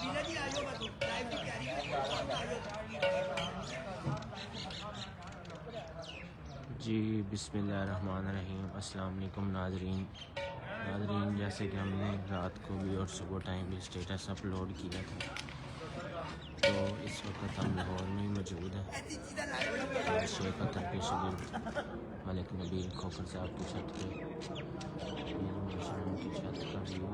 जी बिस्मिल्लाहिर्रहमानिर्रहीम। अस्सलाम वालेकुम नाज़रीन। जैसे कि हमने रात को भी और सुबह टाइम भी स्टेटस अपलोड किया था, तो इस वक्त हम लाहौर में मौजूद हैं। शेख अतर के शागिर्द मलिक नबील खोखर साहब की छत पे, ये माशाअल्लाह उनकी छत का व्यू है।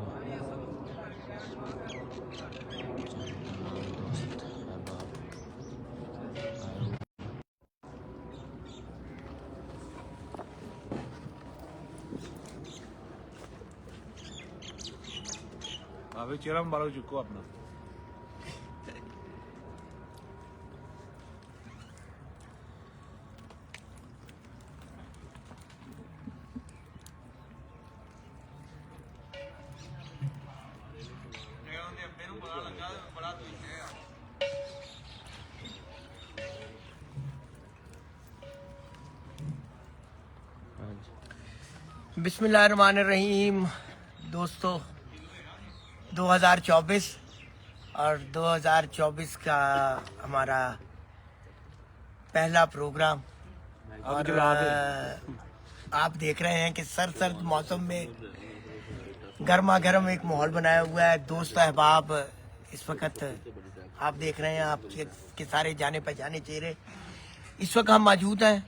तमाम दोस्त अहबाब आए हुए। अभी चेहरा मुबारक चुको अपना। बिस्मिल्लाहिर्रहमानिर्रहीम। दोस्तों, 2024 और 2024 का हमारा पहला प्रोग्राम, और आप देख रहे हैं कि सर्द मौसम में गर्मा गर्म एक माहौल बनाया हुआ है। दोस्त अहबाब इस वक्त आप देख रहे हैं, आपके सारे जाने पहचाने चेहरे। इस वक्त हम मौजूद हैं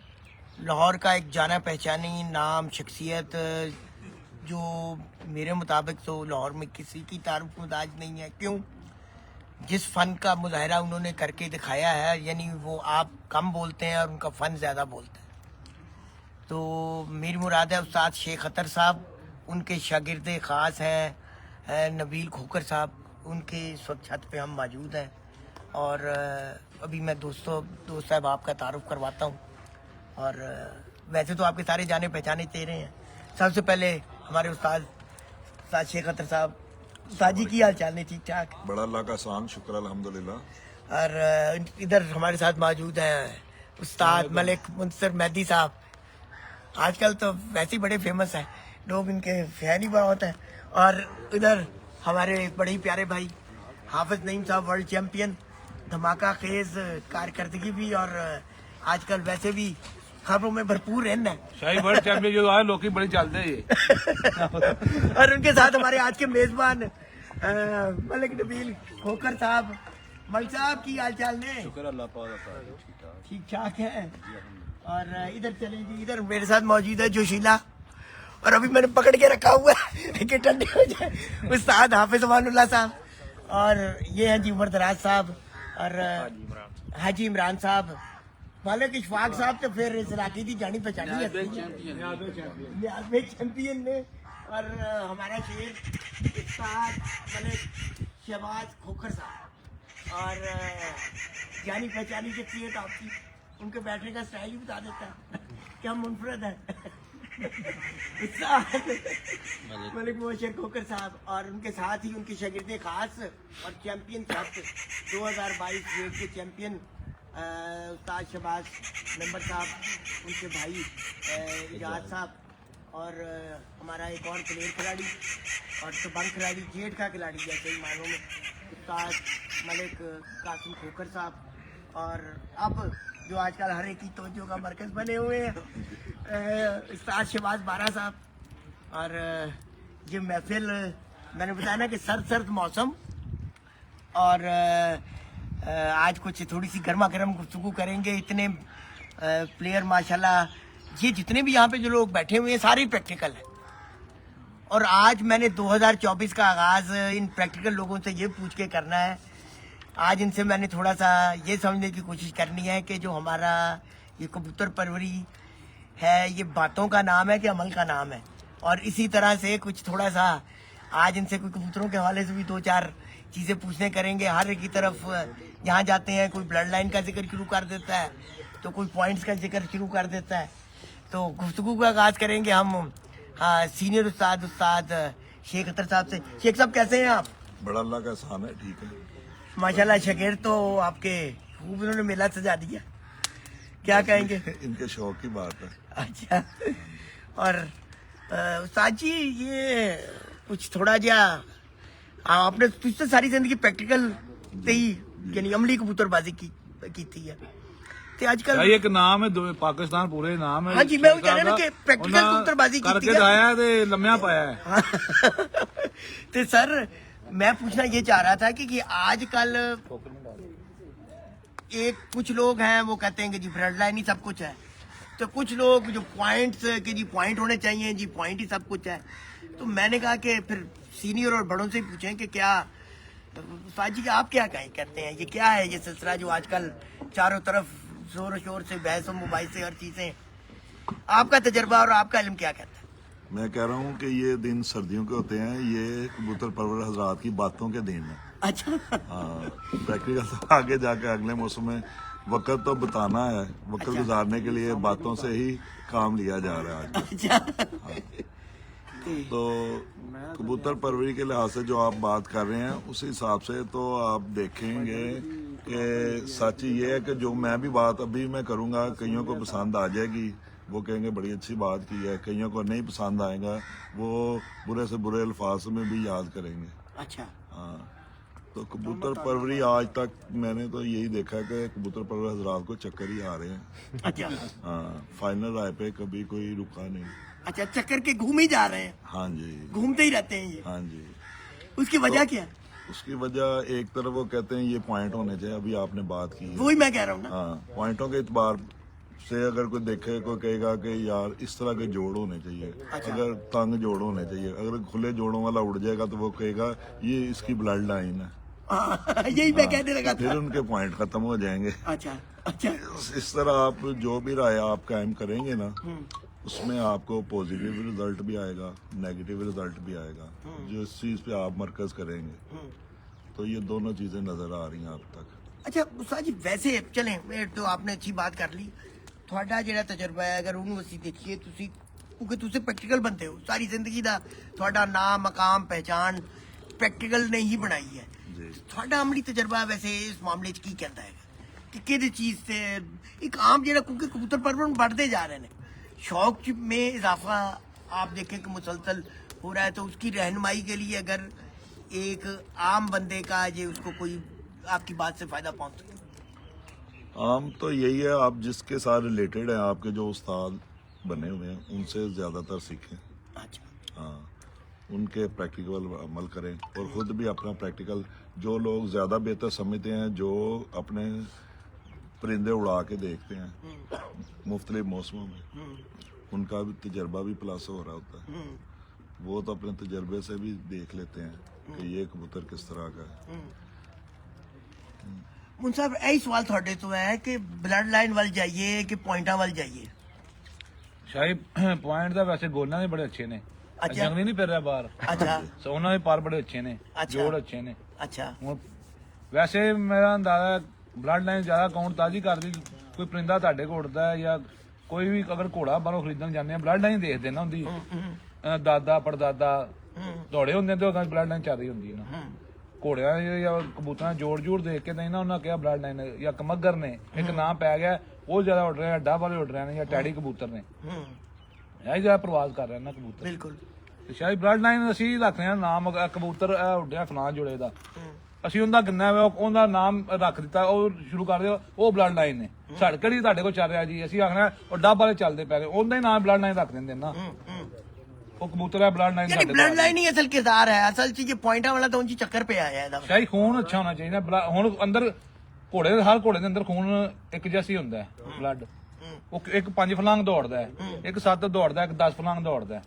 लाहौर का एक जाना पहचानी नाम शख्सियत, जो मेरे मुताबिक तो लाहौर में किसी की तारीफ मुताज नहीं है। क्यों? जिस फ़न का मुजाहरा उन्होंने करके दिखाया है, यानी वो आप कम बोलते हैं और उनका फ़न ज़्यादा बोलते हैं। तो मेरी मुराद है उस्ताद शेख अतर साहब, उनके शागिर्द ख़ास हैं नबील खोखर साहब। उनके इस वक्त छत पे हम मौजूद हैं, और अभी मैं दोस्त साहब आपका तारुफ करवाता हूँ। और वैसे तो आपके सारे जाने पहचाने चेहरे हैं। सबसे पहले हमारे उस्ताद शेख अतर साहब। उस्ताद जी की हाल चाल है? ठीक ठाक? बड़ा अल्लाह का एहसान, शुक्र अल्हम्दुलिल्लाह। और इधर हमारे साथ मौजूद हैं उस्ताद मलिक मुंसर मेहदी साहब। आजकल तो वैसे ही बड़े फेमस हैं, लोग इनके फैन ही बहुत हैं। और इधर हमारे बड़े ही प्यारे भाई हाफिज नईम साहब, वर्ल्ड चैम्पियन, धमाका खेज कारकर्दगी भी और आजकल वैसे भी खबरों में भरपूर रहना है। शाही वर्ल्ड चैंपियन जो आए लोग बड़ी चलते हैं ये। और उनके साथ हमारे आज के मेजबान मलिक नबील खोखर साहब। मलिक साहब की हाल चाल ने? शुक्र अल्लाह पाक, ठीक ठाक है। और इधर चलें जी, इधर मेरे साथ मौजूद है जोशीला, और अभी मैंने पकड़ के रखा हुआ है कि ठंडे हो जाए, उस्ताद हाफिज अमानुल्लाह साहब। और ये हैं जी उमर दराज साहब और हाजी इमरान साहब। मालिक इशफाक साहब तो फिर इस इलाके की जानी पहचानी है, चैंपियन ने। और हमारा शेर उस्ताद मलिक शहबाज खोखर साहब, और जानी पहचानी शख्सियत आपकी। उनके बैठने का स्टाइल ही बता देता है कि हम मुनफरद हैं। मलिक मोहसिन खोखर साहब, और उनके साथ ही उनके शागिर्द खास और चैंपियन साहब 2022 रेस के चैंपियन उस्ताद शहबाज मेंबर साहब, उनके भाई इजाज साहब, और हमारा एक और प्लेयर खिलाड़ी और तबंग खिलाड़ी, जेट का खिलाड़ी जैसे ही मानों में, उस्ताद मलिक कासिम खोखर साहब। और अब जो आजकल हर एक की तवज्जो का मरकज़ बने हुए हैं उस्ताद शहबाज बारा साहब। और ये महफिल मैंने बताया ना कि सर्द मौसम, और आज कुछ थोड़ी सी गर्मा गर्म गुफ्तगू करेंगे। इतने प्लेयर माशाल्लाह, ये जितने भी यहाँ पे जो लोग बैठे हुए हैं सारे प्रैक्टिकल है। और आज मैंने 2024 का आगाज़ इन प्रैक्टिकल लोगों से ये पूछ के करना है। आज इनसे मैंने थोड़ा सा ये समझने की कोशिश करनी है कि जो हमारा ये कबूतर परवरी है, ये बातों का नाम है कि अमल का नाम है। और इसी तरह से कुछ थोड़ा सा आज इनसे कोई कबूतरों के हवाले से भी 2-4 चीज़ें पूछने करेंगे। हर एक की तरफ यहाँ जाते हैं, कोई ब्लड लाइन का जिक्र शुरू कर देता है, तो कोई पॉइंट्स का जिक्र शुरू कर देता है। तो गुफ्तगू का आगाज़ करेंगे हम सीनियर उस्ताद शेख अतर साहब से। शेख साहब कैसे हैं आप? बड़ा अल्लाह का एहसान है, ठीक है माशाल्लाह। शागिर्द तो आपके खूब उन्होंने मेला सजा दिया, क्या कहेंगे? इनके शौक की बात है। अच्छा। और उस्ताद जी, ये कुछ थोड़ा जा हाँ आपने तुझसे सारी जिंदगी प्रैक्टिकल ते ही यानी अमली कबूतरबाजी की थी है ते आजकल भाई एक नाम है पाकिस्तान पूरे नाम है हाँ जी, मैं वही कह रहा ना कि practical कबूतरबाजी की करके थी। आया ते लम्या पाया है। तो सर मैं पूछना ये चाह रहा था कि आजकल एक कुछ लोग हैं वो कहते हैं कि जी ब्लड लाइन ही सब कुछ है, तो कुछ लोग जो पॉइंट्स कि जी पॉइंट होने चाहिए, जी पॉइंट ही सब कुछ है। तो मैंने कहा कि फिर सीनियर और बड़ों से ही पूछें कि क्या उस्ताद जी आप क्या कहते हैं, ये क्या है ये सिलसिला जो आजकल चारों तरफ जोर शोर से बहस और मोबाइल से हर चीजें, आपका तजर्बा और आपका इल्म क्या कहता है? मैं कह रहा हूँ कि ये दिन सर्दियों के होते हैं, ये कबूतर परवर हजरात की बातों के दिन है। अच्छा हाँ, प्रैक्टिकल तो आगे जाके अगले मौसम में वक्त तो बताना है, वक्त अच्छा। गुजारने के लिए बातों से ही काम लिया जा रहा है आज। अच्छा तो कबूतर परवरी के लिहाज से जो आप बात कर रहे हैं उस हिसाब से तो आप देखेंगे कि सच ये है कि जो मैं भी बात अभी मैं करूंगा कईयों को पसंद आ जाएगी, वो कहेंगे बड़ी अच्छी बात की है, कईयों को नहीं पसंद आएगा, वो बुरे से बुरे अल्फाज में भी याद करेंगे। अच्छा हाँ, तो कबूतर परवरी आज तक मैंने तो यही देखा है कि कबूतर परवरी हजरात को चक्कर ही आ रहे हैं। अच्छा हाँ, फाइनल राय पे कभी कोई रुका नहीं। अच्छा चक्कर के घूम ही जा रहे हैं, हाँ जी, घूमते ही रहते हैं ये, हाँ जी। उसकी वजह क्या है? उसकी वजह एक तरफ वो कहते हैं ये पॉइंट होने चाहिए, अभी आपने बात की है। वही मैं कह रहा हूँ ना। हाँ, पॉइंटों के इतबार से अगर कोई देखे, कोई कहेगा कि यार इस तरह के जोड़ होने चाहिए, अच्छा। अगर तंग जोड़ होने चाहिए, अगर खुले जोड़ों वाला उड़ जाएगा तो वो कहेगा ये इसकी ब्लड लाइन है, हाँ, यही मैं कहने लगा फिर था। उनके पॉइंट खत्म हो जाएंगे। अच्छा अच्छा इस तरह आप जो भी राय आप कायम करेंगे ना, उसमें आपको पॉजिटिव रिजल्ट भी आएगा, नेगेटिव रिजल्ट भी आएगा। जिस चीज पे आप मरकज करेंगे, तो ये दोनों चीजें नजर आ रही हैं अब तक। अच्छा उस्ताद जी वैसे चलें, ये तो आपने अच्छी बात कर ली, ਤੁਹਾਡਾ ਜਿਹੜਾ ਤਜਰਬਾ ਹੈ ਅਗਰ ਉਹਨੂੰ ਅਸੀਂ ਦੇਖੀਏ, ਤੁਸੀਂ ਕਿਉਂਕਿ ਤੁਸੀਂ ਪ੍ਰੈਕਟੀਕਲ ਬੰਦੇ ਹੋ, ਸਾਰੀ ਜ਼ਿੰਦਗੀ ਦਾ ਤੁਹਾਡਾ ਨਾਮ ਮਕਾਮ ਪਹਿਚਾਨ ਪ੍ਰੈਕਟੀਕਲ ਨੇ ਹੀ ਬਣਾਈ ਹੈ ਜੀ। ਤੁਹਾਡਾ ਅਮਲੀ ਤਜਰਬਾ ਵੈਸੇ ਇਸ ਮਾਮਲੇ 'ਚ ਕੀ ਕਹਿੰਦਾ ਹੈ ਕਿ ਕਿਹੜੀ ਚੀਜ਼ ਤੇ ਇੱਕ ਆਮ ਜਿਹੜਾ ਕਿਉਂਕਿ ਕਬੂतर परवन बढ़ते जा रहे हैं, शौक में इजाफा आप देखें कि मुसलसल हो रहा है, तो उसकी रहनुमाई के लिए अगर एक आम बंदे का ये उसको कोई आपकी बात से फायदा पहुंच सके? आम तो यही है, आप जिसके साथ रिलेटेड हैं, आपके जो उस्ताद बने हुए हैं उनसे ज़्यादातर सीखें। अच्छा हाँ, उनके प्रैक्टिकल अमल करें और ख़ुद भी अपना प्रैक्टिकल, जो लोग ज़्यादा बेहतर समझते हैं, जो अपने परिंदे उड़ा के देखते हैं मुख्तलिफ मौसमों में, उनका भी तजर्बा भी प्लस हो रहा होता है। वो तो अपने तजर्बे से भी देख लेते हैं कि ये कबूतर किस तरह का है। मुन साहब यही सवाल थोड़े तो है कि ब्लड लाइन वाल जाइए कि पॉइंटा वाल जाइए? शाही पॉइंट ਦਾ ਵੈਸੇ ਗੋਲਾਂ ਦੇ ਬੜੇ ਅੱਛੇ ਨੇ, ਅੱਛਾ। ਜੰਗਲੀ ਨਹੀਂ ਫਿਰ ਰਿਹਾ ਬਾਹਰ, अच्छा ਸੋ ਉਹਨਾਂ ਦੇ ਪਰ ਬੜੇ ਅੱਛੇ ਨੇ, ਅੱਛਾ। ਜੋੜ ਅੱਛੇ ਨੇ। अच्छा ਹੁਣ ਵੈਸੇ ਮੇਰਾ ਅੰਦਾਜ਼ਾ ਬਲੱਡ ਲਾਈਨ ਜ਼ਿਆਦਾ ਕਾਊਂਟ ਤਾਜੀ ਕਰਦੀ, ਕੋਈ ਪਰਿੰਦਾ ਤੁਹਾਡੇ ਕੋਲ ਉੱਡਦਾ ਹੈ ਜਾਂ ਕੋਈ ਵੀ ਅਗਰ ਘੋੜਾ ਬਾਹਰੋਂ ਖਰੀਦਣ ਜਾਂਦੇ ਆ, ਬਲੱਡ ਲਾਈਨ ਦੇਖਦੇ ਨਾ ਹੁੰਦੀ, ਦਾਦਾ ਪੜਦਾਦਾ ਦੌੜੇ ਹੁੰਦੇ ਤੇ ਉਹ ਬਲੱਡ ਲਾਈਨ ਚੱਲ ਰਹੀ ਹੁੰਦੀ ਹੈ ਨਾ। ਘੋੜਿਆਂ ਜਾਂ ਕਬੂਤਰਾਂ ਜੋੜ ਜੋੜ ਦੇਖ ਕੇ ਤਾਂ ਇਹਨਾਂ ਉਹਨਾਂ ਕਿਹਾ ਬਲੱਡ ਲਾਈਨ, ਜਾਂ ਕਮੱਗਰ ਨੇ ਇੱਕ ਨਾਮ ਪੈ ਗਿਆ, ਉਹ ਜ਼ਿਆਦਾ ਉੱਡ ਰਿਹਾ, ਡੱਬ ਵਾਲੇ ਉੱਡ ਰਹੇ ਨੇ ਜਾਂ ਟੈਡੀ ਕਬੂਤਰ ਨੇ, ਇਹ ਜ਼ਿਆਦਾ ਪ੍ਰਵਾਸ ਕਰ ਰਹੇ ਨੇ ਕਬੂਤਰ। बिल्कुल ਤੇ ਸ਼ਾਇਦ ਬਲੱਡ ਲਾਈਨ ਅਸੀਂ ਰੱਖਦੇ ਹਾਂ ਨਾਮ, ਕਬੂਤਰ ਉੱਡਿਆ ਫਲਾਂ ਜੋੜੇ ਦਾ, ਅਸੀਂ ਉਹਦਾ ਕਿੰਨਾ ਉਹਦਾ ਨਾਮ ਰੱਖ ਦਿੱਤਾ, ਉਹ ਸ਼ੁਰੂ ਕਰ ਦਿਓ, ਉਹ ਬਲੱਡ ਲਾਈਨ ਨੇ। ਸਾਡੇ ਕਿਹੜੀ ਤੁਹਾਡੇ ਕੋਲ ਚੱਲ ਰਿਹਾ ਜੀ, ਅਸੀਂ ਆਖਣਾ ਉਹ ਡੱਬ ਵਾਲੇ ਚੱਲਦੇ ਪੈ ਗਏ, ਉਹਦਾ ਹੀ ਨਾਮ ਬਲੱਡ ਲਾਈਨ ਰੱਖ ਦਿੰਦੇ ਨਾ, ਉਹ ਕਬੂਤਰ ਹੈ ਬਲੱਡ ਲਾਈਨ यानी ब्लड लाइन ही असल किरदार है, असल चीज पॉइंटा वाला तो उनकी चक्कर पे आया है ਸ਼ਾਇਦ ਖੂਨ ਅੱਛਾ ਹੋਣਾ ਚਾਹੀਦਾ। ਹੁਣ ਅੰਦਰ ਘੋੜੇ ਦੇ, ਹਰ ਘੋੜੇ ਦੇ ਅੰਦਰ ਖੂਨ ਇੱਕ ਜੈਸਾ ਹੀ ਹੁੰਦਾ ਹੈ ਬਲੱਡ, ਉਹ ਇੱਕ 5 ਫਲਾਂਗ ਦੌੜਦਾ ਹੈ, ਇੱਕ 7 ਦੌੜਦਾ, ਇੱਕ 10 ਫਲਾਂਗ ਦੌੜਦਾ ਹੈ,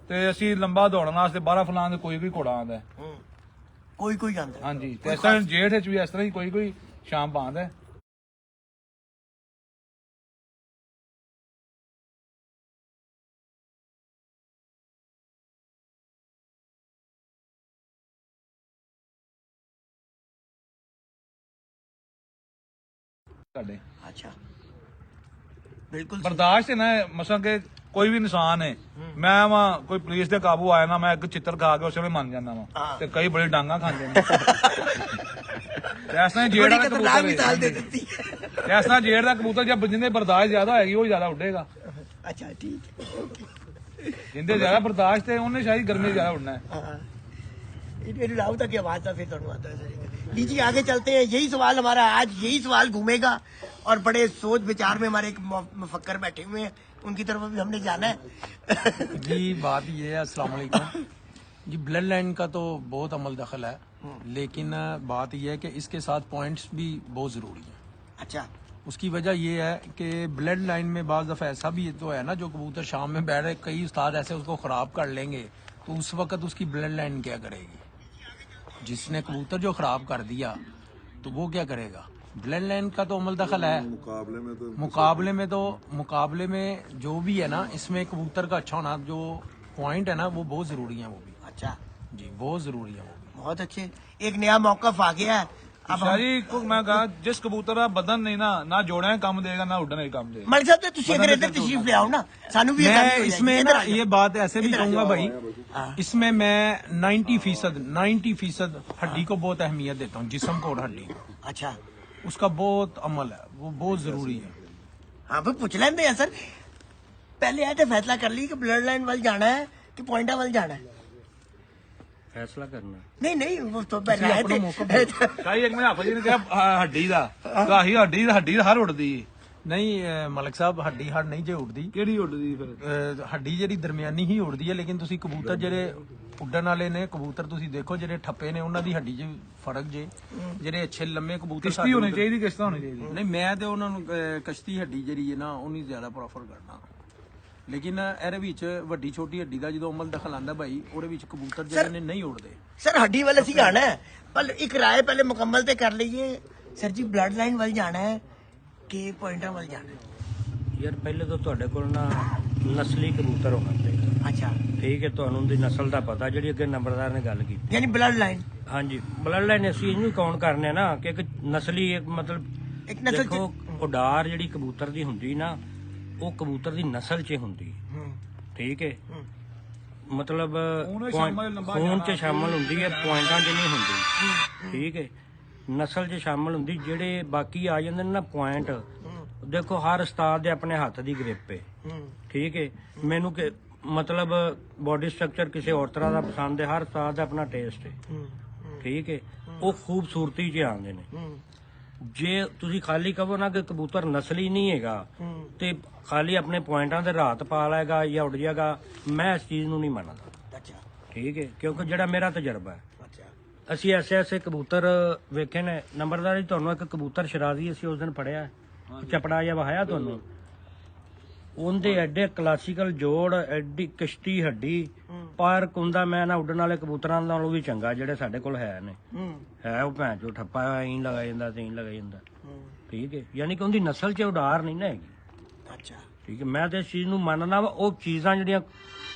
ਤੇ ਅਸੀਂ ਲੰਬਾ ਦੌੜਨ ਵਾਸਤੇ 12 ਫਲਾਂਗ ਦੇ ਕੋਈ ਘੋੜਾ ਆਉਂਦਾ ਹੈ। कोई कोई आंदा है। ਹਾਂਜੀ, ਤੇ ਇਸ ਤਰ੍ਹਾਂ ਜੇਠ ਵਿੱਚ ਵੀ ਇਸ ਤਰ੍ਹਾਂ ਹੀ ਕੋਈ ਸ਼ਾਮ ਪਾਉਂਦਾ ਹੈ। ਸਾਡੇ अच्छा बिल्कुल ਬਰਦਾਸ਼ਤ ਹੈ ਨਾ, ਮਸਾਂ ਕਿ ਕੋਈ ਵੀ ਇਨਸਾਨ ਹੈ, ਮੈਂ ਵਾ ਕੋਈ ਪੁਲਿਸ ਦੇ ਕਾਬੂ ਆਇਆ ਨਾ, ਮੈਂ ਇੱਕ ਚਿੱਤਰ ਖਾ ਕੇ ਉਸੇ ਵੇਲੇ ਮੰਨ ਜਾਂਦਾ ਵਾ, ਹਾਂ। ਤੇ ਕਈ ਬੜੀ ਡਾਂਗਾ ਖਾਂਦੇ ਨੇ। ਤੇ ਇਸ ਤਰ੍ਹਾਂ ਜੇੜ बड़ी ਦਾ खतरनाक ਕਬੂਤਰ मिसाल दे ਹੈ, देती है। ਤੇ ਇਸ ਤਰ੍ਹਾਂ ਜੇੜ ਦਾ ਕਬੂਤਰ ਜਦ ਜਿੰਦੇ ਬਰਦਾਸ਼ਤ ਜ਼ਿਆਦਾ ਹੋਏਗੀ ਉਹ ਜ਼ਿਆਦਾ ਉੱਡੇਗਾ, अच्छा ठीक है ਜਿੰਦੇ ਜ਼ਿਆਦਾ ਬਰਦਾਸ਼ਤ ਹੈ ਉਹਨੇ ਸ਼ਾਇਦ ਗਰਮੀ ਜ਼ਿਆਦਾ ਉੱਡਣਾ ਹੈ। हाँ। राव तक की आवाज था फिर थोड़ा आता है। लीजिए आगे चलते हैं। यही सवाल हमारा आज, यही सवाल घूमेगा और बड़े सोच विचार में हमारे एक मुफक्कर बैठे हुए हैं, उनकी तरफ भी हमने जाना है। जी बात ये है, अस्सलाम वालेकुम जी, ब्लड लाइन का तो बहुत अमल दखल है, लेकिन बात यह है कि इसके साथ पॉइंट्स भी बहुत ज़रूरी है। अच्छा, उसकी वजह ये है कि ब्लड लाइन में बाज़ दफ़ा ऐसा भी तो है ना, जो कबूतर शाम में बैठ रहे, कई उस्ताद ऐसे उसको ख़राब कर लेंगे, तो उस वक्त उसकी ब्लड लाइन क्या करेगी? जिसने कबूतर जो ख़राब कर दिया तो वो क्या करेगा? ब्लड लाइन का तो अमल दखल है। मुकाबले में जो भी है ना, इसमें कबूतर का अच्छा होना, जो पॉइंट है ना, वो बहुत ज़रूरी है। वो भी अच्छा जी बहुत ज़रूरी है। वो भी बहुत अच्छे। एक नया मौकफ आ गया है। अब शाह जी को मैं कहा जिस कबूतर ਦਾ ਬਦਨ ਨਹੀਂ ਨਾ ਜੋੜਿਆਂ ਕੰਮ ਦੇਗਾ ਨਾ ਉੱਡਣਾ ਹੀ ਕੰਮ ਦੇਗਾ। मलिक साहब, तो तुसी अगर इधर तशरीफ ले आओ ना, सानू भी मैं इसमें ना ये बात ऐसे भी कहूंगा भाई, इसमें मैं 90% हड्डी को बहुत अहमियत देता हूँ, जिस्म को और हड्डी को। अच्छा, उसका बहुत अमल है, वो बहुत जरूरी है। हाँ फिर पूछ लेंगे हैं सर। पहले आए थे फैसला कर ली कि ब्लड लाइन वाल जाना है कि पॉइंटा वाल जाना है। फैसला करना नहीं नहीं, वो तो पहले आए थे। शाही एक मैं आपस जी ने ਕਿਹਾ ਹੱਡੀ ਦਾ ਕਾਹੀ ਹੱਡੀ ਹਰ ਉੱਡਦੀ ਏ। नहीं मलिक साहब, हड्डी हर नहीं जे उड़दी, ਕਿਹੜੀ ਉੱਡਦੀ ਫਿਰ? हड्डी ਜਿਹੜੀ ਦਰਮਿਆਨੀ ਹੀ ਉੜਦੀ ਹੈ, ਲੇਕਿਨ ਤੁਸੀਂ ਕਬੂਤਰ ਜਿਹੜੇ ਉੱਡਣ ਵਾਲੇ ਨੇ ਕਬੂਤਰ ਤੁਸੀਂ ਦੇਖੋ, ਜਿਹੜੇ ਠੱਪੇ ਨੇ ਉਹਨਾਂ ਦੀ ਹੱਡੀ 'ਚ ਫਰਕ ਜੇ, ਜਿਹੜੇ ਅੱਛੇ ਲੰਮੇ ਕਬੂਤਰ ਕਿਸ਼ਤੀ ਹੋਣੀ ਚਾਹੀਦੀ, ਕਿਸ਼ਤਾਂ ਹੋਣੀ ਚਾਹੀਦੀ। ਨਹੀਂ, ਮੈਂ ਤੇ ਉਹਨਾਂ ਨੂੰ ਕਸ਼ਤੀ ਹੱਡੀ ਜਿਹੜੀ ਹੈ ਨਾ, ਉਹਨੀ ਜ਼ਿਆਦਾ ਪ੍ਰੈਫਰ ਕਰਨਾ। ਲੇਕਿਨ ਇਹਦੇ ਵਿੱਚ ਵੱਡੀ ਛੋਟੀ ਹੱਡੀ ਦਾ ਜਦੋਂ ਅਮਲ ਦਖਲ ਆਂਦਾ ਭਾਈ, ਉਹਦੇ ਵਿੱਚ ਕਬੂਤਰ ਜਿਹੜੇ ਨੇ ਨਹੀਂ ਉੜਦੇ। सर हड्डी वाले से जाना है, पर एक राय पहले मुकम्मल तो कर लीजिए सर जी, ब्लड लाइन वाल जाना है कि पॉइंटा वाल जाना है? ਯਾਰ ਪਹਿਲੇ ਤਾਂ ਤੁਹਾਡੇ ਕੋਲ ਨਾ ਨਸਲੀ ਕਬੂਤਰ ਹੋਣਾ ਚਾਹੀਦਾ। अच्छा, ਠੀਕ ਹੈ, ਤੁਹਾਨੂੰ ਦੀ ਨਸਲ ਦਾ ਪਤਾ, ਜਿਹੜੀ ਅੱਗੇ ਨੰਬਰਦਾਰ ਨੇ ਗੱਲ ਕੀਤੀ। यानी ब्लड लाइन ਹਾਂਜੀ, ਬਲੱਡ ਲਾਈਨ ਅਸੀਂ ਇਹਨੂੰ ਕਾਊਂਟ ਕਰਨੇ ਆ ਨਾ ਕਿ ਇੱਕ ਨਸਲੀ, ਇੱਕ ਮਤਲਬ एक नस्ल ਦੇਖੋ ਉਡਾਰ ਜਿਹੜੀ ਕਬੂਤਰ ਦੀ ਹੁੰਦੀ ਨਾ, ਉਹ ਕਬੂਤਰ ਦੀ ਨਸਲ 'ਚ ਹੁੰਦੀ। ਠੀਕ ਹੈ, ਮਤਲਬ ਖੂਨ 'ਚ ਸ਼ਾਮਲ ਹੁੰਦੀ ਹੈ, ਪੁਆਇੰਟਾਂ 'ਚ ਨਹੀਂ ਹੁੰਦੀ। ਠੀਕ ਹੈ, ਨਸਲ 'ਚ ਸ਼ਾਮਲ ਹੁੰਦੀ। ਜਿਹੜੇ ਬਾਕੀ ਆ ਜਾਂਦੇ ਨੇ ਨਾ ਪੁਆਇੰਟ, ਦੇਖੋ ਹਰ ਉਸਤਾਦ ਦੇ ਆਪਣੇ ਹੱਥ ਦੀ ਗ੍ਰਿਪ ਹੈ। ਠੀਕ ਹੈ, ਮੈਨੂੰ ਕਿ ਮਤਲਬ ਬੋਡੀ ਸਟਰਕਚਰ ਕਿਸੇ ਹੋਰ ਤਰ੍ਹਾਂ ਦਾ ਪਸੰਦ ਹੈ, ਹਰ ਉਸਤਾਦ ਦਾ ਆਪਣਾ ਟੇਸਟ ਹੈ। ਠੀਕ ਹੈ, ਉਹ ਖੂਬਸੂਰਤੀ 'ਚ ਆਉਂਦੇ ਨੇ। ਜੇ ਤੁਸੀਂ ਖਾਲੀ ਕਹੋ ਨਾ ਕਿ ਕਬੂਤਰ ਨਸਲੀ ਨਹੀਂ ਹੈਗਾ ਤੇ ਖਾਲੀ ਆਪਣੇ ਪੁਆਇੰਟਾਂ ਦੇ ਰਾਤ ਪਾ ਲਏਗਾ ਜਾਂ ਉੱਡ ਜਾਏਗਾ, ਮੈਂ ਇਸ ਚੀਜ਼ ਨੂੰ ਨਹੀਂ ਮੰਨਦਾ। अच्छा ਠੀਕ ਹੈ, ਕਿਉਂਕਿ ਜਿਹੜਾ ਮੇਰਾ ਤਜਰਬਾ ਹੈ, अच्छा ਅਸੀਂ ਐਸੇ ਕਬੂਤਰ ਵੇਖੇ ਨੇ। ਨੰਬਰਦਾਰੀ ਤੁਹਾਨੂੰ ਇੱਕ ਕਬੂਤਰ ਸ਼ਰਾਜ਼ੀ ਅਸੀਂ ਉਸ ਦਿਨ ਫੜਿਆ, ਚਪੜਾ ਜਿਹਾ ਵਹਾਇਆ ਤੁਹਾਨੂੰ, ਉਹਦੇ ਐਡੇ ਕਲਾਸੀਕਲ ਜੋੜ, ਐਡੀ ਕਸ਼ਤੀ ਹੱਡੀ, ਪਰ ਕੁੰਦਾ ਮੈਂ ਨਾ ਉੱਡਣ ਵਾਲੇ ਕਬੂਤਰਾਂ ਨਾਲੋਂ ਵੀ ਚੰਗਾ ਜਿਹੜੇ ਸਾਡੇ ਕੋਲ ਹੈ ਨੇ। ਹੈ ਉਹ ਭੈਣ ਚੋ ਠੱਪਾ ਐਂ ਲਗਾ ਜਾਂਦਾ ਤੇ ਐਂ ਲਗਾ ਜਾਂਦਾ। ਠੀਕ ਹੈ, ਯਾਨੀ ਕਿ ਉਹਦੀ ਨਸਲ 'ਚ ਉਡਾਰ ਨਹੀਂ ਨਾ ਹੈਗੀ। अच्छा ਠੀਕ ਹੈ, ਮੈਂ ਤੇ ਇਸ ਚੀਜ਼ ਨੂੰ ਮੰਨਦਾ ਵਾ। ਉਹ ਚੀਜ਼ਾਂ ਜਿਹੜੀਆਂ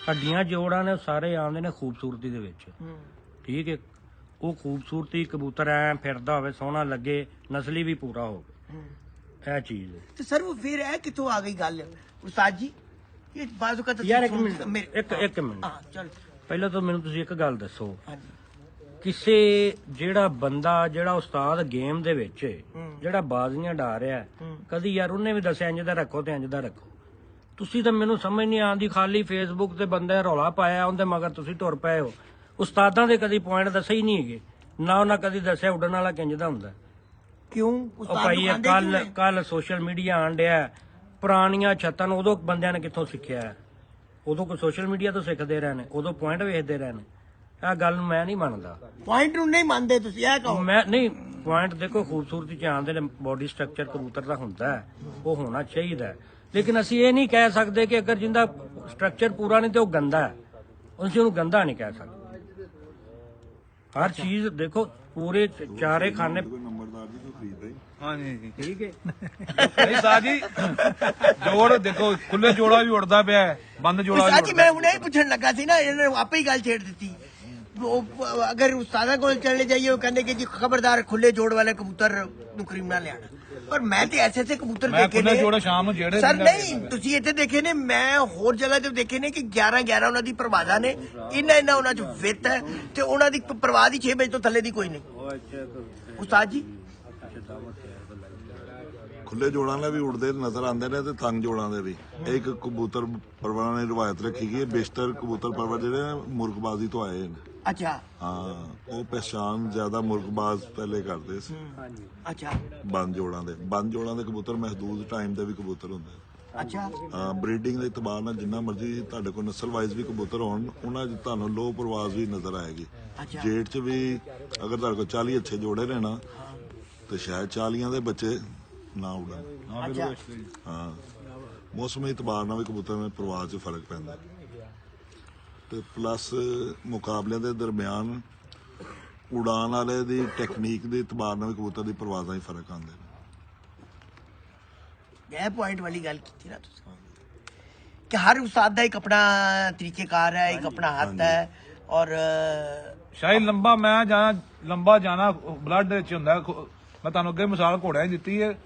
ਹੱਡੀਆਂ ਜੋੜਾਂ ਨੇ, ਉਹ ਸਾਰੇ ਆਉਂਦੇ ਨੇ ਖੂਬਸੂਰਤੀ ਦੇ ਵਿੱਚ। ਠੀਕ ਹੈ, ਉਹ ਖੂਬਸੂਰਤੀ ਕਬੂਤਰ ਐ ਫਿਰਦਾ ਹੋਵੇ, ਸੋਹਣਾ ਲੱਗੇ, ਨਸਲੀ ਵੀ ਪੂਰਾ ਹੋਵੇ, ਇਹ ਚੀਜ਼ ਹੈ। तो सर वो फिर है कितों आ गई गल उस्ताद जी, ये बाजू का तो ਯਾਰ ਇੱਕ ਮਿੰਟ, ਇੱਕ ਮਿੰਟ, हाँ चल, ਪਹਿਲਾਂ ਤਾਂ ਮੈਨੂੰ ਤੁਸੀਂ ਇੱਕ ਗੱਲ ਦੱਸੋ, हाँ जी, ਕਿਸੇ ਜਿਹੜਾ ਬੰਦਾ, ਜਿਹੜਾ ਉਸਤਾਦ ਗੇਮ ਦੇ ਵਿੱਚ ਹੈ, ਜਿਹੜਾ ਬਾਜ਼ੀਆਂ ਡਾ ਰਿਹਾ, ਕਦੀ ਯਾਰ ਉਹਨੇ ਵੀ ਦੱਸਿਆ ਇੰਜ ਦਾ ਰੱਖੋ ਤੇ ਇੰਜ ਦਾ ਰੱਖੋ? ਤੁਸੀਂ ਤਾਂ ਮੈਨੂੰ ਸਮਝ ਨਹੀਂ ਆਉਂਦੀ, ਖਾਲੀ ਫੇਸਬੁੱਕ ਤੇ ਬੰਦੇ ਰੌਲਾ ਪਾਇਆ, ਉਹਦੇ ਮਗਰ ਤੁਸੀਂ ਤੁਰ ਪਏ ਹੋ। ਉਸਤਾਦਾਂ ਦੇ ਕਦੀ ਪੁਆਇੰਟ ਦੱਸੇ ਹੀ ਨਹੀਂ ਹੈਗੇ, ਨਾ ਉਹਨਾਂ ਕਦੀ ਦੱਸਿਆ ਉੱਡਣ ਵਾਲਾ ਕਿੰਜ ਦਾ ਹੁੰਦਾ। क्यों ਉਹ उस्ताद ਭਾਈ को आंदे क्यों है? ਕੱਲ ਸੋਸ਼ਲ ਮੀਡੀਆ ਆਣ ਡਿਆ, ਪੁਰਾਣੀਆਂ ਛੱਤਾਂ ਨੂੰ ਉਦੋਂ ਬੰਦਿਆਂ ਨੇ ਕਿੱਥੋਂ ਸਿੱਖਿਆ ਹੈ? ਉਦੋਂ ਕੋਈ ਸੋਸ਼ਲ ਮੀਡੀਆ ਤੋਂ ਸਿੱਖਦੇ ਰਹੇ ਨੇ, ਉਦੋਂ ਪੁਆਇੰਟ ਵੇਖਦੇ ਰਹੇ ਨੇ। ਇਹ ਗੱਲ ਨੂੰ ਮੈਂ ਨਹੀਂ ਮੰਨਦਾ। पॉइंट ਨੂੰ ਨਹੀਂ ਮੰਨਦੇ ਤੁਸੀਂ, ਇਹ ਕਹੋ। ਮੈਂ ਨਹੀਂ, ਪੁਆਇੰਟ ਦੇਖੋ ਖੂਬਸੂਰਤੀ ਚ ਆਉਂਦੇ ਨੇ, ਬੋਡੀ ਸਟਰਕਚਰ ਕਬੂਤਰ ਦਾ ਹੁੰਦਾ ਹੈ, ਉਹ ਹੋਣਾ ਚਾਹੀਦਾ ਹੈ। ਲੇਕਿਨ ਅਸੀਂ ਇਹ ਨਹੀਂ ਕਹਿ ਸਕਦੇ ਕਿ ਅਗਰ ਜਿੰਦਾ ਸਟਰਕਚਰ ਪੂਰਾ ਨਹੀਂ ਤੇ ਉਹ ਗੰਦਾ ਹੈ, ਅਸੀਂ ਉਹਨੂੰ ਗੰਦਾ ਨਹੀਂ ਕਹਿ ਸਕਦੇ। ਹਰ ਚੀਜ਼ ਦੇਖੋ, ਪੂਰੇ ਚਾਰੇ ਖਾਨੇ। ਨੰਬਰਦਾਰ ਜੀ ਤੋਂ ਖਰੀਦਦਾ ਹੀ। हाँ जी, ਠੀਕ ਹੈ, ਨਹੀਂ ਸਾਹ ਜੀ ਜੋੜ ਦੇਖੋ, ਖੁੱਲੇ ਜੋੜਾ ਵੀ ਉੱਡਦਾ ਪਿਆ ਹੈ, ਬੰਦ ਜੋੜਾ ਵੀ उस्ताद जी ਉੱਡਦਾ। मैं ਹੁਣੇ ਹੀ ਪੁੱਛਣ ਲੱਗਾ ਸੀ ਨਾ, ਇਹਨੇ ਆਪੇ ਹੀ ਗੱਲ ਛੇੜ ਦਿੱਤੀ। ਉਹ ਅਗਰ ਉਸਤਾਦਾਂ ਕੋਲ ਚਲੇ ਜਾਈਏ, ਉਹ ਕਹਿੰਦੇ ਕਿ ਜੀ ਖਬਰਦਾਰ ਖੁੱਲੇ ਜੋੜ ਵਾਲੇ ਕਬੂਤਰ ਨੂੰ ਖਰੀਦਣਾ ਲਿਆਣਾ। ਪਰ ਮੈਂ ਤੇ ਐਸੇ ਕਬੂਤਰ ਮੈਂ ਦੇਖੇ ਖੁੱਲੇ ਨੇ ਜੋੜੇ ਸ਼ਾਮ ਨੂੰ ਜਿਹੜੇ ਸਰ, ਦਿੰਦਾ ਨਹੀਂ ਤੁਸੀਂ ਇੱਥੇ ਦੇਖੇ ਨੇ, ਮੈਂ ਹੋਰ ਜਗ੍ਹਾ ਤੇ ਦੇਖੇ ਨੇ ਕਿ 11 ਉਹਨਾਂ ਦੀ ਪ੍ਰਵਾਦਾ ਨੇ, ਇੰਨਾ ਉਹਨਾਂ ਚ ਵਿੱਤ ਹੈ ਤੇ ਉਹਨਾਂ ਦੀ ਪ੍ਰਵਾਦ ਹੀ 6 ਵਜੇ ਤੋਂ ਥੱਲੇ ਦੀ ਕੋਈ ਨਹੀਂ। ਉਸਤਾਦ ਜੀ ਖੁੱਲੇ ਜੋੜਾਂ ਦੇ ਵੀ ਉੱਡਦੇ ਨਜ਼ਰ ਆਉਂਦੇ ਨੇ ਤੇ ਤੰਗ ਜੋੜਾਂ ਦੇ ਵੀ। ਇੱਕ ਕਬੂਤਰ ਪਰਵਰਾਂ ਨੇ ਰਵਾਇਤ ਰੱਖੀ ਗਈ ਹੈ, ਬੇਸ਼ਤਰ ਕਬੂਤਰ ਪਰਵਰ ਜਿਹੜੇ ਮੁਰਗਬਾਜ਼ੀ ਤੋਂ ਆਏ ਨੇ। अच्छा ਹਾਂ ਉਹ ਪਛਾਣ ਜ਼ਿਆਦਾ ਮੁਰਗਬਾਜ਼ ਪਹਿਲੇ ਕਰਦੇ ਸੀ अच्छा ਬੰਦ ਜੋੜਾਂ ਦੇ ਕਬੂਤਰ ਮਹਦੂਦ ਟਾਈਮ ਦੇ ਵੀ ਕਬੂਤਰ ਹੁੰਦੇ अच्छा ਹਾਂ ਬਰੀਡਿੰਗ ਦੇ ਇਤਬਾਰ ਨਾਲ ਜਿੰਨਾ ਮਰਜ਼ੀ ਤੁਹਾਡੇ ਕੋਲ ਨਸਲ ਵਾਈਜ਼ ਵੀ ਕਬੂਤਰ ਹੋਣ ਉਹਨਾਂ 'ਚ ਤੁਹਾਨੂੰ ਲੋ ਪ੍ਰਵਾਜ਼ ਵੀ ਨਜ਼ਰ ਆਏਗੀ अच्छा ਜੇਡ 'ਚ ਵੀ ਅਗਰ ਤੁਹਾਡੇ ਕੋਲ 40 ਅੱਛੇ ਜੋੜੇ ਨੇ ਨਾ ਤੇ ਸ਼ਾਇਦ 40 ਦੇ ਬੱਚੇ ਨਾ ਉਡਣ अच्छा ਹਾਂ ਮੌਸਮੀ ਇਤਬਾਰ ਨਾਲ ਵੀ ਕਬੂਤਰ में ਪ੍ਰਵਾਜ਼ 'ਚ ਫਰਕ ਪੈਂਦਾ ਤੇ ਪਲੱਸ ਮੁਕਾਬਲਿਆਂ ਦੇ ਦਰਮਿਆਨ ਉਡਾਨ ਵਾਲੇ ਦੀ ਟੈਕਨੀਕ ਦੇ ਇਤਬਾਰ ਨਾਲ ਵੀ ਕਬੂਤਰ ਦੀ ਪ੍ਰਵਾਜ਼ਾਂ 'ਚ ਫਰਕ ਆਉਂਦੇ ਨੇ ਇਹ ਪੁਆਇੰਟ ਵਾਲੀ ਗੱਲ ਕੀਤੀ ਨਾ ਤੁਸੀਂ ਕਿ ਹਰ ਉਸਤਾਦ ਦਾ ਇੱਕ ਆਪਣਾ ਤਰੀਕੇਕਾਰ ਹੈ ਇੱਕ ਆਪਣਾ ਹੱਥ ਹੈ ਔਰ ਸ਼ਾਇਦ ਲੰਬਾ ਜਾਣਾ ਬਲੱਡ ਚ ਹੁੰਦਾ ਮੈਂ ਤੁਹਾਨੂੰ ਅੱਗੇ ਮਿਸਾਲ ਘੋੜਿਆਂ ਦੀ ਦਿੱਤੀ ਹੈ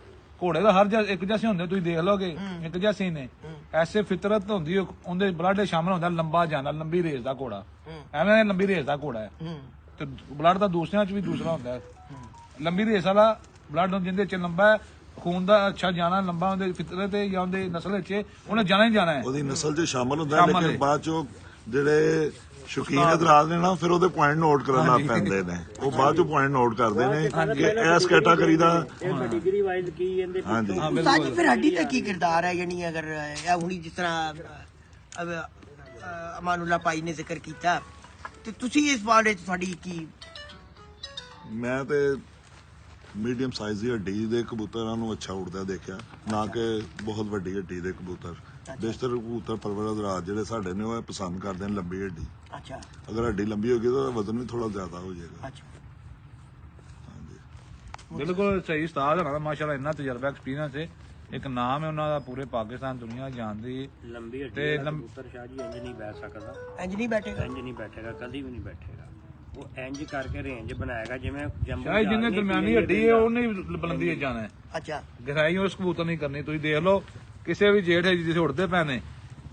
ਘੋੜੇ ਦਾ ਹਰ ਇੱਕ ਜੈਸੇ ਹੁੰਦੇ ਤੁਸੀਂ ਦੇਖ ਲਓਗੇ ਇੱਕ ਜੈਸੇ ਨੇ ਐਸੇ ਫਿਤਰਤ ਹੁੰਦੀ ਉਹਦੇ ਬਲੱਡ ਦੇ ਸ਼ਾਮਲ ਹੁੰਦਾ ਲੰਬਾ ਜਾਣਾ ਲੰਬੀ ਰੇਸ ਦਾ ਘੋੜਾ ਐਵੇਂ ਲੰਬੀ ਰੇਸ ਦਾ ਘੋੜਾ ਹੈ ਤੇ ਬਲੱਡ ਦਾ ਦੂਸਰਿਆਂ ਚ ਵੀ ਦੂਸਰਾ ਹੁੰਦਾ ਹੈ ਲੰਬੀ ਰੇਸ ਵਾਲਾ ਬਲੱਡ ਜਿੰਦੇ ਚ ਲੰਬਾ ਹੈ ਖੂਨ ਦਾ ਅੱਛਾ ਜਾਣਾ ਲੰਬਾ ਉਹਦੇ ਫਿਤਰਤ ਤੇ ਜਾਂ ਉਹਦੇ ਨਸਲ ਵਿੱਚ ਉਹਨੇ ਜਾਣਾ ਹੀ ਜਾਣਾ ਹੈ ਉਹਦੀ ਨਸਲ 'ਚ ਸ਼ਾਮਲ ਹੁੰਦਾ ਹੈ, ਲੇਕਿਨ ਬਾਅਦ 'ਚੋਂ ਜਿਹੜੇ ਸ਼ੌਕੀਨ ਇਤਰਾਜ਼ ਨੇ ਨਾ ਫਿਰ ਉਹਦੇ ਪੁਆਇੰਟ ਨੋਟ ਕਰਨ ਲੱਗ ਪੈਂਦੇ ਨੇ ਉਹ ਬਾਅਦ 'ਚੋਂ ਪੁਆਇੰਟ ਨੋਟ ਕਰਦੇ ਨੇ ਕਿ ਇਸ ਕੈਟਾਗਰੀ ਦਾ ਕੈਟਾਗਰੀ ਵਾਈਜ਼ ਕੀ ਇਹਦੇ ਹਾਂਜੀ ਉਸਤਾਦ ਜੀ ਫਿਰ ਹੱਡੀ ਦਾ ਕੀ ਕਿਰਦਾਰ ਹੈ ਯਾਨੀ ਅਗਰ ਇਹ ਹੁਣੀ ਜਿਸ ਤਰ੍ਹਾਂ ਅਮਾਨੁੱਲਾ ਭਾਈ ਨੇ ਜ਼ਿਕਰ ਕੀਤਾ ਤੇ ਤੁਸੀਂ ਇਸ ਬਾਰੇ ਤੁਹਾਡੀ ਕੀ ਮੈਂ ਤੇ ਮੀਡੀਅਮ ਸਾਈਜ਼ ਦੀ ਹੱਡੀ ਦੇ ਕਬੂਤਰਾਂ ਨੂੰ ਅੱਛਾ ਉੜਦਾ ਦੇਖਿਆ ਨਾ ਕਿ ਬਹੁਤ ਵੱਡੀ ਹੱਡੀ ਦੇ ਕਬੂਤਰ ਬੇਸ਼ਤਰ ਕਬੂਤਰ ਪਰਵਰਿਸ਼ ਰਾਜ ਜਿਹੜੇ ਸਾਡੇ ਨੇ ਉਹ ਪਸੰਦ ਕਰਦੇ ਨੇ ਲੰਬੀ ਹੱਡੀ ਅੱਛਾ ਅਗਰ ਹੱਡੀ ਲੰਬੀ ਹੋਗੀ ਤਾਂ ਵਜ਼ਨ ਵੀ ਥੋੜਾ ਜ਼ਿਆਦਾ ਹੋ ਜਾਏਗਾ ਅੱਛਾ ਬਿਲਕੁਲ ਸਹੀ ਉਸਤਾਦ ਹੋਣਾ ਦਾ ਮਾਸ਼ਾਅੱਲਾ ਇੰਨਾ ਤਜਰਬਾ ਐਕਸਪੀਰੀਅੰਸ ਹੈ ਇੱਕ ਨਾਮ ਹੈ ਉਹਨਾਂ ਦਾ ਪੂਰੇ ਪਾਕਿਸਤਾਨ ਦੁਨੀਆ ਜਾਣਦੀ ਹੈ ਲੰਬੀ ਹੱਡੀ ਦਾ ਕਬੂਤਰ ਸ਼ਾਹ ਜੀ ਇੰਜ ਨਹੀਂ ਬੈਠ ਸਕਦਾ ਇੰਜ ਨਹੀਂ ਬੈਠੇਗਾ ਇੰਜ ਨਹੀਂ ਬੈਠੇਗਾ ਕਦੀ ਵੀ ਨਹੀਂ ਬੈਠੇਗਾ ਉਹ ਇੰਜ ਕਰਕੇ ਰੇਂਜ ਬਣਾਏਗਾ ਜਿਵੇਂ ਜੰਬੂ ਸ਼ਾਇਦ ਜਿਹਨੇ ਦਰਮਿਆਨੀ ਹੱਡੀ ਹੈ ਉਹਨੇ ਬੁਲੰਦੀ ਚ ਜਾਣਾ ਹੈ ਅੱਛਾ ਗਹਿਰਾਈ ਉਸ ਕਬੂਤਰ ਨਹੀਂ ਕਰਨੀ ਤੁਸੀਂ ਦੇਖ ਲਓ ਕਿਸੇ ਵੀ ਜੇਠ ਹੈ ਜਿਸੇ ਉੜਦੇ ਪਏ ਨੇ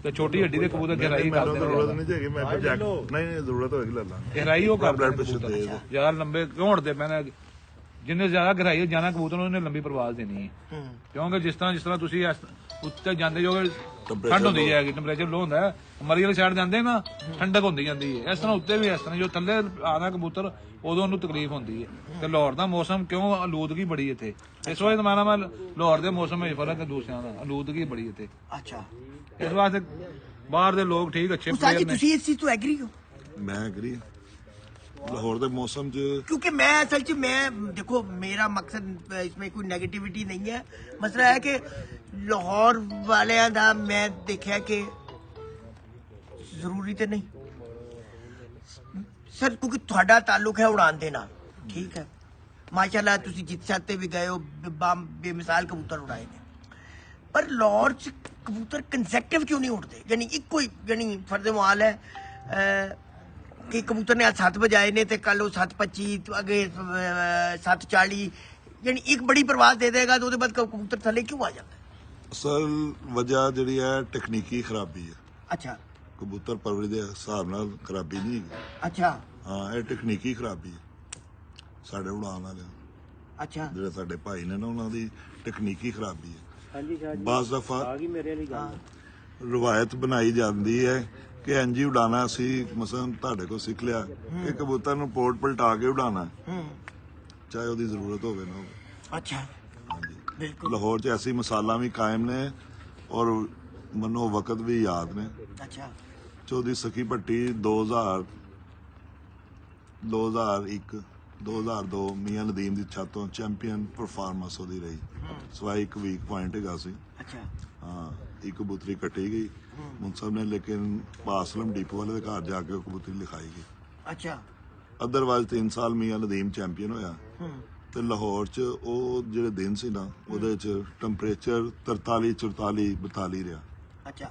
ਤੇ ਛੋਟੀ ਹੱਡੀ ਦੇ ਕਬੂਤਰ ਗਹਿਰਾਈ ਮੈਨੂੰ ਕਰਦੇ ਜ਼ਰੂਰਤ ਨੇ ਨਹੀਂ ਹੈਗੀ ਮੈਂ ਫਿਰ ਨਹੀਂ ਜ਼ਰੂਰਤ ਹੋਏਗੀ ਲੈ ਲਾਂਗੇ ਗਹਿਰਾਈ ਉਹ ਕਰਦੇ ਬਲੱਡ ਨੇ ਪ੍ਰੈਸ਼ਰ ਕਬੂਤਰ। ਤੇਜ਼ ਹੈ। ਜ਼ਿਆਦਾ ਲੰਬੇ ਕਿਉਂ ਉੜਦੇ ਪਏ ਨੇ ਜਿੰਨੇ ਜ਼ਿਆਦਾ ਗਹਿਰਾਈ ਜਾਣਾ ਕਬੂਤਰ ਨੂੰ ਉਹਨੇ ਲੰਬੀ ਪ੍ਰਵਾਜ਼ ਦੇਣੀ ਹੈ ਕਿਉਂਕਿ ਜਿਸ ਤਰ੍ਹਾਂ ਤੁਸੀਂ ਉੱਤੇ ਜਾਂਦੇ ਜਾਓਗੇ ਠੰਡ ਹੁੰਦੀ ਜਾਏਗੀ ਟੈਂਪਰੇਚਰ ਲੋ ਹੁੰਦਾ ਹੈ ਮਰੀ ਵਾਲੀ ਸਾਈਡ ਜਾਂਦੇ ਨਾ ਠੰਡਕ ਹੁੰਦੀ ਜਾਂਦੀ ਹੈ ਇਸ ਤਰ੍ਹਾਂ ਉੱਤੇ ਵੀ ਇਸ ਤਰ੍ਹਾਂ ਜੋ ਥੱਲੇ ਆਣਾ ਕਬੂਤਰ ਉਦੋਂ ਉਹਨੂੰ ਤਕਲੀਫ ਹੁੰਦੀ ਹੈ ਤੇ ਲਾਹੌਰ ਦਾ ਮੌਸਮ ਕਿਉਂ ਆਲੂਦਗੀ ਬੜੀ ਇੱਥੇ ਇਸ ਵਜ੍ਹਾ ਮਾਨਾ ਮੈਂ ਲਾਹੌਰ ਦੇ ਮੌਸਮ ਵਿੱਚ ਫਰਕ ਹੈ ਦੂਸਰਿਆਂ ਦਾ ਆਲੂਦਗੀ ਬੜੀ ਇੱਥੇ ਅੱਛਾ ਇਸ ਵਾਸਤੇ ਬਾਹਰ ਦੇ ਲੋਕ ਠੀਕ ਅੱਛੇ ਉਸਤਾਦ ਜੀ ਪਲੇਅਰ ਨੇ ਤੁਸੀਂ ਇਸ ਚੀਜ਼ ਤੋਂ ਐਗਰੀ ਹੋ ਮੈਂ ਐਗਰੀ ਲਾਹੌਰ ਦੇ ਮੌਸਮ 'ਚ क्योंकि मैं असल च मैं देखो मेरा मकसद इसमें कोई नेगेटिविटी नहीं है मसला है कि लाहौर वाले दा मैं देखा कि जरूरी तो नहीं सर क्योंकि थोड़ा ताल्लुक है उड़ान दे नाल ठीक है माशाल्लाह तुसी जित छाते भी गए हो बेमिसाल कबूतर उड़ाए ने पर लाहौर च कबूतर कंसेक्टिव क्यों नहीं उड़ते यानी एक कोई यानी फर्ज मुहाल है कि कबूतर ने आज 7 बजाए ने ते कल 7:25 अगे 7:40 यानी एक बड़ी परवाज दे देगा तो उसके बाद कबूतर थले क्यों आ जाता है ਅਸਲ ਵਜ੍ਹਾ ਜਿਹੜੀ ਹੈ ਟੈਕਨੀਕੀ ਖਰਾਬੀ ਹੈ अच्छा ਕਬੂਤਰ ਪਰਵਰੀ ਦੇ ਹਿਸਾਬ ਨਾਲ ਖਰਾਬੀ ਨਹੀਂ ਹੈਗੀ अच्छा ਹਾਂ ਇਹ ਟੈਕਨੀਕੀ ਖਰਾਬੀ ਹੈ ਸਾਡੇ ਉਡਾਨ ਵਾਲੇ अच्छा ਜਿਹੜੇ ਸਾਡੇ ਭਾਈ ਨੇ ਨਾ ਉਹਨਾਂ ਦੀ ਟੈਕਨੀਕੀ ਖਰਾਬੀ ਹੈ ਹਾਂਜੀ ਸ਼ਾਹ ਜੀ ਬਾਜ਼ ਦਫਾ ਆ ਗਈ ਮੇਰੇ ਵਾਲੀ ਗੱਲ ਰਵਾਇਤ ਬਣਾਈ ਜਾਂਦੀ ਹੈ ਕਿ ਇੰਜੀ ਉਡਾਣਾ ਸੀ ਮਸਲਨ ਤੁਹਾਡੇ ਕੋਲ ਸਿੱਖ ਲਿਆ ਕਿ ਕਬੂਤਰ ਨੂੰ ਪੋਰਟ ਪਲਟਾ ਕੇ ਉਡਾਣਾ ਚਾਹੇ ਉਹਦੀ ਜ਼ਰੂਰਤ ਹੋਵੇ ਨਾ ਹੋਵੇ अच्छा ਹਾਂਜੀ बिल्कुल ਲਾਹੌਰ 'ਚ ਐਸੀ ਮਿਸਾਲਾਂ ਵੀ ਕਾਇਮ ਨੇ ਔਰ ਮਨੋ ਵਕਤ ਵੀ ਯਾਦ ਨੇ अच्छा ਚੌਧਰੀ ਸਖੀ ਭੱਟੀ 2001 2002 ਮੀਆਂ ਨਦੀਮ ਦੀ ਛੱਤ ਤੋਂ ਚੈਂਪੀਅਨ ਪਰਫਾਰਮੈਂਸ ਉਹਦੀ ਰਹੀ ਸਵਾਈ ਇੱਕ ਵੀਕ ਪੁਆਇੰਟ ਹੈਗਾ ਸੀ अच्छा ਹਾਂ ਇੱਕ ਕਬੂਤਰੀ ਕੱਟੀ ਗਈ ਮੁਨਸਬ ਨੇ ਲੇਕਿਨ ਪਾਸਲਮ ਡੀਪੋ ਵਾਲੇ ਦੇ ਘਰ ਜਾ ਕੇ ਉਹ ਕਬੂਤਰੀ ਲਿਖਾਈ ਗਈ अच्छा ਅਦਰਵਾਈਜ਼ 3 ਸਾਲ ਮੀਆਂ ਨਦੀਮ ਚੈਂਪੀਅਨ ਹੋਇਆ ਤੇ ਲਾਹੌਰ 'ਚ ਉਹ ਜਿਹੜੇ ਦਿਨ ਸੀ ਨਾ ਉਹਦੇ 'ਚ ਟੈਂਪਰੇਚਰ 43 44 42 ਰਿਹਾ अच्छा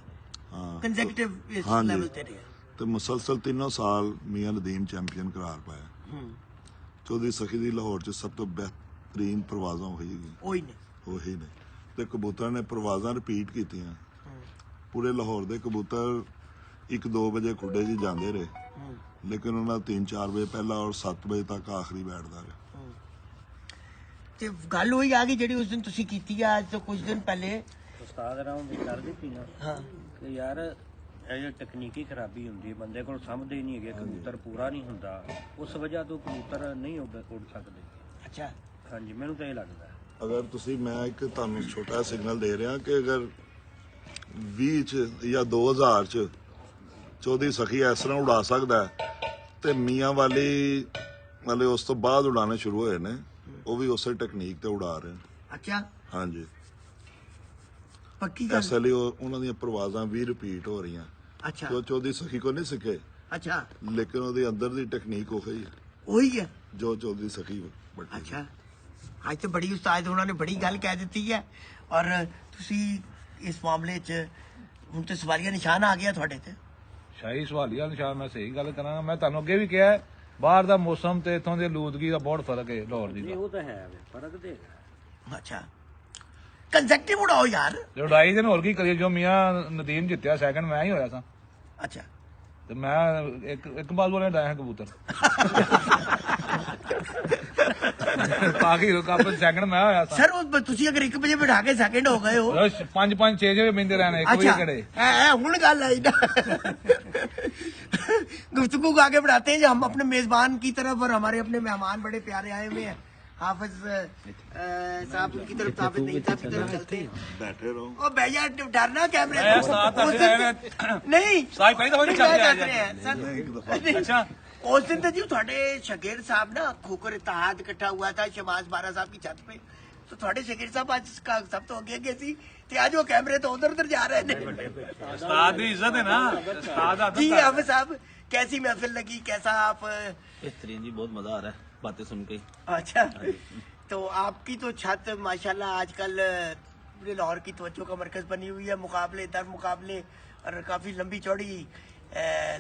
ਹਾਂ कंसेक्टिव इस हाँ जी। लेवल ते रहे ਤੇ ਮੁਸਲਸਲ ਤਿੰਨੋਂ ਸਾਲ ਮੀਆਂ ਨਦੀਮ ਚੈਂਪੀਅਨ ਕਰਾਰ ਪਾਇਆ ਚੌਧਰੀ ਸਖੀ ਦੀ ਲਾਹੌਰ 'ਚ ਸਭ ਤੋਂ ਬਿਹਤਰੀਨ ਪ੍ਰਵਾਜ਼ਾਂ ओही ने ਉਹੀ ਨੇ ਤੇ ਕਬੂਤਰਾਂ ਨੇ ਪ੍ਰਵਾਜ਼ਾਂ ਰਿਪੀਟ ਕੀਤੀਆਂ ਪੂਰੇ ਲਾਹੌਰ ਦੇ ਕਬੂਤਰ 1-2 ਵਜੇ ਖੁੱਡੇ 'ਚ ਜਾਂਦੇ ਰਹੇ ਲੇਕਿਨ ਉਹਨਾਂ 3-4 ਵਜੇ ਪਹਿਲਾਂ ਔਰ 7 ਵਜੇ ਤੱਕ ਆਖਰੀ ਬੈਠਦਾ ਰਿਹਾ ਤੇ ਗੱਲ ਹੋਈ ਆ ਗਈ ਜਿਹੜੀ ਉਸ ਦਿਨ ਤੁਸੀਂ ਕੀਤੀ ਆ ਅੱਜ ਤੋਂ ਕੁਝ ਦਿਨ ਪਹਿਲੇ ਉਸਤਾਦ ਰਾਮ ਵੀ ਕਰ ਦਿੱਤੀ ਨਾ ਹਾਂ ਕਿ ਯਾਰ ਇਹ ਤਕਨੀਕੀ ਖਰਾਬੀ ਹੁੰਦੀ ਹੈ, ਬੰਦੇ ਕੋਲ ਸਮਝਦੇ ਹੀ ਨਹੀਂ ਹੈਗੇ, ਕਬੂਤਰ ਪੂਰਾ ਨਹੀਂ ਹੁੰਦਾ, ਉਸ ਵਜ੍ਹਾ ਤੋਂ ਕਬੂਤਰ ਨਹੀਂ ਉੱਡ ਸਕਦੇ। अच्छा ਹਾਂਜੀ, ਮੈਨੂੰ ਤਾਂ ਇਹ ਲੱਗਦਾ। ਅਗਰ ਤੁਸੀਂ, ਮੈਂ ਇੱਕ ਤੁਹਾਨੂੰ ਛੋਟਾ ਸਿਗਨਲ ਦੇ ਰਿਹਾ ਕਿ ਅਗਰ 20 ਚ ਜਾਂ 2000 ਚ ਚੌਧਰੀ ਸਖੀ ਇਸ ਤਰ੍ਹਾਂ ਉਡਾ ਸਕਦਾ ਹੈ, ਤੇ ਮੀਆਂ ਵਾਲੀ ਵਾਲੇ ਉਸ ਤੋਂ ਬਾਅਦ ਉਡਾਣੇ ਸ਼ੁਰੂ ਹੋਏ ਨੇ, ਉਹ ਵੀ ਉਸੇ ਟੈਕਨੀਕ ਤੇ ਉਡਾ ਰਹੇ ਨੇ। अच्छा ਹਾਂਜੀ, पक्की गल ਇਸ ਲਈ ਉਹਨਾਂ ਦੀਆਂ ਪ੍ਰਵਾਜ਼ਾਂ ਵੀ ਰਿਪੀਟ ਹੋ ਰਹੀਆਂ। अच्छा ਜੋ ਚੌਧਰੀ ਸਖੀ ਕੋ ਨਹੀਂ ਸਿੱਖੇ, अच्छा ਲੇਕਿਨ ਉਹਦੇ ਅੰਦਰ ਦੀ ਟੈਕਨੀਕ ਉਹ ਹੀ ਹੈ वही है। ਜੋ ਚੌਧਰੀ ਸਖੀ ਬੱਟੀ। अच्छा ਅੱਜ ਤਾਂ ਬੜੀ ਉਸਤਾਦ ਉਹਨਾਂ ਨੇ ਬੜੀ ਗੱਲ ਕਹਿ ਦਿੱਤੀ ਹੈ, ਔਰ ਤੁਸੀਂ ਇਸ ਮਾਮਲੇ 'ਚ ਹੁਣ ਤੇ ਸਵਾਲੀਆ ਨਿਸ਼ਾਨ ਆ ਗਿਆ ਤੁਹਾਡੇ ਤੇ। ਸ਼ਾਹੀ ਸਵਾਲੀਆ ਨਿਸ਼ਾਨ, ਮੈਂ ਸਹੀ ਗੱਲ ਕਰਾਂਗਾ। ਮੈਂ ਤੁਹਾਨੂੰ ਅੱਗੇ ਵੀ ਕਿਹਾ ਹੈ, ਬਾਹਰ ਦਾ ਮੌਸਮ ਤੇ ਇੱਥੋਂ ਦੀ ਆਲੂਦਗੀ ਦਾ ਬਹੁਤ ਫਰਕ ਹੈ ਲਾਹੌਰ ਦੀ ਨਹੀਂ, ਦਾ। ਉਹ ਤਾਂ ਹੈ ਫਰਕ ਤੇ ਹੈਗਾ। ਅੱਛਾ ਕੰਜ਼ੈਕਟਿਵ ਉਡਾਓ ਯਾਰ। ਲੜਾਈ ਦੇ ਨਾਲ ਹੋਰ ਕੀ ਕਰੀਏ, ਜੋ ਮੀਆਂ ਨਦੀਮ ਜਿੱਤਿਆ ਸੈਕੰਡ ਮੈਂ ਹੀ ਹੋਇਆ ਸਾਂ, ਅੱਛਾ ਤੇ ਮੈਂ ਇੱਕ ਬਾਲ ਬੋਲੇ ਡਾਇਆ ਕਬੂਤਰ ਬਾਕੀ ਕੱਪ ਸੈਕੰਡ ਮੈਂ ਹੋਇਆ ਸਾਂ। ਸਰ ਉਹ ਤੁਸੀਂ ਅਗਰ 1 ਵਜੇ ਬਿਠਾ ਕੇ ਸੈਕਿੰਡ ਹੋ ਗਏ ਹੋ। 5 5 6 6 ਬਿੰਦੇ ਰਹਿਣੇ ਇੱਕ ਵੀ अच्छा ਕਿਹੜੇ। ਹੁਣ ਗੱਲ आई ना गुफ्तगू को आगे बढ़ाते हैं। जो हम अपने मेजबान की तरफ और हमारे अपने मेहमान बड़े प्यारे आए हुए हैं, हाफिज साहब उनकी तरफ ताबिद नहीं था, की तरफ चलते हैं। ਬੈਠੇ ਰਹੋ। ओ भैया डरना कैमरे ए, को। साथ उस आते दिन- नहीं साथ पहली दफा नहीं मैं चलते दस आए रहे हैं, सर। ਇੱਕ ਦਫਾ अच्छा उस दिन तो जी थोड़े शकीर साहब ना खोकर इत्तेहाद इकट्ठा हुआ था शमाज बारा साहब की छत पे, तो थोड़े शकीर साहब आज सब तो अगे अगे सी ते आज वो कैमरे तो उधर उधर जा रहे हैं। उस्ताद की इज्जत है ना, उस्ताद आदत जी है। हाफिज साहब कैसी महफिल लगी, कैसा आप? बेहतरीन जी, बहुत मजा आ रहा है बातें सुन के। अच्छा तो आपकी तो छत माशाल्लाह आजकल पूरे लाहौर की तवज्जो का मरकज बनी हुई है, मुकाबले दर मुकाबले, और काफी लंबी चौड़ी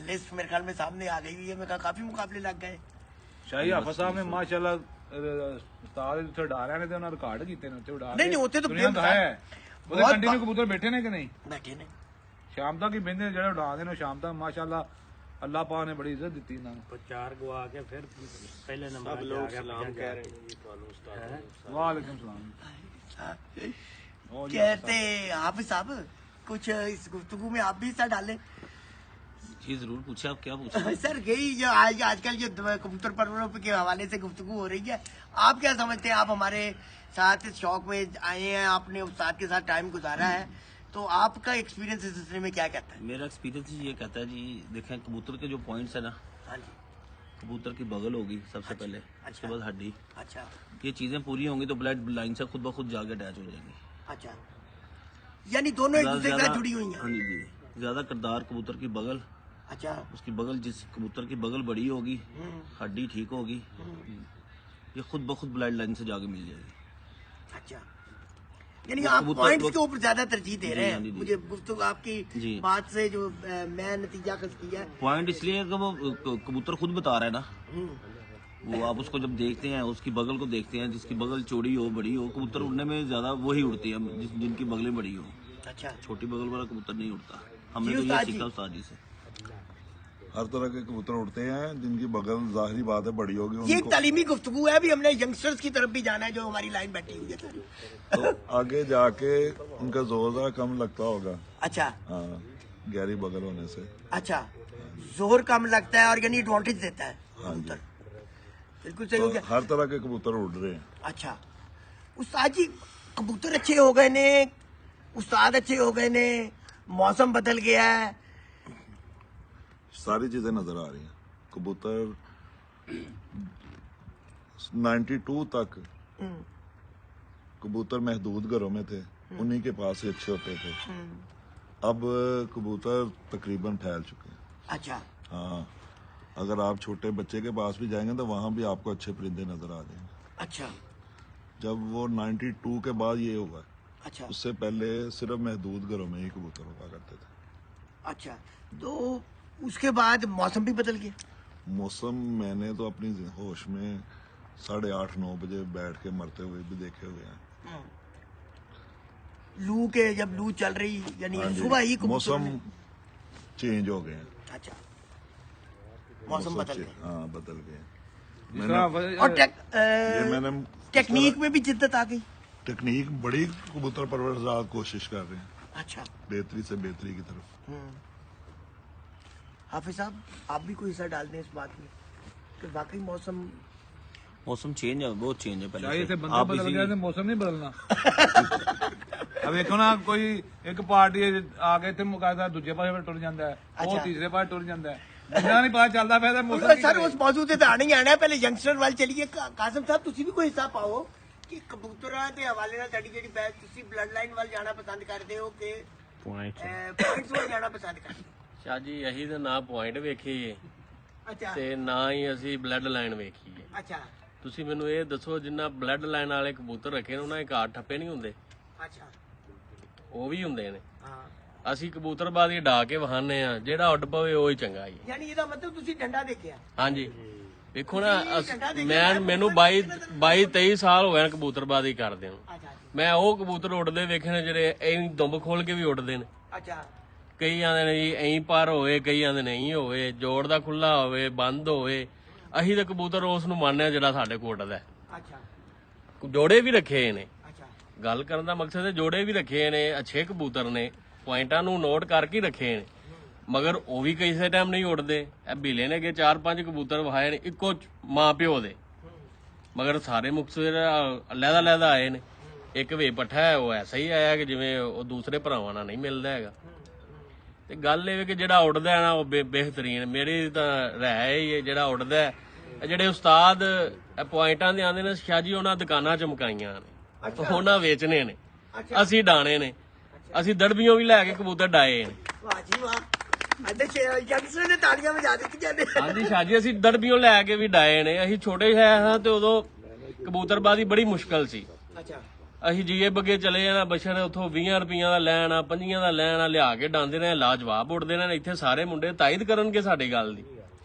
लिस्ट मेरे ख्याल में सामने आ गई हुई है। मैं कहा काफी मुकाबले लग गए। ਸ਼ਾਹੀ ਹਾਫਿਜ਼ ਸਾਹਿਬ ਨੇ ਮਾਸ਼ਾਅੱਲਾ ਉਸਤਾਦ ਉੱਥੇ ਉਡਾ ਰਹੇ ਨੇ ਤੇ ਉਹਨਾਂ ਰਿਕਾਰਡ ਕੀਤੇ ਨੇ ਉੱਥੇ ਉਡਾ ਨਹੀਂ, ਨਹੀਂ, ਉੱਥੇ ਤਾਂ ਦੁਨੀਆ ਦਾ ਹੈ। ਉਹਦੇ ਬਹੁਤ ਕੰਟੀਨਿਊ ਕਬੂਤਰ ਬੈਠੇ ਨੇ ਕਿ ਨਹੀਂ? बैठे ने ਸ਼ਾਮ ਤੱਕ ਹੀ ਬਹਿੰਦੇ ਨੇ, ਜਿਹੜੇ ਉਡਾਉਂਦੇ ਨੇ ਸ਼ਾਮ ਤੱਕ ਮਾਸ਼ਾਅੱਲਾ ਅੱਲਾਹ ਪਾਕ ਨੇ ਬੜੀ ਇੱਜ਼ਤ ਦਿੱਤੀ ਇਹਨਾਂ ਨੂੰ। 4 ਗਵਾ ਕੇ ਫਿਰ ਪਹਿਲੇ ਨੰਬਰ ਤੇ ਆ ਗਿਆ। ਸਲਾਮ ਕਹਿ ਰਹੇ ਜੀ ਤੁਹਾਨੂੰ ਉਸਤਾਦ। ਵਾਲੇकुम सलाम। कहते हाफिज साहब कुछ इस गुफ्तगू में आप भी हिस्सा डालें। जी जरूर पूछे, आप क्या पूछे? सर यही जो आजकल जो कबूतर परवरों के हवाले से गुफ्तगू हो रही है, आप क्या समझते हैं? आप हमारे साथ इस शौक में आए हैं, आपने उस्ताद के साथ टाइम गुजारा है, तो आपका एक्सपीरियंस इस सिलसिले में क्या कहता है? मेरा एक्सपीरियंस ये कहता है जी, देखें कबूतर के जो पॉइंट्स है ना, हाँ जी। कबूतर की बगल होगी सबसे पहले, उसके बाद हड्डी, अच्छा ये चीजें पूरी होंगी तो ब्लड लाइन से खुद ब खुद जाके अटैच हो जाएंगी। अच्छा यानी दोनों एक दूसरे के साथ जुड़ी हुई हाँ हैं। जी जी, ज्यादा किरदार कबूतर की बगल, अच्छा उसकी बगल, जिस कबूतर की बगल बड़ी होगी, हड्डी ठीक होगी, ये खुद ब खुद ब्लड लाइन से जाके मिल जाएगी। अच्छा यानी वो आप कबूतर- पॉइंट्स वो- के ऊपर ज्यादा तरजीह दे रहे जी, हैं। हाँ जी, जी। मुझे गुफ्तगू आपकी जी। बात से जो मैं नतीजा खस किया है। पॉइंट इसलिए है कि वो कबूतर खुद बता रहा है ना, वो आप उसको जब देखते हैं, उसकी बगल को देखते हैं, जिसकी बगल चौड़ी हो बड़ी हो, कबूतर उड़ने में ज्यादा वही उड़ती है जिनकी बगलें बड़ी हो। अच्छा छोटी बगल वाला कबूतर नहीं उड़ता। हमने जी, तो ये उस्ताद जी। सीखा उस्ताद जी से। हर तरह के कबूतर उड़ते हैं, जिनकी बगल जाहिर बात है बड़ी होगी ये एक उनको। तालीमी गुफ्तगू है। अभी हमने यंगस्टर्स की तरफ भी जाना है जो हमारी लाइन बैठी हुई है सर। तो आगे जाके उनका जोर जरा कम लगता होगा। अच्छा हाँ, गहरी बगल होने से। अच्छा जोर कम लगता है और यानी एडवांटेज देता है हाँ जी। कबूतर। बिल्कुल सही तो हो गया। हर तरह के कबूतर उड़ रहे हैं। अच्छा उस्ताद जी कबूतर अच्छे हो गए ने, उस्ताद अच्छे हो गए ने, मौसम बदल गया है, सारी चीजें नजर आ रही हैं। कबूतर 92 तक कबूतर महदूद घरों में थे, उन्हीं के पास ही अच्छे होते थे। अब कबूतर तकरीबन फैल चुके हैं। अच्छा हाँ, अगर आप छोटे बच्चे के पास भी जाएंगे तो वहां भी आपको अच्छे परिंदे नजर आ जाएंगे। अच्छा जब वो 92 के बाद ये हुआ, अच्छा उससे पहले सिर्फ महदूद घरों में ही कबूतर हुआ करते थे। अच्छा तो उसके बाद मौसम भी बदल गया। मौसम मैंने तो अपनी होश में 8:30-9 बजे बैठ के मरते हुए भी देखे हुए हैं। लू के जब लू चल रही यानी हाँ जी, सुबह ही कबूतरों मौसम ने- चेंज हो गए हैं। अच्छा मौसम बदल गए। हाँ, बदल गए। जिस मैंने और ये मैंने टेक्निक में भी जिद्दत आ गई। टेक्निक बड़ी कबूतर परवरदार कोशिश कर रहे हैं अच्छा बेहतरी से बेहतरी की तरफ। हाफिज साहब, आप भी कोई हिस्सा डाल दें इस बात में कि वाकई मौसम मौसम चेंज है, बहुत चेंज है ਚਾਹੇ ਇੱਥੇ पहले से। ਬੰਦਾ आप ਬਦਲ इसी ਗਿਆ ਤੇ ਮੌਸਮ ਨਹੀਂ ਬਦਲਣਾ ਆ ਵੇਖੋ ਨਾ, ਕੋਈ ਇੱਕ ਪਾਰਟੀ ਆ ਕੇ ਇੱਥੇ ਮੁਕਾਦਾ ਦੂਜੇ ਪਾਸੇ ਟੁਰ ਜਾਂਦਾ ਹੈ, ਉਹ ਅੱਛਾ। ਤੀਸਰੇ ਪਾਸੇ ਟੁਰ ਜਾਂਦਾ ਹੈ, ਬੰਦਾ ਨਹੀਂ ਪਤਾ ਚੱਲਦਾ ਪਿਆ ਤਾਂ ਮੌਸਮ ਕੀ सर ਕਰੇ। उस मौजूद ਤੇ ਆਣਾ ਹੀ ਆਣਾ ਹੈ। ਪਹਿਲੇ ਯੰਗਸਟਰ ਵੱਲ ਚਲੀਏ। ਕਾਜ਼ਮ ਸਾਹਿਬ, ਤੁਸੀਂ ਵੀ ਕੋਈ ਹਿੱਸਾ ਪਾਓ ਕਿ ਕਬੂਤਰਾਂ ਦੇ ਹਵਾਲੇ ਨਾਲ ਸਾਡੀ ਜਿਹੜੀ ਬੈਚ, ਤੁਸੀਂ ਬਲੱਡ ਲਾਈਨ ਵੱਲ ਜਾਣਾ ਪਸੰਦ ਕਰਦੇ ਹੋ ਕਿ ਪੁਆਇੰਟ ਪੁਆਇੰਟਸ ਵੱਲ ਜਾਣਾ ਪਸੰਦ ਕਰਦੇ ਹੋ? ਸ਼ਾਹ ਜੀ ਅਸੀਂ ਤਾਂ ਨਾ ਪੁਆਇੰਟ ਵੇਖੀਏ ਅੱਛਾ ਤੇ ਨਾ ਹੀ ਅਸੀਂ ਬਲੱਡ ਲਾਈਨ ਵੇਖੀਏ। ਅੱਛਾ ਤੁਸੀਂ ਮੈਨੂੰ ਇਹ ਦੱਸੋ, ਜਿੰਨਾ ਬਲੱਡ ਲਾਈਨ ਵਾਲੇ ਕਬੂਤਰ ਰੱਖੇ ਨੇ ਉਹਨਾਂ ਦੇ ਘਾਟ ਠੱਪੇ ਨਹੀਂ ਹੁੰਦੇ? ਅੱਛਾ ਉਹ ਵੀ ਹੁੰਦੇ ਨੇ। ਹਾਂ, ਅਸੀਂ ਕਬੂਤਰਬਾਜ਼ੀ ਡਾ ਕੇ ਵਹਾਨੇ ਆ, ਜਿਹੜਾ ਉੱਡ ਪਵੇ ਉਹ ਹੀ ਚੰਗਾ ਜੀ। ਯਾਨੀ ਇਹਦਾ ਮਤਲਬ ਤੁਸੀਂ ਡੰਡਾ ਦੇਖਿਆ। ਹਾਂਜੀ ਵੇਖੋ ਨਾ, ਮੈਨੂੰ 22 23 ਸਾਲ ਹੋ ਗਏ ਨੇ ਕਬੂਤਰਬਾਜ਼ੀ ਕਰਦੇ ਨੂੰ। ਅੱਛਾ ਮੈਂ ਉਹ ਕਬੂਤਰ ਉੱਡਦੇ ਵੇਖੇ ਨੇ ਜਿਹੜੇ ਐਂ ਦੁੰਬ ਖੋਲ ਕੇ ਵੀ ਉੱਡਦੇ ਨੇ। ਅੱਛਾ ਕਈ ਆਂਦੇ ਨੇ ਜੀ ਐਂ ਪਰ ਹੋਵੇ, ਕਈ ਆਂਦੇ ਨਹੀਂ ਹੋਵੇ, ਜੋੜ ਦਾ ਖੁੱਲਾ ਹੋਵੇ, ਬੰਦ ਹੋਵੇ। ਅਸੀਂ ਤਾਂ ਕਬੂਤਰ ਉਸ ਨੂੰ ਮੰਨਿਆ ਜਿਹੜਾ ਸਾਡੇ ਕੋਲ ਉੱਡਦਾ। ਅੱਛਾ ਜੋੜੇ ਵੀ ਰੱਖੇ ਨੇ। ਅੱਛਾ ਗੱਲ ਕਰਨ ਦਾ ਮਕਸਦ ਹੈ ਜੋੜੇ ਵੀ ਰੱਖੇ ਨੇ, ਅੱਛੇ ਕਬੂਤਰ ਨੇ, ਪੁਆਇੰਟਾਂ ਨੂੰ ਨੋਟ ਕਰਕੇ ਰੱਖੇ ਨੇ, ਮਗਰ ਉਹ ਵੀ ਕਿਸੇ ਟਾਈਮ ਨਹੀਂ ਉੱਡਦੇ। ਇਹ ਬਿਲੇ ਨੇ ਕਿ 4-5 ਕਬੂਤਰ ਵਹਾਏ ਨੇ ਇੱਕੋ ਮਾਂ ਪਿਓ ਦੇ, ਮਗਰ ਸਾਰੇ ਮੁਕਤਸਰ ਲਹਿਦਾ ਆਏ ਨੇ। ਇੱਕ ਵੇ ਪੱਠਾ ਹੈ, ਉਹ ਐਸਾ ਹੀ ਆਇਆ ਕਿ ਜਿਵੇਂ ਉਹ ਦੂਸਰੇ ਭਰਾਵਾਂ ਨਾਲ ਨਹੀਂ ਮਿਲਦਾ ਹੈਗਾ। ਤੇ ਗੱਲ ਇਹ ਕਿ ਜਿਹੜਾ ਉੱਡਦਾ ਹੈ ਨਾ ਉਹ ਬਿਹਤਰੀਨ, ਮੇਰੀ ਤਾਂ ਰਹਿ ਹੀ ਹੈ ਜਿਹੜਾ ਉੱਡਦਾ ਹੈ। ਜਿਹੜੇ ਉਸਤਾਦ ਪੁਆਇੰਟਾਂ ਦੇ ਆਉਂਦੇ ਨੇ ਸ਼ਾਹ ਜੀ, ਉਹਨਾਂ ਦੁਕਾਨਾਂ ਚਮਕਾਈਆਂ ਨੇ, ਉਹਨਾਂ ਵੇਚਣੇ ਨੇ, ਅਸੀਂ ਡਾਣੇ ਨੇ। ਅਸੀਂ ਦੜਬੀਆਂ ਵੀ ਲੈ ਕੇ ਕਬੂਤਰ ਡਾਏ ਨੇ। ਵਾਹ ਜੀ ਵਾਹ, ਅੱਡੇ ਯੰਗਸਟਰ ਨੇ ਤਾੜੀਆਂ ਵਜਾ ਦਿੱਤੀਆਂ ਨੇ। ਹਾਂਜੀ ਸ਼ਾਹ ਜੀ, ਅਸੀਂ ਦੜਬੀਆਂ ਲੈ ਕੇ ਵੀ ਡਾਏ ਨੇ। ਅਸੀਂ ਛੋਟੇ ਹਾਂ ਤੇ ਉਦੋਂ ਕਬੂਤਰਬਾਜ਼ੀ ਬੜੀ ਮੁਸ਼ਕਲ ਸੀ। ਅੱਛਾ ਅਸੀਂ ਜੀਏ ਬੱਗੇ ਚਲੇ ਜਾਣਾ, ਬਸ਼ਰ ਉੱਥੋਂ 20 ਰੁਪਈਆਂ ਦਾ ਲੈਣਾ, 5 ਦਾ ਲੈਣਾ, ਲਿਆ ਕੇ ਡਾਂਦੇ ਰਹੇ, ਲਾਜਵਾਬ ਉੱਡਦੇ ਨੇ। ਇੱਥੇ ਸਾਰੇ ਮੁੰਡੇ ਤਾਇਦ ਕਰਨਗੇ ਸਾਡੀ ਗੱਲ ਦੀ।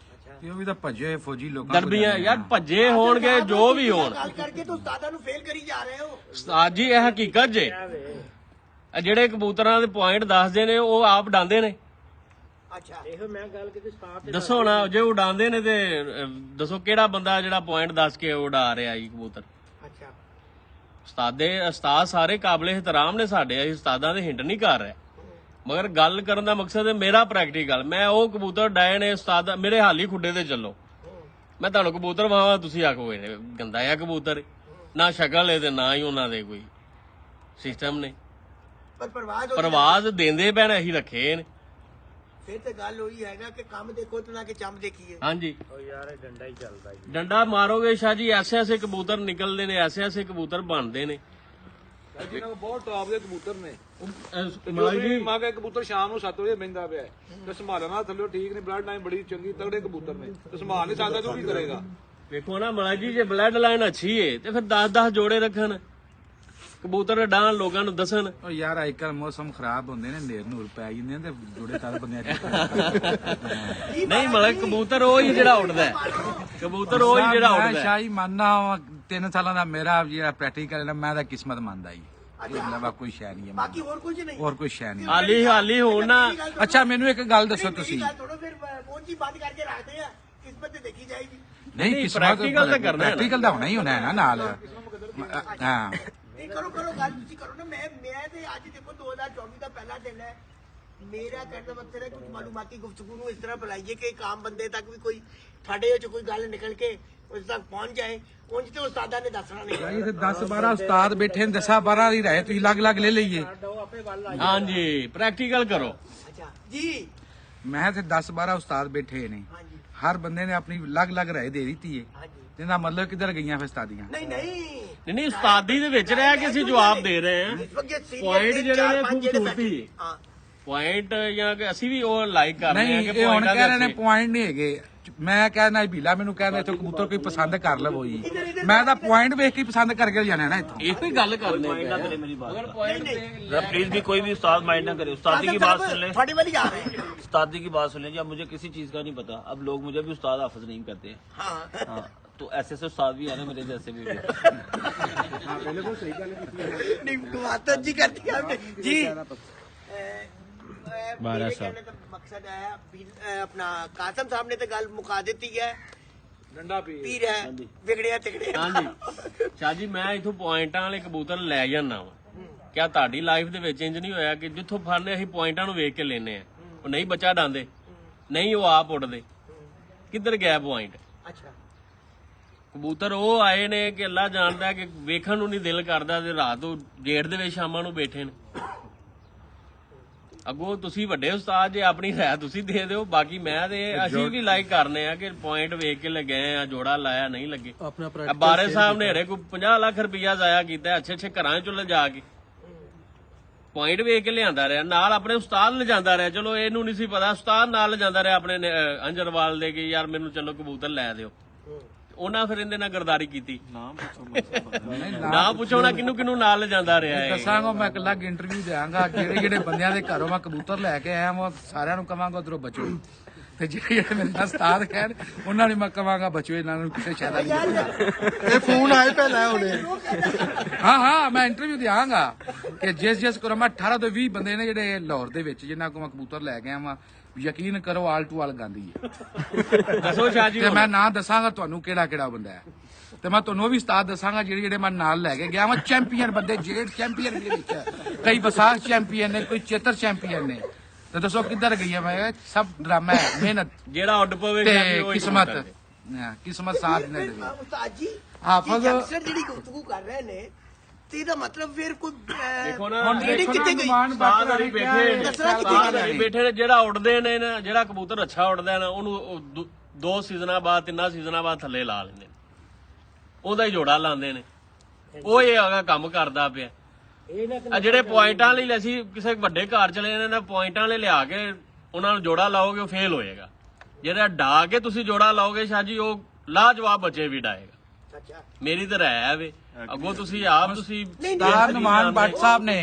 ਤੇ ਉਹ ਵੀ ਤਾਂ ਭੱਜੇ ਹੋਏ ਫੌਜੀ ਲੋਕਾਂ ਦੜਬੀਆਂ ਯਾਰ ਭੱਜੇ ਹੋਣਗੇ, ਜੋ ਵੀ ਹੋਣ। ਗੱਲ ਕਰਕੇ ਤਾਂ ਉਸਤਾਦਾਂ ਨੂੰ ਫੇਲ ਕਰੀ ਜਾ ਰਹੇ ਹੋ। ਉਸਤਾਦ ਜੀ ਇਹ ਹਕੀਕਤ ਜੇ, ਇਹ ਜਿਹੜੇ ਕਬੂਤਰਾਂ ਦੇ ਪੁਆਇੰਟ ਦੱਸਦੇ ਨੇ ਉਹ ਆਪ ਡਾਂਦੇ ਨੇ। ਅੱਛਾ ਦੱਸੋ ਨਾ, ਜੇ ਉਡਾਉਂਦੇ ਨੇ ਤੇ ਦੱਸੋ ਕਿਹੜਾ ਬੰਦਾ ਜਿਹੜਾ ਪੁਆਇੰਟ ਦੱਸ ਕੇ ਉਡਾ ਰਿਹਾ ਜੀ ਕਬੂਤਰ? ਅੱਛਾ ਉਸਤਾਦ ਸਾਰੇ ਕਾਬਲੇ ਇਹਤਰਾਮ ਨੇ ਸਾਡੇ, ਅਸੀਂ ਉਸਤਾਦਾਂ ਦੇ ਹਿੰਟ ਨਹੀਂ ਕਰ ਰਹੇ। ਮਗਰ ਗੱਲ ਕਰਨ ਦਾ ਮਕਸਦ ਹੈ ਮੇਰਾ ਪ੍ਰੈਕਟੀਕਲ। ਮੈਂ ਉਹ ਕਬੂਤਰ ਡਾਏ ਨੇ ਉਸਤਾਦ, ਮੇਰੇ ਹਾਲੀ ਖੁੱਡੇ ਤੇ ਚੱਲੋ, ਮੈਂ ਤੁਹਾਨੂੰ ਕਬੂਤਰ ਵਾਹਾਂ, ਤੁਸੀਂ ਆਖੋਗੇ ਨੇ ਗੰਦਾ ਆ ਕਬੂਤਰ, ਨਾ ਸ਼ਕਲ ਹੈ ਤੇ ਨਾ ਹੀ ਉਹਨਾਂ ਦੇ ਕੋਈ ਸਿਸਟਮ ਨੇ। ਪਰ ਪ੍ਰਵਾਜ਼ ਦਿੰਦੇ ਪੈਣ ਅਸੀਂ ਰੱਖੇ ਨੇ। ਫਿਰ ਤੇ ਗੱਲ ਹੋਈ ਹੈਗਾ ਕਿ ਕੰਮ ਦੇਖੋ ਤੇ ਨਾ ਕਿ ਚੰਮ ਦੇਖੀਏ। ਹਾਂਜੀ ਡੰਡਾ ਹੀ ਚੱਲਦਾ ਜੀ। ਡੰਡਾ ਮਾਰੋਗੇ ਸ਼ਾਹ ਜੀ, ਐਸੇ ਐਸੇ ਕਬੂਤਰ ਨਿਕਲਦੇ ਨੇ, ਐਸੇ ਐਸੇ ਕਬੂਤਰ ਬਣਦੇ ਨੇ। ਜਿਹਨਾਂ ਕੋਲ ਬਹੁਤ ਟੌਪ ਦੇ ਕਬੂਤਰ ਨੇ। ਮਲਾਈ ਜੀ ਮਾਂ ਕੇ ਕਬੂਤਰ ਸ਼ਾਮ ਨੂੰ 7 ਵਜੇ ਬਹਿੰਦਾ ਪਿਆ ਤੇ ਸੰਭਾਲਣਾ ਥੱਲੇ ਠੀਕ ਨੇ, ਬਲੱਡ ਲਾਈਨ ਬੜੀ ਚੰਗੀ ਤਗੜੇ ਕਬੂਤਰ ਨੇ ਤੇ ਸੰਭਾਲ ਨਹੀਂ ਸਕਦਾ, ਜੋ ਕੀ ਕਰੇਗਾ? ਵੇਖੋ ਨਾ ਮਲਾਈ ਜੀ, ਜੇ ਬਲੱਡ ਲਾਈਨ ਅੱਛੀ ਏ ਤੇ ਫਿਰ 10-10 ਜੋੜੇ ਰੱਖਣ, ਕਬੂਤਰ ਡਾਂ ਲੋਕਾਂ ਨੂੰ ਦੱਸਣ। ਉਹ ਯਾਰ ਅੱਜ ਕੱਲ ਮੌਸਮ ਖਰਾਬ ਹੁੰਦੇ ਨੇ, ਨੇਰ ਨੂਰ ਪੈ ਜਾਂਦੇ ਨੇ ਤੇ ਜੋੜੇ ਤਦ ਬੰਦੇ ਨਹੀਂ ਮਤਲਬ ਕਬੂਤਰ ਉਹ ਹੀ ਜਿਹੜਾ ਉੱਡਦਾ, ਕਬੂਤਰ ਉਹ ਹੀ ਜਿਹੜਾ ਮੈਂ ਉੱਡਦਾ। ਸ਼ਾਹੀ ਮੰਨਣਾ 3 ਸਾਲਾਂ ਦਾ ਮੇਰਾ ਜਿਹੜਾ ਪ੍ਰੈਕਟੀਕਲ ਹੈ, ਮੈਂ ਤਾਂ ਕਿਸਮਤ ਮੰਨਦਾ ਜੀ। ਇਲਾਵਾ ਕੋਈ ਸ਼ੈ ਨਹੀਂ ਹੈ, ਬਾਕੀ ਹੋਰ ਕੁਝ ਨਹੀਂ। ਹੋਰ ਕੋਈ ਸ਼ੈ ਨਹੀਂ। ਹਾਲੀ ਹੁਣ ਨਾ। ਅੱਛਾ ਮੈਨੂੰ ਇੱਕ ਗੱਲ ਦੱਸੋ ਤੁਸੀਂ। ਥੋੜਾ ਫਿਰ ਫੋਨ ਜੀ ਬੰਦ ਕਰਕੇ ਰੱਖਦੇ ਆ, ਕਿਸਮਤ ਤੇ ਦੇਖੀ ਜਾਏਗੀ। ਨਹੀਂ ਕਿਸਮਤ practical ਤਾਂ ਕਰਨਾ ਹੈ ਨਾ। ਪ੍ਰੈਕਟੀਕਲ ਤਾਂ ਹੋਣਾ ਹੀ ਹੋਣਾ ਹੈ ਨਾ ਨਾਲ। ਹਾਂ ਨਹੀਂ ਕਰੋ ਗੱਲ ਤੁਸੀਂ ਕਰੋ ਨਾ। ਮੈਂ ਤੇ ਅੱਜ ਦੇਖੋ 2024 ਦਾ ਪਹਿਲਾ ਦਿਨ ਹੈ। ਮੇਰਾ ਕਹਿਣ ਦਾ ਮਤਲਬ ਹੈ ਕੁਝ ਮਾਲੂਮਾਤੀ ਗੁਫ਼ਤਗੂ ਨੂੰ ਇਸ ਤਰ੍ਹਾਂ ਬੁਲਾਈਏ ਕਿ ਇੱਕ ਆਮ ਬੰਦੇ ਤੱਕ ਵੀ ਕੋਈ ਤੁਹਾਡੇ ਚ ਕੋਈ ਗੱਲ ਨਿਕਲ ਕੇ ਉਸ ਤੱਕ ਪਹੁੰਚ ਜਾਏ। ਉਂਝ ਤੇ ਉਸਤਾਦਾਂ ਨੇ ਦੱਸਣਾ ਨਹੀਂ। ਭਾਈ ਤੇ 10-12 ਉਸਤਾਦ ਬੈਠੇ ਨੇ, 10-12 ਹੀ ਰਹੇ, ਤੁਸੀਂ ਅਲੱਗ-ਅਲੱਗ ਲੈ ਲਈਏ। ਹਾਂਜੀ ਪ੍ਰੈਕਟੀਕਲ ਕਰੋ। ਅੱਛਾ ਜੀ, ਮੈਂ ਤੇ 10-12 ਉਸਤਾਦ ਬੈਠੇ ਨੇ, ਹਾਂਜੀ ਹਰ ਬੰਦੇ ਨੇ ਆਪਣੀ ਅਲੱਗ-ਅਲੱਗ ਰਾਏ ਦੇ ਦਿੱਤੀ ਹੈ। ਹਾਂਜੀ। ਇਹਦਾ ਮਤਲਬ ਕਿੱਧਰ ਗਈਆਂ ਫਿਰ ਉਸਤਾਦੀਆਂ? ਨਹੀਂ ਨਹੀਂ ਉਸਤਾਦੀ ਦੇ ਵਿੱਚ ਰਹਿ ਕੇ ਅਸੀਂ ਜਵਾਬ ਦੇ ਰਹੇ ਹਾਂ। ਪੁਆਇੰਟ ਜਿਹੜੇ ਨੇ ਖੂਬਸੂਰਤੀ, ਹਾਂ ਪੁਆਇੰਟ ਜਾਂ ਕਿ ਅਸੀਂ ਵੀ ਉਹ ਲਾਈਕ ਕਰ ਰਹੇ ਹਾਂ ਨਹੀਂ ਕਿ ਇਹ ਹੁਣ ਪੁਆਇੰਟਾਂ ਕਹਿ ਰਹੇ ਨੇ ਦੇ ਪੁਆਇੰਟ ਨਹੀਂ ਹੈਗੇ। ਮੈਂ ਕਹਿਣਾ ਬੀਲਾ ਮੈਨੂੰ ਕਹਿੰਦਾ ਇੱਥੋਂ ਕਬੂਤਰ ਕੋਈ ਪਸੰਦ ਕਰ ਲਵੋ ਜੀ। ਮੈਂ ਤਾਂ ਪੁਆਇੰਟ ਵੇਖ ਕੇ ਪਸੰਦ ਕਰਕੇ ਜਾਣਾ ਨਾ ਇੱਥੋਂ। एक ही गल करने पे है। मेरी बात अगर पॉइंट प्लीज भी कोई भी उस्ताद माइंड ना करे, उस्तादी की बात सुन ले, ਤੁਹਾਡੇ ਵਾਲੀ आ रहे हैं। उस्तादी की बात सुन ले। अब मुझे किसी चीज का नहीं पता, अब लोग मुझे भी उस्ताद हाफिज नहीं कहते हैं। हाँ हाँ तो ऐसे उस्ताद भी है ना मेरे जैसे भी। नहीं बात जी करती है आपने जी। 12 साल। मकसद है अपना कासम साहब ने तो गल मुका दी है। ਡੰਡਾ पीर है बिगड़िया तिगड़िया। ਹਾਂਜੀ ਸ਼ਾਹ ਜੀ, ਮੈਂ ਇਥੋਂ ਪੁਆਇੰਟਾਂ ਵਾਲੇ ਕਬੂਤਰ ਲੈ ਜਾਂਦਾ ਵਾ। ਕਿਆ ਤੁਹਾਡੀ ਲਾਈਫ ਦੇ ਵਿੱਚ ਇੰਜ ਨਹੀਂ ਹੋਇਆ ਕਿ ਜਿੱਥੋਂ ਫੜਨੇ ਅਸੀਂ ਪੁਆਇੰਟਾਂ ਨੂੰ ਵੇਖ ਕੇ ਲੈਨੇ ਆ, ਉਹ ਨਹੀਂ ਬੱਚਾ ਡਾਂਦੇ? ਨਹੀਂ ਉਹ ਆਪ ਉੱਡਦੇ। ਕਿੱਧਰ ਗਿਆ ਪੁਆਇੰਟ? अच्छा ਕਬੂਤਰ ਉਹ ਆਏ ਨੇ ਕਿ ਅੱਲਾ ਜਾਣਦਾ ਕਿ ਵੇਖਣ ਨੂੰ ਨਹੀਂ ਦਿਲ ਕਰਦਾ ਤੇ ਰਾਤ ਨੂੰ ਗੇਟ ਦੇ ਵਿੱਚ ਸ਼ਾਮਾਂ ਨੂੰ ਬੈਠੇ ਨੇ। ਅੱਗੋਂ ਤੁਸੀਂ ਵੱਡੇ ਉਸਤਾਦ ਜੇ ਆਪਣੀ ਰਾਇ ਤੁਸੀਂ ਦੇ ਦਿਓ, ਬਾਕੀ ਮੈਂ ਤੇ ਅਸੀਂ ਵੀ ਲਾਈਕ ਕਰਨੇ ਆ ਕਿ ਪੁਆਇੰਟ ਵੇਖ ਕੇ ਲੱਗੇ ਆ, ਜੋੜਾ ਲਾਇਆ ਨਹੀਂ ਲੱਗੇ। ਬਾਰੇ ਸਾਹਿਬ ਨੇ ਹਰੇ ਕੋਈ 50 ਲੱਖ ਰੁਪਇਆ ਜ਼ਾਇਆ ਕੀਤਾ ਅੱਛੇ ਘਰਾਂ ਚ ਲਿਜਾ ਕੇ, ਪੁਆਇੰਟ ਵੇਖ ਕੇ ਲਿਆਂਦਾ ਰਿਹਾ, ਨਾਲ ਆਪਣੇ ਉਸਤਾਦ ਲਿਜਾਂਦਾ ਰਿਹਾ। ਚਲੋ ਇਹਨੂੰ ਨਹੀਂ ਸੀ ਪਤਾ, ਉਸਤਾਦ ਨਾਲ ਲਿਜਾਂਦਾ ਰਿਹਾ ਆਪਣੇ ਅੰਜਰਵਾਲ ਦੇ ਕਿ ਯਾਰ ਮੈਨੂੰ ਚਲੋ ਕਬੂਤਰ ਲੈ ਦਿਓ। ਉਹਨਾਂ ਫਿਰ ਇਹਦੇ ਨਾਲ ਗਰਦਾਰੀ ਕੀਤੀ। ਨਾ ਪੁੱਛੋ ਨਾ ਕਿਹਨੂੰ ਨਾਲ ਲਿਜਾਂਦਾ ਰਿਹਾ ਹੈ। ਦੱਸਾਂਗਾ ਮੈਂ ਇੱਕ ਅਲੱਗ ਇੰਟਰਵਿਊ ਦਿਆਂਗਾ, ਜਿਹੜੇ ਬੰਦਿਆਂ ਦੇ ਘਰੋਂ ਮੈਂ ਕਬੂਤਰ ਲੈ ਕੇ ਆਇਆ ਮੈਂ ਸਾਰਿਆਂ ਨੂੰ ਕਵਾਂਗਾ ਉਧਰੋਂ ਬਚੋ, ਤੇ ਜਿਹੜੇ ਮੇਰੇ ਨਾਲ ਉਸਤਾਦ ਕਹਿਣ ਉਹਨਾਂ ਨੂੰ ਮੈਂ ਕਵਾਂਗਾ ਬਚੋ, ਇਹਨਾਂ ਨੂੰ ਕਿਸੇ ਸ਼ਾਇਦ ये फोन आए पहला होने ਹਾਂ ਮੈਂ ਇੰਟਰਵਿਊ ਦਿਆਂਗਾ ਕਿ ਜਿਸ ਕਰੋ ਮੈਂ 18 ਤੋਂ 20 ਬੰਦੇ ਨੇ ਜਿਹੜੇ ਲਾਹੌਰ ਦੇ ਵਿੱਚ ਜਿਨ੍ਹਾਂ ਕੋਲ ਮੈਂ ਕਬੂਤਰ ਲੈ ਕੇ ਆਵਾਂ, ਯਕੀਨ ਕਰੋ ਆਲ ਟੂ ਆਲ ਗਾਂਧੀ ਹੈ। ਦੱਸੋ ਸ਼ਾਹ ਜੀ। ਤੇ ਮੈਂ ਨਾਂ ਦੱਸਾਂਗਾ ਤੁਹਾਨੂੰ ਕਿਹੜਾ ਬੰਦਾ ਹੈ, ਤੇ ਮੈਂ ਤੁਹਾਨੂੰ ਉਹ ਵੀ ਉਸਤਾਦ ਦੱਸਾਂਗਾ ਜਿਹੜੇ ਮੈਂ ਨਾਲ ਲੈ ਕੇ ਗਿਆ ਮੈਂ ਚੈਂਪੀਅਨ ਬੰਦੇ, ਜਿਹੜੇ ਚੈਂਪੀਅਨ ਦੇ ਵਿੱਚ ਕਈ ਵਿਸਾਖ ਚੈਂਪੀਅਨ ਨੇ, ਕੋਈ ਚੇਤਰ ਚੈਂਪੀਅਨ ਨੇ। ਤੇ ਦੱਸੋ ਕਿੱਧਰ ਗਈ ਹੈ? ਮੈਂ ਸਭ ਡਰਾਮਾ ਹੈ, ਮਿਹਨਤ ਜਿਹੜਾ ਉੱਡ ਪਵੇ ਤੇ ਕਿਸਮਤ ਸਾਥ ਨਾ ਦੇਵੇ। उस्ताद जी ਹਾਫਿਜ਼ अक्सर ਜਿਹੜੀ ਗੁਫ਼ਤਗੂ ਕਰ ਰਹੇ ਨੇ ਤੇ ਇਹਦਾ ਮਤਲਬ ਫਿਰ ਕੋਈ ਦੇਖੋ ਨਾ ਟ੍ਰੇਨਿੰਗ ਕਿੱਥੇ ਗਈ? ਉਸਤਾਦ ਹਰੀ ਬੈਠੇ ਦੱਸਣਾ ਕਿੱਥੇ ਉਸਤਾਦ ਹਰੀ ਬੈਠੇ ਨੇ, ਜਿਹੜਾ ਉੱਡਦੇ ਨੇ ਨਾ, ਜਿਹੜਾ ਕਬੂਤਰ ਅੱਛਾ ਉੱਡਦਾ ਨਾ ਉਹਨੂੰ 2 ਸੀਜ਼ਨਾਂ ਬਾਅਦ 3 ਸੀਜ਼ਨਾਂ ਬਾਅਦ ਥੱਲੇ ਲਾ ਲੈਂਦੇ ਨੇ, ਉਹਦਾ ਹੀ ਜੋੜਾ ਲਾਉਂਦੇ ਨੇ। ਉਹ ਇਹ ਹੈਗਾ ਕੰਮ ਕਰਦਾ ਪਿਆ। ਆ ਜਿਹੜੇ ਪੁਆਇੰਟਾਂ ਲਈ ਅਸੀਂ ਕਿਸੇ ਵੱਡੇ ਘਰ ਚਲੇ ਜਾਂਦੇ ਨੇ, ਪੁਆਇੰਟਾਂ ਲਈ ਲਿਆ ਕੇ ਉਹਨਾਂ ਨੂੰ ਜੋੜਾ ਲਾਓਗੇ ਉਹ ਫੇਲ ਹੋਏਗਾ। ਜਿਹੜਾ ਡਾ ਕੇ ਤੁਸੀਂ ਜੋੜਾ ਲਾਓਗੇ ਸ਼ਾਹ ਜੀ ਉਹ ਲਾਜਵਾਬ ਬੱਚੇ ਵੀ ਡਾਏਗਾ। ਅੱਛਾ ਮੇਰੀ ਤਾਂ ਰਾਇ ਹੈ ਵੇ। ਅੱਗੋਂ ਤੁਸੀਂ ਆਪ ਤੁਸੀਂ ਉਸਤਾਦ ਨੁਮਾਨ ਭੱਟ ਸਾਹਿਬ ਨੇ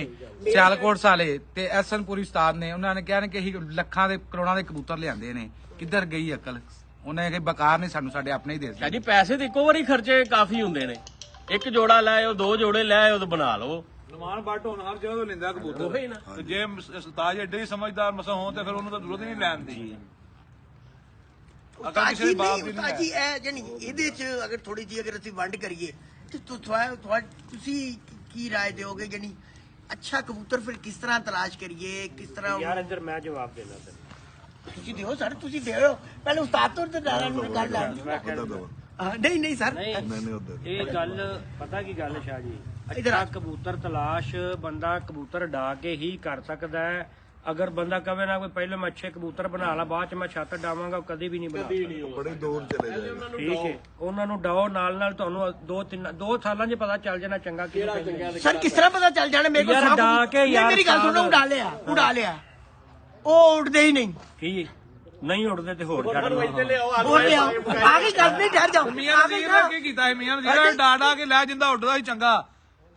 ਸਿਆਲਕੋਟ ਸਾਲੇ ਤੇ ਐਸਨਪੁਰੀ ਉਸਤਾਦ ਨੇ, ਉਹਨਾਂ ਨੇ ਕਿਹਾ ਕਿ ਅਸੀਂ ਲੱਖਾਂ ਦੇ ਕਰੋੜਾਂ ਦੇ ਕਬੂਤਰ ਲਿਆਂਦੇ ਨੇ, ਕਿੱਧਰ ਗਈ ਅਕਲ? ਉਹਨੇ ਕਿ ਬਕਾਰ ਨੇ ਸਾਨੂੰ ਸਾਡੇ ਆਪਣੇ ਹੀ ਦੇ ਸ਼ਾਹ ਜੀ ਪੈਸੇ ਤੇ ਇੱਕੋ ਵਾਰੀ ਖਰਚੇ ਕਾਫੀ ਹੁੰਦੇ ਨੇ। ਇੱਕ ਜੋੜਾ ਲੈ ਆਓ, 2 ਜੋੜੇ ਲੈ ਆਓ ਤੇ ਬਣਾ ਲਓ। ਨੁਮਾਨ ਭੱਟ ਹੁਣ ਹਰ ਜਗ੍ਹਾ ਤੋਂ ਲੈਂਦਾ ਕਬੂਤਰ, ਉਹੀ ਨਾ। ਤੇ ਜੇ ਉਸਤਾਦ ਏਡੇ ਹੀ ਸਮਝਦਾਰ ਮਸਾ ਹੋਣ ਤੇ ਫਿਰ ਉਹਨੂੰ ਤਾਂ ਜ਼ਰੂਰਤ ਹੀ ਨਹੀਂ ਲੈਣ ਦੀ। ਉਸਤਾਦ ਜੀ ਨਹੀਂ, ਉਸਤਾਦ ਜੀ ਇਹ ਜਾਨੀ ਇਹਦੇ ਚ ਅਗਰ ਥੋੜੀ ਜਿਹੀ ਅਗਰ ਅਸੀਂ ਵੰਡ ਕਰੀਏ ਤੇ ਤੁਸੀਂ ਕੀ ਰਾਏ ਦਿਓਗੇ? ਜਾਨੀ ਅੱਛਾ ਕਬੂਤਰ ਫਿਰ ਕਿਸ ਤਰ੍ਹਾਂ ਤਲਾਸ਼ ਕਰੀਏ, ਕਿਸ ਤਰ੍ਹਾਂ? ਯਾਰ ਅੰਦਰ ਮੈਂ ਜਵਾਬ ਦੇਣਾ ਤੈਨੂੰ। ਤੁਸੀਂ ਦਿਓ ਸਰ, ਤੁਸੀਂ ਦਿਓ ਪਹਿਲੇ ਉਸਤਾਦ ਤੋਂ ਤੇ ਡਾਲਾ ਨੂੰ ਗੱਲ ਆ। ਨਹੀਂ ਸਰ ਇਹ ਗੱਲ ਪਤਾ ਕੀ ਗੱਲ ਸ਼ਾਹ ਜੀ, ਇੱਧਰ ਆ। ਅੱਛਾ ਕਬੂਤਰ ਤਲਾਸ਼ ਬੰਦਾ ਕਬੂਤਰ ਡਾ ਕੇ ਹੀ ਕਰ ਸਕਦਾ ਹੈ। ਅਗਰ ਬੰਦਾ ਕਵੇ ਨਾ ਕੋਈ ਪਹਿਲੇ ਮੈਂ ਅੱਛੇ ਕਬੂਤਰ ਬਣਾ ਲਾ ਬਾਅਦ ਚ ਮੈਂ ਛੱਤ ਡਾਵਾਂਗਾ, ਉਹ ਕਦੇ ਵੀ ਨਹੀਂ ਬਣਾ ਸਕਦਾ। ਬੜੇ ਦੂਰ ਚਲੇ ਜਾਏ। ਠੀਕ ਹੈ, ਉਹਨਾਂ ਨੂੰ ਡਾਓ ਨਾਲ ਤੁਹਾਨੂੰ 2 ਸਾਲਾਂ 'ਚ ਪਤਾ ਚੱਲ ਜਾਣਾ ਚੰਗਾ ਕਿਹੜਾ। ਸਰ ਕਿਸ ਤਰ੍ਹਾਂ ਪਤਾ ਚੱਲ ਜਾਣਾ? ਮੇਰੇ ਯਾਰ ਕੋਲ ਡਾ ਕੇ ਯਾਰ ਮੇਰੀ ਗੱਲ ਸੁਣੋ, ਉਡਾ ਲਿਆ ਉਹ ਉੱਡਦੇ ਹੀ ਨਹੀਂ। ਕੀ ਨਹੀਂ ਉੱਡਦੇ ਤੇ ਹੋਰ ਛੱਡ ਉਹ ਲਿਆਓ ਆਗੇ ਗੱਲ ਨਹੀਂ, ਠਹਿਰ ਜਾਓ। ਮੀਆਂ ਨਜ਼ੀਰ ਨੇ ਕੀ ਕੀਤਾ ਹੈ? ਮੀਆਂ ਨਜ਼ੀਰ ਡਾਡਾ ਕੇ ਲੈ ਜਿੰਦਾ ਉੱਡਦਾ ਸੀ ਚੰਗਾ,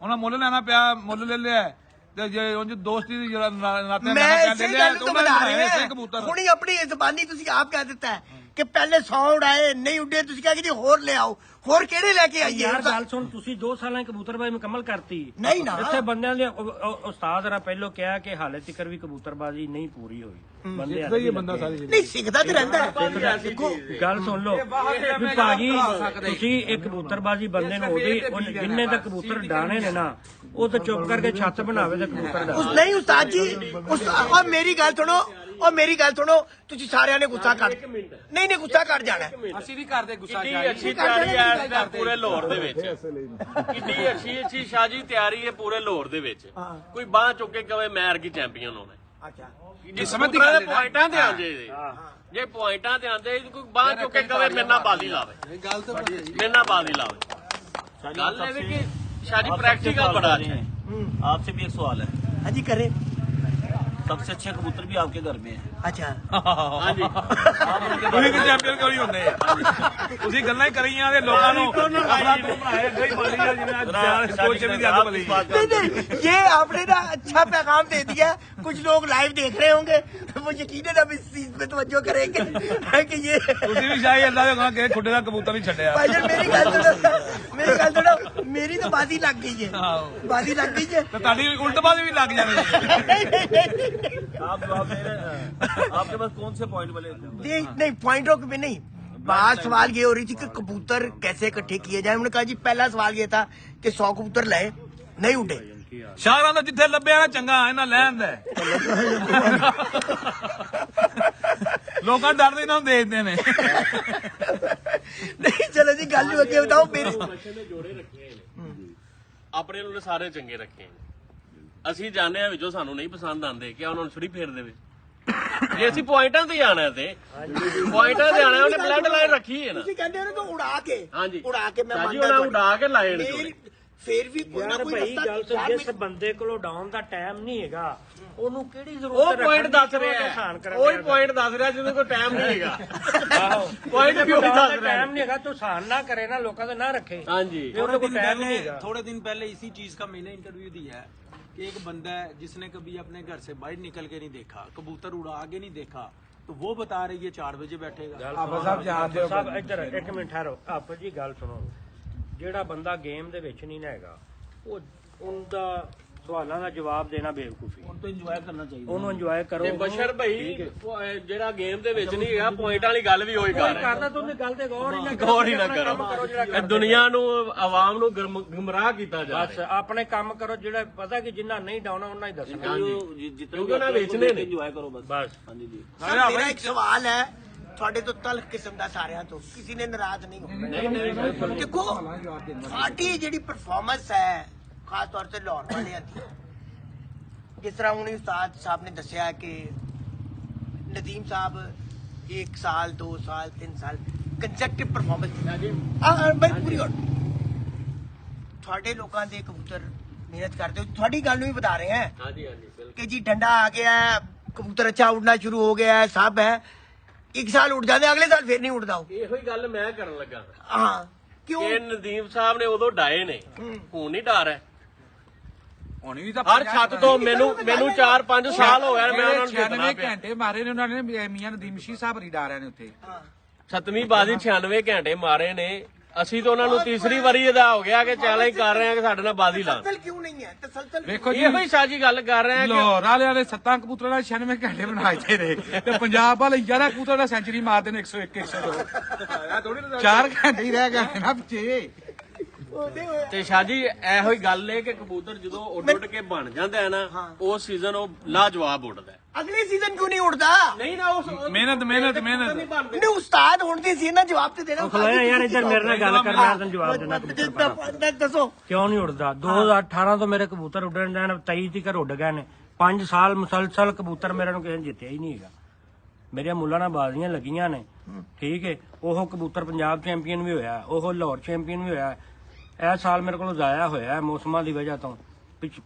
ਉਹਨਾਂ ਮੁੱਲ ਲੈਣਾ ਪਿਆ, ਮੁੱਲ ਲੈ ਲਿਆ। ਤੇ ਜੇ ਉਂਝ ਦੋਸਤੀ ਦੀ ਜਿਹੜਾ ਨਾਤੇ ਮੈਂ ਇਸੇ ਗੱਲ ਤੋਂ ਬਤਾ ਰਿਹਾ ਹੁਣੀ ਆਪਣੀ ਜ਼ਬਾਨੀ ਤੁਸੀਂ ਆਪ ਕਹਿ ਦਿੱਤਾ ਹੈ ਕਿ ਪਹਿਲੇ 100 ਉਡਾਏ ਨਹੀਂ ਉੱਡੇ, ਤੁਸੀਂ ਕਿਹਾ ਕਿ ਹੋਰ ਲਿਆਓ, ਹੋਰ ਕਿਹੜੇ ਲੈ ਕੇ ਆਈਏ? ਯਾਰ ਗੱਲ ਸੁਣ, ਤੁਸੀਂ 2 ਸਾਲਾਂ ਦੀ ਕਬੂਤਰਬਾਜ਼ੀ ਮੁਕੰਮਲ ਕਰਤੀ ਨਹੀਂ ਨਾ। ਇੱਥੇ ਬੰਦਿਆਂ ਦੇ ਉਸਤਾਦ ਰਾ ਪਹਿਲੋਂ ਕਿਹਾ ਕਿ ਹਾਲੇ ਤੱਕ ਵੀ ਕਬੂਤਰਬਾਜ਼ੀ ਨਹੀਂ ਪੂਰੀ ਹੋਈ। ਬੰਦੇ ਇਹ ਬੰਦਾ ਸਾਰੀ ਨਹੀਂ ਸਿੱਖਦਾ ਤੇ ਰਹਿੰਦਾ ਹੈ। ਗੱਲ ਸੁਣ ਲਓ ਵੀ ਭਾਜੀ, ਤੁਸੀਂ ਇੱਕ ਕਬੂਤਰਬਾਜ਼ੀ ਬੰਦੇ ਨੂੰ ਉਹਦੀ ਜਿੰਨੇ ਤੱਕ ਕਬੂਤਰ ਡਾਣੇ ਨੇ ਨਾ, ਉਹ ਤਾਂ ਚੁੱਪ ਕਰਕੇ ਛੱਤ ਬਣਾਵੇ ਤੇ ਕਬੂਤਰ ਡਾਵੇ। ਨਹੀਂ ਉਸਤਾਦ ਜੀ, ਔਰ ਮੇਰੀ ਗੱਲ ਸੁਣੋ, ਤੁਸੀਂ ਸਾਰਿਆਂ ਨੇ ਗੁੱਸਾ ਕਰ ਨਹੀਂ ਗੁੱਸਾ ਕਰ ਜਾਣਾ। ਅਸੀਂ ਵੀ ਕਰਦੇ ਗੁੱਸਾ ਕਿੰਨੀ ਅੱਛੀ ਤਿਆਰੀ ਹੈ ਪੂਰੇ ਲਾਹੌਰ ਦੇ ਵਿੱਚ, ਕਿੰਨੀ ਅੱਛੀ ਸ਼ਾਹ ਜੀ ਤਿਆਰੀ ਹੈ ਪੂਰੇ ਲਾਹੌਰ ਦੇ ਵਿੱਚ। ਕੋਈ ਬਾਂਹ ਚੁੱਕ ਕੇ ਕਵੇ ਮੈਰ ਕੀ ਚੈਂਪੀਅਨ ਹੋਣਾ। ਅੱਛਾ ਜੇ ਸਮਝੀ ਪੁਆਇੰਟਾਂ ਤੇ ਆਂਦੇ ਜੇ ਪੁਆਇੰਟਾਂ ਤੇ ਆਂਦੇ ਕੋਈ ਬਾਂਹ ਚੁੱਕ ਕੇ ਕਵੇ ਮੇਰੇ ਨਾਲ ਬਾਜ਼ੀ ਲਾਵੇ, ਮੇਰੇ ਨਾਲ ਬਾਜ਼ੀ ਲਾਵੇ। ਗੱਲ ਇਹ ਵੀ ਕਿ ਸ਼ਾਹ ਜੀ ਪ੍ਰੈਕਟਿਕਲ ਬੜਾ अच्छा है। आपसे भी एक सवाल है, हाँ जी करे। सबसे अच्छे कबूतर भी आपके घर में है। अच्छा ਹਾਂਜੀ ਤੁਸੀਂ ਕਿ ਚੈਂਪੀਅਨ ਕਿਉਂ ਨਹੀਂ ਹੁੰਦੇ? ਤੁਸੀਂ ਗੱਲਾਂ ਹੀ ਕਰੀਆਂ ਤੇ ਲੋਕਾਂ ਨੂੰ ਆਪਣਾ ਤੂੰ ਬਣਾਏ ਅੱਗੇ ਹੀ ਬੋਲੀ ਜਿਵੇਂ ਕੋਈ ਚੀਜ਼ ਦੀ ਅੱਗ ਬਲੀ। नहीं ये आपने ना अच्छा पैगाम दे दिया। कुछ लोग लाइव देख रहे होंगे, वो यकीनन अब इस चीज पे तवज्जो करेंगे कि ये ਤੁਸੀਂ ਵੀ ਸ਼ਾਇਦ ਅੱਲਾ ਦੇ ਕਹਾਂ ਕਿ ਖੁੱਡੇ ਦਾ ਕਬੂਤਰ ਨਹੀਂ ਛੱਡਿਆ। भाईजान मेरी गल सुनो, मेरी तो बाजी लग गई है, बाजी लग गई है। ਤੇ ਤੁਹਾਡੀ ਉਲਟ ਬਾਜ਼ੀ ਵੀ ਲੱਗ ਜਾਣੀ। आप जवाब दे रहे हैं, आपके पास कौन से पॉइंट वाले? नहीं पॉइंटों में नहीं, बात सवाल ये हो रही थी कि कबूतर कैसे इकट्ठे किए जाए। उन्होंने कहा जी पहला सवाल ये था कि 100 कबूतर लाए नहीं उठे। ਸ਼ਾਹਰਾਂ ਦਾ ਜਿੱਥੇ ਲੱਭਿਆ ਨਾ ਚੰਗਾ ਇਹਨਾਂ ਲੈਣ ਦਾ ਲੋਕਾਂ ਡਰਦੇ ਇਹਨਾਂ ਨੂੰ ਦੇਖਦੇ ਨੇ। नहीं चलो जी गल जो अगे बताओ मेरे ਨੇ ਜੋੜੇ ਰੱਖੇ ਨੇ ਆਪਣੇ ਨੂੰ ਸਾਰੇ ਚੰਗੇ ਰੱਖੇ ਨੇ। ਅਸੀਂ ਜਾਣਦੇ ਆ ਵਿੱਚੋਂ ਸਾਨੂੰ ਨਹੀਂ ਪਸੰਦ ਆਉਂਦੇ ਕਿ ਉਹਨਾਂ ਨੂੰ ਛੁਰੀ ਫੇਰ ਦੇਵੇ। ਜੇ ਅਸੀਂ ਪੁਆਇੰਟਾਂ ਤੇ ਜਾਣਾ ਤੇ ਪੁਆਇੰਟਾਂ ਤੇ ਜਾਣਾ ਉਹਨੇ ਬਲੱਡ ਲਾਈਨ ਰੱਖੀ ਹੈ ਨਾ। ਤੁਸੀਂ ਕਹਿੰਦੇ ਹੋ ਨਾ ਕਿ ਉਡਾ ਕੇ ਹਾਂਜੀ ਉਡਾ ਕੇ ਮੈਂ ਸਾਜੀ ਮੰਨਦਾ ਉਹਨਾਂ ਉਡਾ ਕੇ ਲਾਏ ਨੇ ਜੋੜੇ। ਫੇਰ ਵੀ ਕੋਈ ਨਾ ਯਾਰ ਕੋਈ ਭਾਈ ਰਸਤਾ ਗੱਲ ਤੋਂ ਜਿਸ ਬੰਦੇ ਕੋਲੋਂ ਡਾਊਨ ਦਾ ਟਾਈਮ ਨਹੀਂ ਹੈਗਾ ਉਹਨੂੰ ਕਿਹੜੀ ਜ਼ਰੂਰਤ ਉਹ ਹੈ ਪੁਆਇੰਟ ਰੱਖਣ ਦੀ ਦੱਸ ਕਿ ਉਹ ਰਿਹਾ ਨੁਕਸਾਨ ਹੈ ਕਰਨ ਉਹੀ ਡਿਆ। ਪੁਆਇੰਟ ਦੱਸ ਰਿਹਾ ਜਿਹਦੇ ਕੋਲ ਟਾਈਮ ਨਹੀਂ ਹੈਗਾ। ਆਹੋ ਪੁਆਇੰਟ ਵੀ ਉਹੀ ਦੱਸ ਰਿਹਾ ਟਾਈਮ ਨਹੀਂ ਹੈਗਾ ਤੂੰ ਸਾਨ ਨਾ ਕਰੇ ਨਾ ਲੋਕਾਂ ਦੇ ਨਾ ਰੱਖੇ ਹਾਂਜੀ ये उनको टाइम नहीं है। थोड़े दिन पहले इसी चीज का मैंने इंटरव्यू दिया है कि एक बंदा है जिसने कभी अपने घर से बाहर निकल के नहीं देखा, कबूतर उड़ा के नहीं देखा, तो वो बता रही है 4 बजे बैठेगा। ਸਾਹਿਬ ਇੱਧਰ ਇੱਕ ਮਿੰਟ ਠਹਿਰੋ। ਆਪ ਜੀ ਗੱਲ ਸੁਣੋ, ਜਿਹੜਾ ਬੰਦਾ ਗੇਮ ਦੇ ਵਿੱਚ ਨਹੀਂ ਨਾ ਹੈਗਾ ਉਹ ਉਹਦਾ ਸਵਾਲਾਂ ਦਾ ਜਵਾਬ ਦੇਣਾ ਬੇਵਕੂਫੀ। तो एंजॉय करना चाहिए। ਉਹਨੂੰ ਇੰਜੋਏ ਕਰੋ। ਤੇ ਬਸ਼ਰ ਭਾਈ ਜਿਹੜਾ ਗੇਮ ਦੇ ਵਿੱਚ ਨਹੀਂ ਹੈਗਾ ਪੁਆਇੰਟ ਵਾਲੀ ਗੱਲ ਵੀ ਉਹੀ ਕਰ ਰਿਹਾ। ਕਰਦਾ ਤੂੰ ਗੱਲ ਤੇ ਗੌਰ ਹੀ ਨਾ ਗੌਰ ਹੀ ਨਾ ਕਰੋ। ਇਹ ਦੁਨੀਆ ਨੂੰ ਆਵਾਮ ਨੂੰ ਗੁੰਮਰਾਹ ਕੀਤਾ ਜਾ ਬਸ ਆਪਣੇ ਕੰਮ ਕਰੋ। ਜਿਹੜਾ ਪਤਾ ਕਿ ਜਿੰਨਾ ਨਹੀਂ ਡਾਉਣਾ ਉਹਨਾਂ ਹੀ ਦੱਸਣਾ। जितने ਕਿਉਂਕਿ ਉਹਨਾਂ ਵੇਚਣੇ ਨੇ। एंजॉय करो बस। ਬਸ हाँ जी जी। ਸਰ ਮੇਰਾ ਇੱਕ ਸਵਾਲ ਹੈ ਤੁਹਾਡੇ ਤੋਂ ਤਲਖ ਕਿਸਮ ਦਾ ਸਾਰਿਆਂ ਤੋਂ, ਕਿਸੇ ਨੇ ਨਾਰਾਜ਼ ਨਹੀਂ ਹੋਣਾ। ਦੇਖੋ ਸਾਡੀ ਜਿਹੜੀ ਪਰਫਾਰਮੈਂਸ ਹੈ ਖਾਸ ਤੌਰ ਤੇ ਲਾਹੌਰ ਵਾਲਿਆਂ ਦੀ, ਜਿਸ ਤਰ੍ਹਾਂ ਹੁਣ ਉਸਤਾਦ ਸਾਹਿਬ ਨੇ ਦੱਸਿਆ ਕਿ ਨਦੀਮ ਸਾਹਿਬ 1 ਸਾਲ 2 ਸਾਲ 3 ਸਾਲ ਕੰਸੈਕਟਿਵ ਪਰਫਾਰਮੈਂਸ ਬਈ ਪੂਰੀ ਹੋ। ਤੁਹਾਡੇ ਲੋਕਾਂ ਦੇ ਕਬੂਤਰ ਮਿਹਨਤ ਕਰਦੇ ਹੋ, ਤੁਹਾਡੀ ਗੱਲ ਨੂੰ ਵੀ ਬਤਾ ਰਹੇ हैं ਹਾਂਜੀ ਹਾਂਜੀ ਬਿਲਕੁਲ। कि जी ठंडा आ गया है, कबूतर अच्छा उड़ना शुरू हो गया है, सब है, 1 साल उड़ जाते अगले साल फिर नहीं उड़ता हो। ਇਹੋ ਹੀ ਗੱਲ ਮੈਂ ਕਰਨ ਲੱਗਾ हाँ क्यों? ਕਿ ਨਦੀਮ ਸਾਹਿਬ ਨੇ ਉਦੋਂ ਡਾਏ ਨੇ, ਹੁਣ ਨਹੀਂ ਡਰ ਹੈ। ਹੁਣ ਵੀ ਤਾਂ ਹਰ ਛੱਤ ਤੋਂ ਮੈਨੂੰ 4-5 ਸਾਲ ਹੋ ਗਏ ਮੈਂ ਉਹਨਾਂ ਨੂੰ 96 ਜਿੱਤਣਾ ਪਿਆ। ਘੰਟੇ ਮਾਰੇ ਨੇ ਉਹਨਾਂ ਨੇ ਮੀਆਂ ਨਦੀਮ ਸ਼ੀਹ ਸਾਹਿਬ ਰਿਡਾਰਿਆਂ ਨੇ ਉੱਥੇ। ਸੱਤਵੀਂ ਬਾਜ਼ੀ 96 ਘੰਟੇ ਮਾਰੇ ਨੇ। ਅਸੀਂ ਤਾਂ ਉਹਨਾਂ ਨੂੰ ਤੀਸਰੀ ਵਾਰੀ ਇਹਦਾ ਹੋ ਗਿਆ ਕਿ ਚੈਲੰਜ ਕਰ ਰਹੇ ਹਾਂ ਕਿ ਸਾਡੇ ਨਾਲ ਬਾਜ਼ੀ ਲਾਣ। तसलसल क्यों नहीं है? तसलसल ਵੇਖੋ ਜੀ ਇਹੋ ਹੀ ਸਾਜੀ ਗੱਲ ਕਰ ਰਹੇ ਹਾਂ ਕਿ ਲਾਹੌਰ ਵਾਲਿਆਂ ਨੇ 7 ਕਬੂਤਰਾਂ ਨਾਲ 96 ਘੰਟੇ ਬਣਾਏ ਨੇ ਤੇ ਪੰਜਾਬ ਵਾਲੇ 11 ਕਬੂਤਰਾਂ ਦਾ ਸੈਂਚਰੀ ਮਾਰਦੇ ਨੇ 101 102। 4 ਘੰਟੇ ਹੀ ਰਹਿ ਗਏ ਨਾ ਪਿੱਛੇ। ਤੇ ਸ਼ਾਜੀ ਇਹੋ ਹੀ ਗੱਲ ਹੈ ਕਿ ਕਬੂਤਰ ਜਦੋਂ ਉੱਡ ਕੇ ਬਣ ਜਾਂਦਾ ਹੈ ਨਾ ਉਸ ਸੀਜ਼ਨ ਉਹ ਲਾਜਵਾਬ ਉੱਡਦਾ ਹੈ। अगले सीजन क्यों नहीं उड़ता? ਨਹੀਂ ਨਾ ਉਸ ਮਿਹਨਤ ਮਿਹਨਤ ਮਿਹਨਤ नहीं उस्ताद होने सी ना जवाब तो देना। ਖਲੋਇਆ ਯਾਰ ਇੱਧਰ ਮੇਰੇ ਨਾਲ ਗੱਲ ਕਰ, ਮੈਂ ਤੈਨੂੰ ਜਵਾਬ ਦੇਣਾ। दसो ਕਿਉਂ ਨਹੀਂ ਉੜਦਾ? 2018 ਤੋਂ ਮੇਰੇ ਕਬੂਤਰ ਉੱਡਣ ਜਾਣ 23 ਤੱਕ ਉੱਡ ਗਏ ਨੇ। 5 ਸਾਲ ਮੁਸਲਸਲ ਕਬੂਤਰ ਮੇਰੇ ਨੂੰ ਕਿਸੇ ਨੇ ਜਿੱਤਿਆ ਹੀ ਨਹੀਂ ਹੈਗਾ। ਮੇਰੀਆਂ ਮੁੱਲਾਂ ਨਾਲ ਬਾਜ਼ੀਆਂ ਲੱਗੀਆਂ ਨੇ, ਠੀਕ ਹੈ। ਉਹ ਕਬੂਤਰ ਪੰਜਾਬ ਚੈਂਪੀਅਨ ਵੀ ਹੋਇਆ, ਉਹ ਲਾਹੌਰ ਚੈਂਪੀਅਨ ਵੀ ਹੋਇਆ। ਇਹ ਸਾਲ ਮੇਰੇ ਕੋਲ ਜ਼ਾਇਆ ਹੋਇਆ ਮੌਸਮਾਂ ਦੀ ਵਜ੍ਹਾ ਤੋਂ।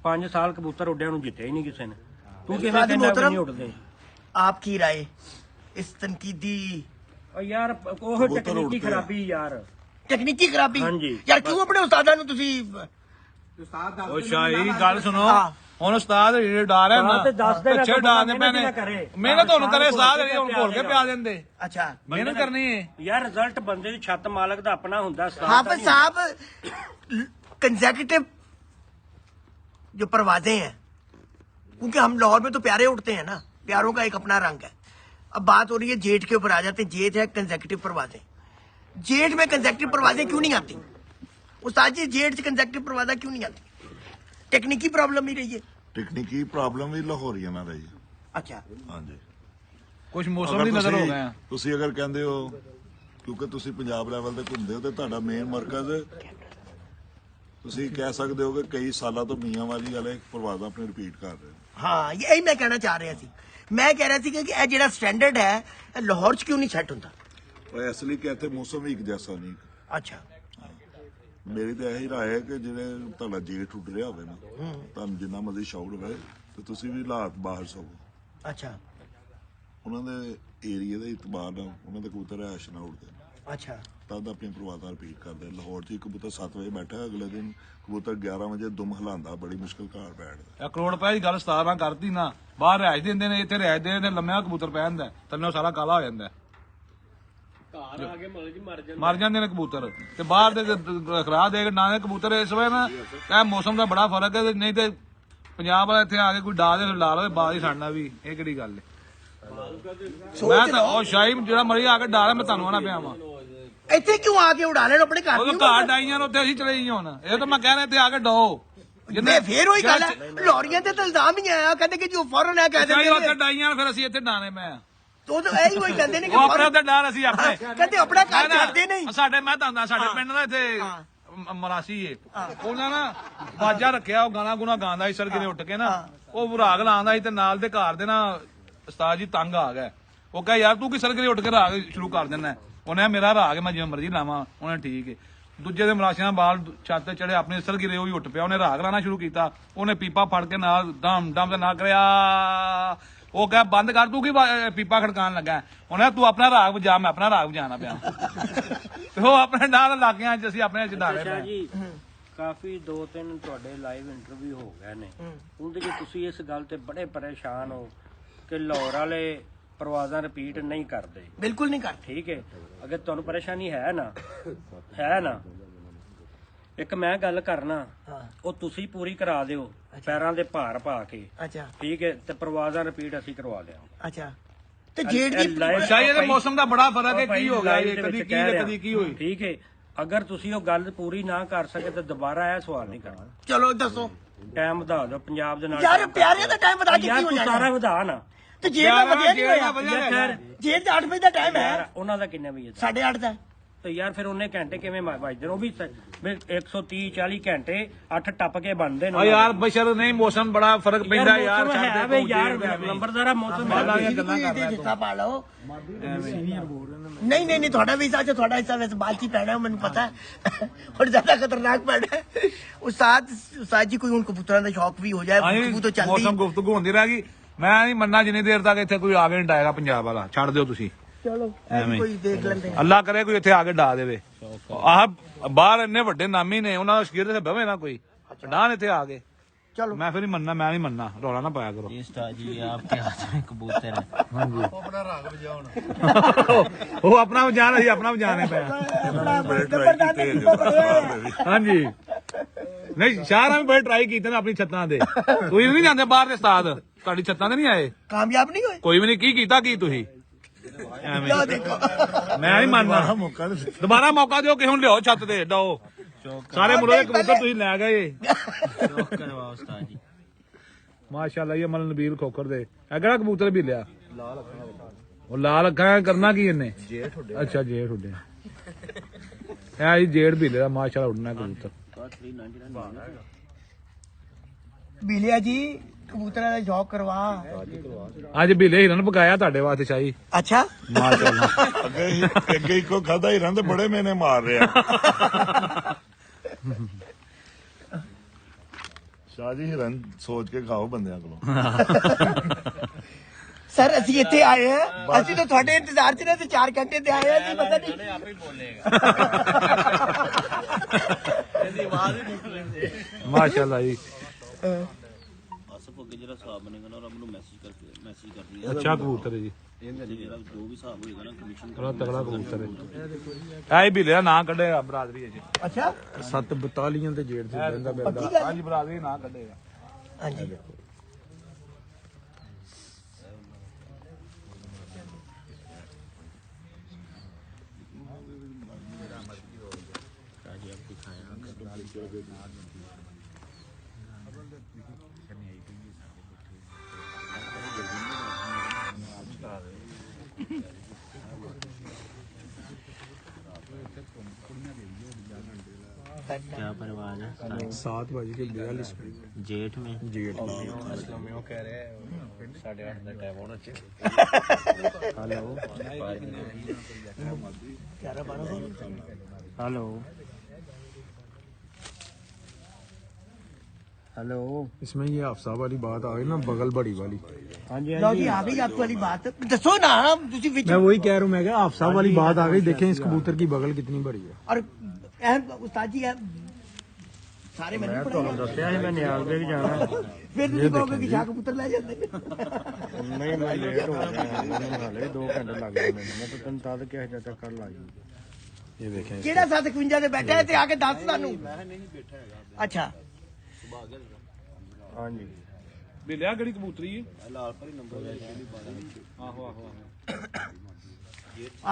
5 ਸਾਲ ਕਬੂਤਰ ਉੱਡਿਆਂ ਨੂੰ ਜਿੱਤਿਆ ਹੀ ਨਹੀਂ ਕਿਸੇ ਨੇ। ਤੂੰ ਕਿਵੇਂ ਕਹਿੰਦਾ ਵੀ ਨਹੀਂ ਉੱਡਦੇ? आपकी राय इस तनकीदी ਉਹ ਯਾਰ ਉਹ ਟੈਕਨੀਕੀ ਖਰਾਬੀ ਯਾਰ। तकनीकी खराबी हाँ जी। यार क्यों अपने उस्तादा नु तुसी ਉਹ ਸ਼ਾਹੀ ਗੱਲ ਸੁਣੋ। ਹੁਣ ਉਸਤਾਦ ਡਾਰ ਹੈ ਨਾ ਤੇ ਦੱਸ ਦੇ ਨਾ ਪਿੱਛੇ ਬੰਦਾ ਡਾਰਦੇ ਮਿਹਨਤ ਪੈਣੇ ਨਾ ਕਰੇ। ਮਿਹਨਤ ਤੁਹਾਨੂੰ ਕਰੇ ਸਾਲ ਉਸਤਾਦ ਭੁੱਲ ਹੁਣ ਭੁੱਲ ਕੇ ਪਿਆ ਦਿੰਦੇ। अच्छा ਮਿਹਨਤ ਕਰਨੀ ਹੈ। ਯਾਰ ਰਿਜ਼ਲਟ ਬੰਦੇ ਦੀ ਛੱਤ ਮਾਲਕ ਦਾ ਆਪਣਾ ਹੁੰਦਾ। हाफिज साहब कंसेक्यूटिव जो परवाजें हैं, क्योंकि हम लाहौर में तो प्यारे उड़ते हैं ना, प्यारों का एक अपना रंग है। अब बात हो रही है जेठ के ऊपर आ जाते हैं। जेठ है कंसेक्यूटिव परवाजें, जेठ में कंसेक्यूटिव परवाजें क्यों नहीं आती? उस्ताद जी जेठ से कंसेक्यूटिव परवाजा क्यों नहीं आती? टेक्निकी प्रॉब्लम ही रही है। ਟੈਕਨੀਕੀ ਪ੍ਰੋਬਲਮ ਵੀ ਲਾਹੌਰੀਆਂ ਨਾਲ ਰਹੀ ਹੈ। अच्छा ਹਾਂਜੀ ਕੁਝ ਮੌਸਮ ਦੀ ਨਜ਼ਰ ਹੋ ਗਏ ਆ। ਤੁਸੀਂ ਅਗਰ ਕਹਿੰਦੇ ਹੋ ਕਿਉਂਕਿ ਤੁਸੀਂ ਪੰਜਾਬ ਲੈਵਲ ਤੇ ਘੁੰਮਦੇ ਹੋ ਤੇ ਤੁਹਾਡਾ ਮੇਨ ਮਰਕਜ਼ ਤੁਸੀਂ ਕਹਿ ਸਕਦੇ ਹੋ ਕਿ ਕਈ ਸਾਲਾਂ ਤੋਂ ਮੀਆਂ ਵਾਲੀ ਵਾਲੇ ਪ੍ਰਵਾਦ ਆਪਣੇ ਰਿਪੀਟ ਕਰ ਰਹੇ ਹੋ। हाँ यही मैं कहना चाह रहा थी। मैं कह रहा थी कि ये ਜਿਹੜਾ स्टैंडर्ड है लाहौर च क्यों नहीं सेट होता? ਉਹ ਇਸ ਲਈ ਕਿ ਇੱਥੇ ਮੌਸਮ ਵੀ ਇੱਕ ਜੈਸਾ ਨਹੀਂ। अच्छा ਮੇਰੀ ਤਾਂ ਇਹੀ ਰਾਏ ਹੈ ਕਿ ਜਿਹੜੇ ਤੁਹਾਡਾ ਜੇਠ ਉੱਡ ਰਿਹਾ ਹੋਵੇ ਨਾ, ਤੁਹਾਨੂੰ ਜਿੰਨਾ ਮਰਜ਼ੀ ਸ਼ੌਕ ਹੋਵੇ ਤੇ ਤੁਸੀਂ ਵੀ ਹਾਲਾਤ ਬਾਹਰ ਸੋਵੋ। अच्छा ਉਹਨਾਂ ਦੇ ਏਰੀਆ ਦੇ ਇਤਬਾਰ ਨਾਲ ਉਹਨਾਂ ਦੇ ਕਬੂਤਰ ਐਸ਼ ਨਾਲ ਉੱਡਦੇ ਨੇ। अच्छा ਤਦ ਆਪਣੀ ਪ੍ਰਵਾਦਾਂ ਰਿਪੀਟ ਕਰਦੇ। ਲਾਹੌਰ 'ਚ ਇੱਕ ਕਬੂਤਰ 7 ਵਜੇ ਬੈਠਾ, ਅਗਲੇ ਦਿਨ ਕਬੂਤਰ 11 ਵਜੇ ਦੁਮ ਹਿਲਾਉਂਦਾ, ਬੜੀ ਮੁਸ਼ਕਲ ਘਰ ਬੈਠਦਾ। ਇਹ ਕਰੋੜ ਰੁਪਏ ਦੀ ਗੱਲ 17 ਕਰਤੀ ਨਾ, ਬਾਹਰ ਰਿਹਾਇਸ਼ ਦਿੰਦੇ ਨੇ, ਇੱਥੇ ਰਿਹਾਇਸ਼ ਦੇ ਨੇ, ਲੰਮਿਆ ਕਬੂਤਰ ਪੈ ਜਾਂਦਾ ਥੱਲੇ ਸਾਰਾ ਕਾਲਾ ਹੋ ਜਾਂਦਾ। ਘਰ ਆ ਕੇ ਮਰ ਜਾਂਦੇ ਨੇ ਕਬੂਤਰ ਤੇ ਬਾਹਰ ਦੇ ਖਰਾ ਦੇ ਕੇ ਨਾ ਦੇ ਕਬੂਤਰ। ਇਸ ਵੇਲੇ ਨਾ ਇਹ ਮੌਸਮ ਦਾ ਬੜਾ ਫਰਕ ਹੈ। ਨਹੀਂ ਤੇ ਪੰਜਾਬ ਵਾਲਾ ਇੱਥੇ ਆ ਕੇ ਕੋਈ ਡਾ ਦੇ ਲਾ ਲਵੇ ਬਾਹਰ ਹੀ ਛੱਡਣਾ ਵੀ, ਇਹ ਕਿਹੜੀ ਗੱਲ ਹੈ? ਮੈਂ ਤਾਂ ਉਹ ਸ਼ਾਹੀ ਜਿਹੜਾ ਮਰੀ ਆ ਕੇ ਡਾਲਿਆ, ਮੈਂ ਤੁਹਾਨੂੰ ਆਣਾ ਪਿਆ ਵਾਂ। ਇੱਥੇ ਕਿਉਂ ਆ ਕੇ ਉਡਾ ਲੈਣ ਆਪਣੇ ਘਰ ਉਹ ਕਿਉਂ? ਘਰ ਡਾਈਆਂ ਨੇ ਉੱਥੇ ਅਸੀਂ ਚਲੇ ਗਏ ਹੁਣ। ਇਹ ਤਾਂ ਮੈਂ ਕਹਿ ਰਿਹਾ ਇੱਥੇ ਆ ਕੇ ਡਾਓ। ਮੈਂ ਫੇਰ ਉਹੀ ਗੱਲ ਹੈ, ਲਾਹੌਰੀਆਂ ਤੇ ਤਾਂ ਇਲਜ਼ਾਮ ਹੀ ਆਇਆ, ਕਹਿੰਦੇ ਕਿ ਜੋ ਫੌਰਨ ਹੈ ਕਹਿ ਚਾਹੀ ਦਿੰਦੇ ਉੱਥੇ ਨੇ। ਡਾਈਆਂ ਫਿਰ ਅਸੀਂ ਇੱਥੇ ਡਾਣੇ ਮੈਂ ਤੋ ਤਾਂ ਇਹੀ ਕੋਈ ਕਹਿੰਦੇ ਨੇ ਉਹ ਆਪਣੇ ਉੱਤੇ ਡਰ ਅਸੀਂ ਆਪਣੇ ਕਹਿੰਦੇ ਆਪਣਾ ਘਰ ਛੱਡਦੇ ਨਹੀਂ। ਸਾਡੇ ਮੈਂ ਦੱਸਦਾ ਸਾਡੇ ਪਿੰਡ ਦਾ ਇੱਥੇ ਮਰਾਸੀ ਏ ਉਹਨਾਂ ਨਾ ਬਾਜਾ ਰੱਖਿਆ ਉਹ ਗਾਣਾ ਗੁਣਾ ਗਾਉਂਦਾ ਸੀ ਸਰਗਰੇ ਉੱਠ ਕੇ ਨਾ ਉਹ ਰਾਗ ਲਾਉਂਦਾ ਸੀ ਤੇ ਨਾਲ ਦੇ ਘਰ ਦੇ ਨਾ ਉਸਤਾਦ ਜੀ ਤੰਗ ਆ ਗਿਆ ਉਹ ਕਹੇ ਯਾਰ ਤੂੰ ਕੀ ਸਰਗਰੇ ਉੱਠ ਕੇ ਰਾਗ ਸ਼ੁਰੂ ਕਰ ਦਿੰਦਾ ਉਹਨੇ ਮੇਰਾ ਰਾਗ ਮੈਂ ਜਿਵੇਂ ਮਰਜ਼ੀ ਲਾਵਾਂ ਉਹਨੇ ਠੀਕ ਏ ਦੂਜੇ ਦੇ ਮਰਾਸੀਆਂ ਬਾਲ ਛੱਤ ਤੇ ਚੜੇ ਆਪਣੇ ਸਰਗਰੇ ਉਹ ਵੀ ਉੱਠ ਪਿਆ ਉਹਨੇ ਰਾਗ ਲਾਣਾ ਸ਼ੁਰੂ ਕੀਤਾ ਉਹਨੇ ਪੀਪਾ ਫੜ ਕੇ ਨਾਲ ਦਮ ਦਮ ਤੇ ਨਾ ਕਰਿਆ ਉਹ ਕਹੇ ਬੰਦ ਕਰ ਤੂੰ ਕੀ ਪੀਪਾ ਖੜਕਾਉਣ ਲੱਗਾ ਉਹਨੇ ਤੂੰ ਆਪਣਾ ਰਾਗ ਵਜਾ ਮੈਂ ਆਪਣਾ ਰਾਗ ਵਜਾਣਾ ਪਿਆ ਤੇ ਉਹ ਆਪਣੇ ਨਾਲ ਲੱਗਿਆ ਅੱਜ ਅਸੀਂ ਆਪਣੇ ਚਦਾਰੇ ਅੱਛਾ ਜੀ ਕਾਫੀ 2-3 ਤੁਹਾਡੇ ਲਾਈਵ ਇੰਟਰਵਿਊ ਹੋ ਗਏ ਨੇ ਉਹਦੇ ਵਿੱਚ ਤੁਸੀਂ ਇਸ ਗੱਲ ਤੇ ਬੜੇ ਪਰੇਸ਼ਾਨ ਹੋ ਕਿ ਲਾਹੌਰ ਵਾਲੇ ਪ੍ਰਵਾਜ਼ਾਂ ਰਿਪੀਟ ਨਹੀਂ ਕਰਦੇ। ਬਿਲਕੁਲ ਨਹੀਂ ਕਰਦੇ। ਠੀਕ ਹੈ, ਅਗਰ ਤੁਹਾਨੂੰ ਪਰੇਸ਼ਾਨੀ ਹੈ ਨਾ ਇੱਕ ਮੈਂ ਗੱਲ ਕਰਨਾ ਉਹ ਤੁਸੀਂ ਪੂਰੀ ਕਰਾ ਦਿਓ ਪੈਰਾਂ ਦੇ ਭਾਰ ਪਾ ਕੇ। ਅੱਛਾ ਠੀਕ ਹੈ, ਤੇ ਪ੍ਰਵਾਜ਼ਾਂ ਰਿਪੀਟ ਅਸੀਂ ਕਰਵਾ ਲਿਆ। ਅੱਛਾ ਤੇ ਜੇਠ ਦੀ ਅੱਛਾ ਇਹਦੇ ਮੌਸਮ ਦਾ ਬੜਾ ਫਰਕ ਹੈ ਕੀ ਹੋ ਗਿਆ ਇਹ ਕਦੀ ਕੀ ਤੇ ਕਦੀ ਕੀ ਹੋਈ। ਠੀਕ ਹੈ, ਅਗਰ ਤੁਸੀਂ ਉਹ ਗੱਲ ਪੂਰੀ ਨਾ ਕਰ ਸਕੇ ਤਾਂ ਦੁਬਾਰਾ ਇਹ ਸਵਾਲ ਨਹੀਂ ਕਰਨਾ। ਚਲੋ ਦੱਸੋ ਟਾਈਮ ਵਧਾ ਦਿਓ ਪੰਜਾਬ ਦੇ ਨਾਲ। ਯਾਰ ਪਿਆਰਿਆਂ ਦਾ ਟਾਈਮ ਵਧਾ ਕੇ ਕੀ ਹੋ ਤੂੰ ਜਾਣਾ ਸਾਰਾ ਵਧਾ ਨਾ ਤੇ ਜੇਠ ਦਾ ਵਧੀਆ ਨਹੀਂ ਹੋਇਆ। ਖੈਰ ਜੇਠ ਦਾ 8 ਵਜੇ ਦਾ ਟਾਈਮ ਹੈ ਉਹਨਾਂ ਦਾ ਕਿੰਨੇ ਵਜੇ ਦਾ? 8:30 ਦਾ। ਤੇ ਯਾਰ ਫਿਰ ਉਹਨੇ ਘੰਟੇ ਕਿਵੇਂ ਵੱਜਦੇ ਨੇ? ਉਹ ਵੀ 130-40 ਘੰਟੇ 8 ਟੱਪ ਕੇ ਬਣਦੇ ਨੇ। ਯਾਰ ਬਸ਼ਰ ਨਹੀਂ ਮੌਸਮ ਬੜਾ ਫਰਕ ਪੈਂਦਾ ਯਾਰ ਹੈ ਵੇ ਯਾਰ ਨੰਬਰਦਾਰਾ ਮੌਸਮ ਹਿੱਸਾ ਪਾ ਲਓ। ਨਹੀਂ ਤੁਹਾਡਾ ਵੀ ਹਿੱਸਾ ਤੁਹਾਡਾ ਹਿੱਸਾ ਵੈਸੇ ਬਾਲਚੀ ਪੈਣਾ ਮੈਨੂੰ ਪਤਾ ਹੈ और ज्यादा खतरनाक पैना है। उस्ताद जी कोई उन कबूतरों का शौक भी हो जाए तो चलती। ਮੌਸਮ ਗੁਫ਼ਤਗੂ ਹੁੰਦੀ ਰਹਿ ਗਈ ਮੈਂ ਨਹੀਂ ਮੰਨਣਾ ਜਿੰਨੀ ਦੇਰ ਤੱਕ ਇੱਥੇ ਕੋਈ ਆ ਕੇ ਨਹੀਂ ਡਾਏਗਾ ਪੰਜਾਬ ਵਾਲਾ ਛੱਡ ਦਿਓ ਤੁਸੀਂ। चलो कोई देख लेंगे। ਅੱਲਾ ਕਰੇ ਕੋਈ ਇੱਥੇ ਆ ਕੇ ਡਾ ਦੇਵੇ ਆਹ ਬਾਹਰ ਇੰਨੇ ਵੱਡੇ ਨਾਮੀ ਨੇ ਉਹਨਾਂ ਦਾ ਸ਼ਗਿਰਦ ਤੇ ਬਵੇ ਨਾ ਕੋਈ ਡਾਣ ਇੱਥੇ ਆ ਕੇ। चलो ਮੈਂ ਫਿਰ ਮੰਨਣਾ ਮੈਂ ਨਹੀਂ ਮੰਨਣਾ ਰੌਲਾ ਨਾ ਪਾਇਆ ਕਰੋ। ये उस्ताद जी आपके हाथ में कबूतर है। ਹਾਂਜੀ ਉਹ ਆਪਣਾ ਵਜਾਨ ਅਸੀਂ ਆਪਣਾ ਵਜਾਣੇ ਪਿਆ। ਹਾਂਜੀ ਨਹੀਂ ਸ਼ਹਿਰਾਂ ਵਿੱਚ ਬੜੇ ਟਰਾਈ ਕੀਤੇ ਨੇ ਆਪਣੀ ਛੱਤਾਂ ਦੇ। ਤੁਸੀਂ ਨਹੀਂ ਜਾਂਦੇ ਬਾਹਰ ਦੇ ਉਸਤਾਦ ਤੁਹਾਡੀ ਛੱਤਾਂ ਤੇ ਨਹੀਂ ਆਏ कामयाब नहीं हुए। ਕੋਈ ਵੀ ਨਹੀਂ ਕੀ ਕੀਤਾ ਕੀ ਤੁਸੀਂ ਐਵੇਂ क्या देखो ਮੈਂ ਨਹੀਂ ਮੰਨਦਾ ਦੁਬਾਰਾ ਮੌਕਾ ਦਿਓ ਕਿਸੇ ਨੂੰ ਲਿਆਓ ਛੱਤ ਤੇ ਡਾਓ ਸਾਰੇ ਮੁਰਗੇ ਦੇ ਕਬੂਤਰ ਤੁਸੀਂ ਲੈ ਗਏ। शौक करवाओ उस्ताद जी। ਮਾਸ਼ਾਅੱਲਾ ਇਹ ਮਲ ਨਬੀਲ ਖੋਖਰ ਦੇ ਇਹ ਕਿਹੜਾ ਕਬੂਤਰ ਵੀ ਲਿਆ ਉਹ ਲਾਲ ਅੱਖਾਂ ਕਰਨਾ ਕੀ ਇਹਨੇ ਅੱਛਾ ਜੇਠ ਉੱਡੇ ਇਹ ਜੀ ਜੇਠ ਵੀ ਲਿਆ ਮਾਸ਼ਾਅੱਲਾ ਉੱਡਣਾ ਕਬੂਤਰ। बिलिया जी कबूतर का शौक करवा। ਅੱਜ ਬਿਲੇ ਹਿਰਨ ਪਕਾਇਆ ਤੁਹਾਡੇ ਵਾਸਤੇ ਸ਼ਾਹੀ अच्छा ਮਾਸ਼ਾਅੱਲਾ। ਅੱਗੇ ਇੱਕੋ ਖਾਦਾ ਹੀ ਰਹਿੰਦੇ ਬੜੇ ਮੈਨੇ ਮਾਰ ਰਿਹਾ ਸ਼ਾਹ ਜੀ ਹਿਰਨ ਸੋਚ ਕੇ ਖਾਓ ਬੰਦਿਆਂ ਕੋਲੋਂ। सर असि इतने आए हैं असि तो थोड़े इंतजार च ने 4 घंटे ते आए हैं पता नहीं आप ही बोलेगा। ਮਾਸ਼ਾਅੱਲਾ ਜੀ ਆਸਫ ਅੱਗੇ ਜਿਹੜਾ ਹਿਸਾਬ ਬਣੇਗਾ ਨਾ ਰੱਬ ਨੂੰ ਮੈਸੇਜ ਕਰ ਦਿਓ। ਅੱਛਾ ਕਬੂਤਰ ਹੈ ਜੀ ਜਿਹੜਾ ਜੋ ਵੀ ਹਿਸਾਬ ਹੋਏਗਾ ਨਾ ਕਮਿਸ਼ਨ ਬੜਾ ਤਗੜਾ ਕਬੂਤਰ ਹੈ ਇਹ ਵੀ ਲਿਆ ਨਾਂ ਕੱਢੇਗਾ ਬਰਾਦਰੀ ਹੈ ਜੀ। अच्छा 7 ਬਟਾਲੀਅਨ ਤੇ ਜੇੜ ਤੇ ਰਹਿੰਦਾ पक्की गल ਹਾਂਜੀ ਬਰਾਦਰੀ ਨਾਂ ਕੱਢੇਗਾ। हाँ जी क्या परवाज है उस्ताद? 7:42 जेठ में जेठ हेलो हेलो इसमें ये अफसा वाली बात आ गई ना बगल बड़ी वाली। हाँ जी लो जी आ गई आपकी वाली बात दसो ना तुसी विच मैं वही कह रहा हूँ मैं क्या अफसा वाली बात आ गई। देखें इस कबूतर की बगल कितनी बड़ी है। और अहम उस्ताद जी सारे मैंने पढ़ाए दसिया मैं नियाल बेग जाना। फिर तुसी कहोगे कि शाह कबूतर ले जाते नहीं मैं लेट हो गया हाले 2 घंटे लग गए मैं तो तन तद क्या जाता कर ला ये देखें ਕਿਹੜਾ 751 ਤੇ ਬੈਠਾ ਹੈ ਤੇ ਆ ਕੇ ਦੱਸ ਸਾਨੂੰ। ਅੱਛਾ हाँ जी ਵੀ ਲਿਆ ਕਿਹੜੀ ਕਬੂਤਰੀ ਹੈ ਲਾਲ ਭਰੀ ਨੰਬਰ ਆਹੋ ਆਹੋ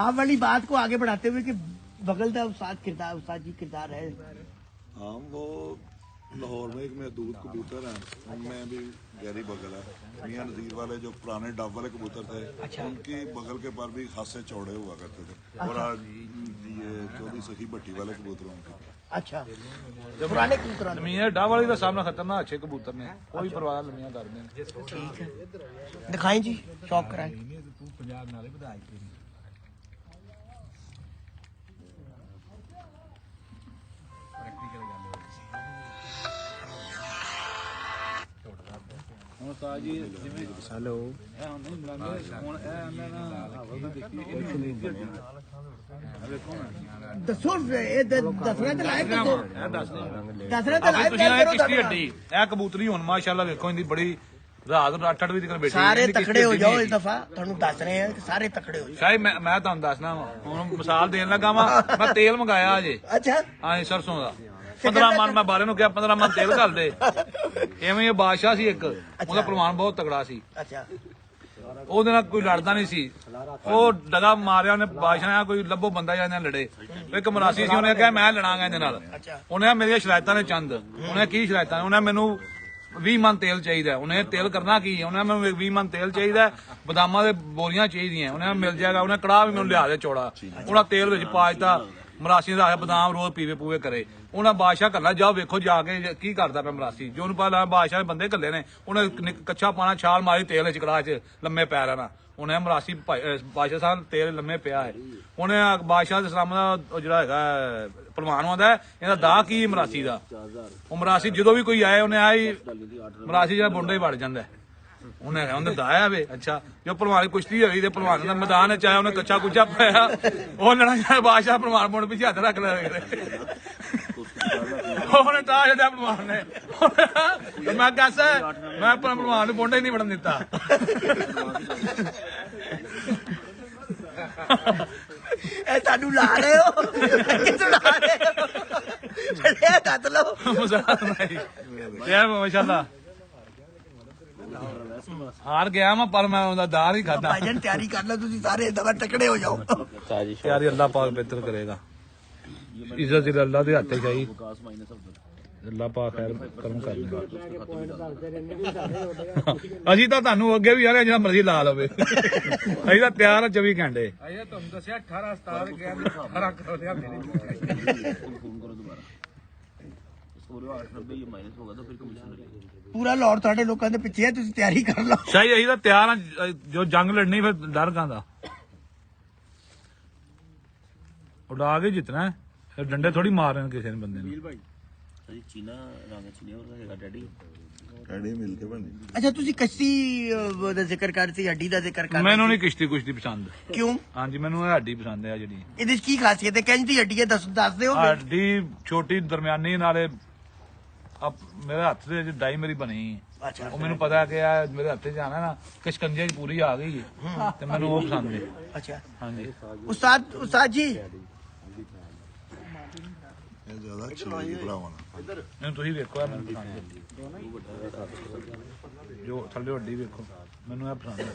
आप वाली बात को आगे बढ़ाते हुए कि बगल का उस्ताद जी किरदार है। हाँ वो लाहौर में एक महदूद कबूतर है, उनमें भी गहरी बगल है। मियां नज़ीर वाले जो पुराने डब वाले कबूतर थे, उनकी बगल के पर भी खासे चौड़े हुआ करते थे। और आज ये चौधरी सखी भट्टी वाले कबूतर उनके अच्छा पुराने कबूतर लमीਆਂ ਡਾਹ ਵਾਲੀ ਦਾ ਸਾਹਮਣਾ ਖਤਰਨਾਕ ਅੱਛੇ ਕਬੂਤਰ ਨੇ, ਕੋਈ ਪਰਵਾਹ ਲਮੀਆਂ ਕਰਦੇ ਨੇ। ठीक है दिखाएं जी शौक कराएं ਹੁਣ ਉਸਤਾਦ ਜੀ ਜਿਵੇਂ ਹੈਲੋ ਇਹ ਹੁਣ ਨਹੀਂ ਬੁਲਾਉਂਦੇ, ਹੁਣ ਇਹ ਆਂਦਾ ਨਾ ਹਵਾ ਦੀ ਦੇਖੀ ਇਹ ਨਹੀਂ ਵੇਖੋ ਨਾ दसो दसना तो लाइव दसो ਇਹ ਦੱਸਦੇ दसना तो लाइव ਤੁਸੀਂ ਇਹ ਕਿਸ਼ਤੀ ਹੱਡੀ ਇਹ ਕਬੂਤਰੀ ਹੁਣ ਮਾਸ਼ਾਅੱਲਾ ਵੇਖੋ ਇਹਦੀ ਬੜੀ ਰਾਤ 8-8 ਵਜੇ ਤੱਕ ਬੈਠੀ सारे तकड़े हो जाओ इस दफा ਤੁਹਾਨੂੰ ਦੱਸ ਰਹੇ ਹਾਂ ਕਿ ਸਾਰੇ ਤਕੜੇ ਹੋ ਜਾਓ ਸ਼ਾਇਦ ਮੈਂ ਤੁਹਾਨੂੰ ਦੱਸਣਾ ਵਾ, ਹੁਣ ਮਿਸਾਲ ਦੇਣ ਲੱਗਾ ਵਾਂ। ਮੈਂ ਤੇਲ ਮੰਗਾਇਆ ਅਜੇ, ਅੱਛਾ ਹਾਂ ਸਰਸੋਂ ਦਾ 15 ਮਣ। ਮੈਂ ਬਾਰੇ ਨੂੰ ਕਿਹਾ 15 ਮਣ ਤੇਲ ਘੱਲ ਦੇ। ਐਵੇਂ ਇਹ ਬਾਦਸ਼ਾਹ ਸੀ ਇੱਕ, ਉਹਦਾ ਪ੍ਰਮਾਣ ਬਹੁਤ ਤਗੜਾ ਸੀ, ਅੱਛਾ ਉਹਦੇ ਨਾਲ ਕੋਈ ਲੜਦਾ ਨਹੀਂ ਸੀ। ਉਹ ਡਗਾ ਮਾਰਿਆ ਉਹਨੇ ਬਾਦਸ਼ਾਹ ਨੇ, ਕੋਈ ਲੱਭੋ ਬੰਦਾ ਜਾਂ ਨਾਲ ਲੜੇ। ਇੱਕ ਮਰਾਸੀ ਸੀ, ਉਹਨੇ ਕਿਹਾ ਮੈਂ ਲੜਾਂਗਾ ਇਹਦੇ ਨਾਲ। ਉਹਨੇ ਕਿਹਾ ਮੇਰੀਆਂ ਸ਼ਰਾਇਤਾਂ ਨੇ ਚੰਦ। ਉਹਨੇ ਕੀ ਸ਼ਰਾਇਤਾਂ? ਉਹਨੇ ਮੈਨੂੰ 20 ਮਣ ਤੇਲ ਚਾਹੀਦਾ। ਉਹਨੇ ਤੇਲ ਕਰਨਾ ਕੀ? ਉਹਨੇ ਮੈਨੂੰ 20 ਮਣ ਤੇਲ ਚਾਹੀਦਾ, ਬਦਾਮਾਂ ਦੇ ਬੋਰੀਆਂ ਚਾਹੀਦੀਆਂ। ਉਹਨੇ ਮਿਲ ਜਾਏਗਾ। ਉਹਨੇ ਕੜਾਹ ਵੀ ਮੈਨੂੰ ਲਿਆ ਦੇ ਚੌੜਾ। ਉਹਨਾਂ ਤੇਲ ਵਿੱਚ ਪਾ ਦਿੱਤਾ। ਮਰਾਸੀ ਦਾ ਬਦਾਮ ਰੋਜ਼ ਪੀਵੇ ਪੂਵੇ ਕਰੇ। ਉਹਨਾਂ ਬਾਦਸ਼ਾਹ ਕੱਲਾ ਜਾਓ ਵੇਖੋ ਜਾ ਕੇ ਕੀ ਕਰਦਾ ਪਿਆ ਮਰਾਸੀ। ਜੋ ਉਹਨੂੰ ਪਤਾ ਬਾਦਸ਼ਾਹ ਦੇ ਬੰਦੇ ਕੱਲੇ ਨੇ। ਉਹਨੇ ਕੱਚਾ ਪਾਣਾ ਛਾਲ ਮਾਰੀ ਤੇਲ ਵਿੱਚ ਕੜਾਹ 'ਚ ਲੰਮੇ ਪੈ ਰਹਿਣਾ। ਉਹਨੇ ਮਰਾਸੀ ਬਾਦਸ਼ਾਹ ਸਾਹਿਬ ਤੇਲ ਲੰਮੇ ਪਿਆ ਹੈ। ਉਹਨੇ ਬਾਦਸ਼ਾਹ ਦੇ ਸਲਾਮ ਦਾ ਉਹ ਜਿਹੜਾ ਹੈਗਾ ਪ੍ਰਮਾਣ ਆਉਂਦਾ ਇਹਦਾ ਦਾ ਕੀ ਮਰਾਸੀ ਦਾ। ਉਹ ਮਰਾਸੀ ਜਦੋਂ ਵੀ ਕੋਈ ਆਏ ਉਹਨੇ ਆਈ ਮਰਾਸੀ ਜਿਹੜਾ ਬੁੰਡੇ ਹੀ ਵੜ ਜਾਂਦਾ। ਉਹਨੇ ਦਾਇਆ ਵੇ। ਅੱਛਾ ਜੋ ਭਲਵਾਨ ਕੁਸ਼ਤੀ ਹੋਈ ਤੇ ਭਲਵਾਨ ਦਾ ਮੈਦਾਨ ਚ ਆਇਆ, ਉਹਨੇ ਕੱਚਾ ਕੁਚਾ ਪਾਇਆ। ਉਹ ਲੜਾ ਬਾਦਸ਼ਾਹ ਭਲਵਾਨ ਬੁੰਡ ਪਿੱਛੇ ਹੱਥ ਰੱਖ ਲਿਆ। ਉਹਨੇ ਤਾਂ ਜਿਹੜਾ ਭਲਵਾਨ ਨੇ ਮੈਂ ਦੱਸ ਮੈਂ ਭਲਵਾਨ ਨੂੰ ਬੁੰਡੇ ਨਹੀਂ ਵੜਨ ਦਿੱਤਾ। ਇਹ ਤੁਹਾਨੂੰ ਲਾ ਰਹੇ ਹੋ ਕਿੱਥੋਂ ਲਾ ਰਹੇ ਹੋ? ਛੱਡਿਆ ਦੱਤ ਲਓ ਮਜ਼ਾਕ ਨਹੀਂ ਯਾਰ ਮਾਸ਼ਾਅੱਲਾ। ਹਾਰ ਗਿਆ ਮੈਂ ਪਰ ਮੈਂ ਉਹਦਾ ਦਾਲ ਹੀ ਖਾਦਾ। ਭਾਈਜਾਨ ਤਿਆਰੀ ਕਰ ਲਓ ਤੁਸੀਂ ਸਾਰੇ ਦਵਾ ਤਕੜੇ ਹੋ ਜਾਓ। ਤਿਆਰੀ ਅੱਲਾਹ ਪਾਕ ਬਿਹਤਰ ਕਰੇਗਾ। ਇੱਜ਼ਤ ਅੱਲਾਹ ਦੇ ਹੱਥੇ ਚਾਹੀ। ਅੱਲਾਹ ਪਾਕ ਖੈਰ ਕਰਮ ਕਰ ਲੇਗਾ। ਅਸੀਂ ਤਾਂ ਤੁਹਾਨੂੰ ਅੱਗੇ ਵੀ ਯਾਰ ਜਿਹੜਾ ਮਰਜ਼ੀ ਲਾ ਲਵੇ। ਅਸੀਂ ਤਾਂ ਤਿਆਰ ਆ 24 ਘੰਟੇ। ਅਸੀਂ ਤੁਹਾਨੂੰ ਦੱਸਿਆ 18 ਉਸਤਾਦ ਗਿਆ 18 ਕਰੋ ਲਿਆ ਮੇਰੇ। ਪੂਰਾ ਲਾਹੌਰ ਤੁਹਾਡੇ ਲੋਕਾਂ ਦੇ ਪਿੱਛੇ ਹੈ, ਤੁਸੀਂ ਤਿਆਰੀ ਕਰ ਲਓ। ਸ਼ਾਹੀ ਅਸੀਂ ਤਾਂ ਤਿਆਰ ਆ। ਜੋ ਜੰਗ ਲੜਨੀ ਫਿਰ ਡਰ ਕਾਂਦਾ ਉਡਾ ਕੇ ਜਿੱਤਣਾ। ਫਿਰ ਡੰਡੇ ਥੋੜੀ ਮਾਰਨ ਕਿਸੇ ਨੇ ਬੰਦੇ ਨੂੰ। चीना रंग चीनी और डैडी ਐਡੀ ਮਿਲ ਕੇ ਬਣੀ। ਅੱਛਾ ਤੁਸੀਂ ਕਸ਼ਤੀ ਦਾ ਜ਼ਿਕਰ ਕਰ ਸੀ, ਹੱਡੀ ਦਾ ਜ਼ਿਕਰ ਕਰ ਮੈਨੂੰ ਨਹੀਂ ਕਿਸ਼ਤੀ ਕੁਸ਼ਤੀ ਪਸੰਦ। ਕਿਉਂ? ਹਾਂਜੀ ਮੈਨੂੰ ਇਹ ਹੱਡੀ ਪਸੰਦ ਹੈ ਜਿਹੜੀ। ਇਹਦੇ ਚ ਕੀ ਖਾਸੀਅਤ ਹੈ? ਕਹਿੰਦੀ ਦੀ ਹੱਡੀ ਹੈ, ਦੱਸ ਦਿਓ। ਹੱਡੀ ਛੋਟੀ ਦਰਮਿਆਨੀ ਨਾਲੇ ਮੇਰੇ ਹੱਥ ਦੇ ਡਾਈ ਮੇਰੀ ਬਣੀ। ਅੱਛਾ ਉਹ ਮੈਨੂੰ ਪਤਾ ਕਿ ਆ ਮੇਰੇ ਹੱਥੇ ਜਾਣਾ ਨਾ ਕਿਸ਼ਕੰਜੇ ਪੂਰੀ ਆ ਗਈ ਤੇ ਮੈਨੂੰ ਉਹ ਪਸੰਦ ਹੈ। ਅੱਛਾ ਹਾਂਜੀ ਉਸਤਾਦ ਜੀ ਇਹ ਜ਼ਿਆਦਾ ਅੱਛੀ ਲੱਗੀ ਭਰਾਵਾਂ ਨਾਲ। ਮੈਨੂੰ ਤੁਸੀਂ ਵੇਖੋ ਮੈਨੂੰ ਪਸੰਦ ਹੈ। ਜੋ ਥੱਲੇ ਹੱਡੀ ਵੇਖੋ ਮੈਨੂੰ ਇਹ ਪਸੰਦ ਹੈ।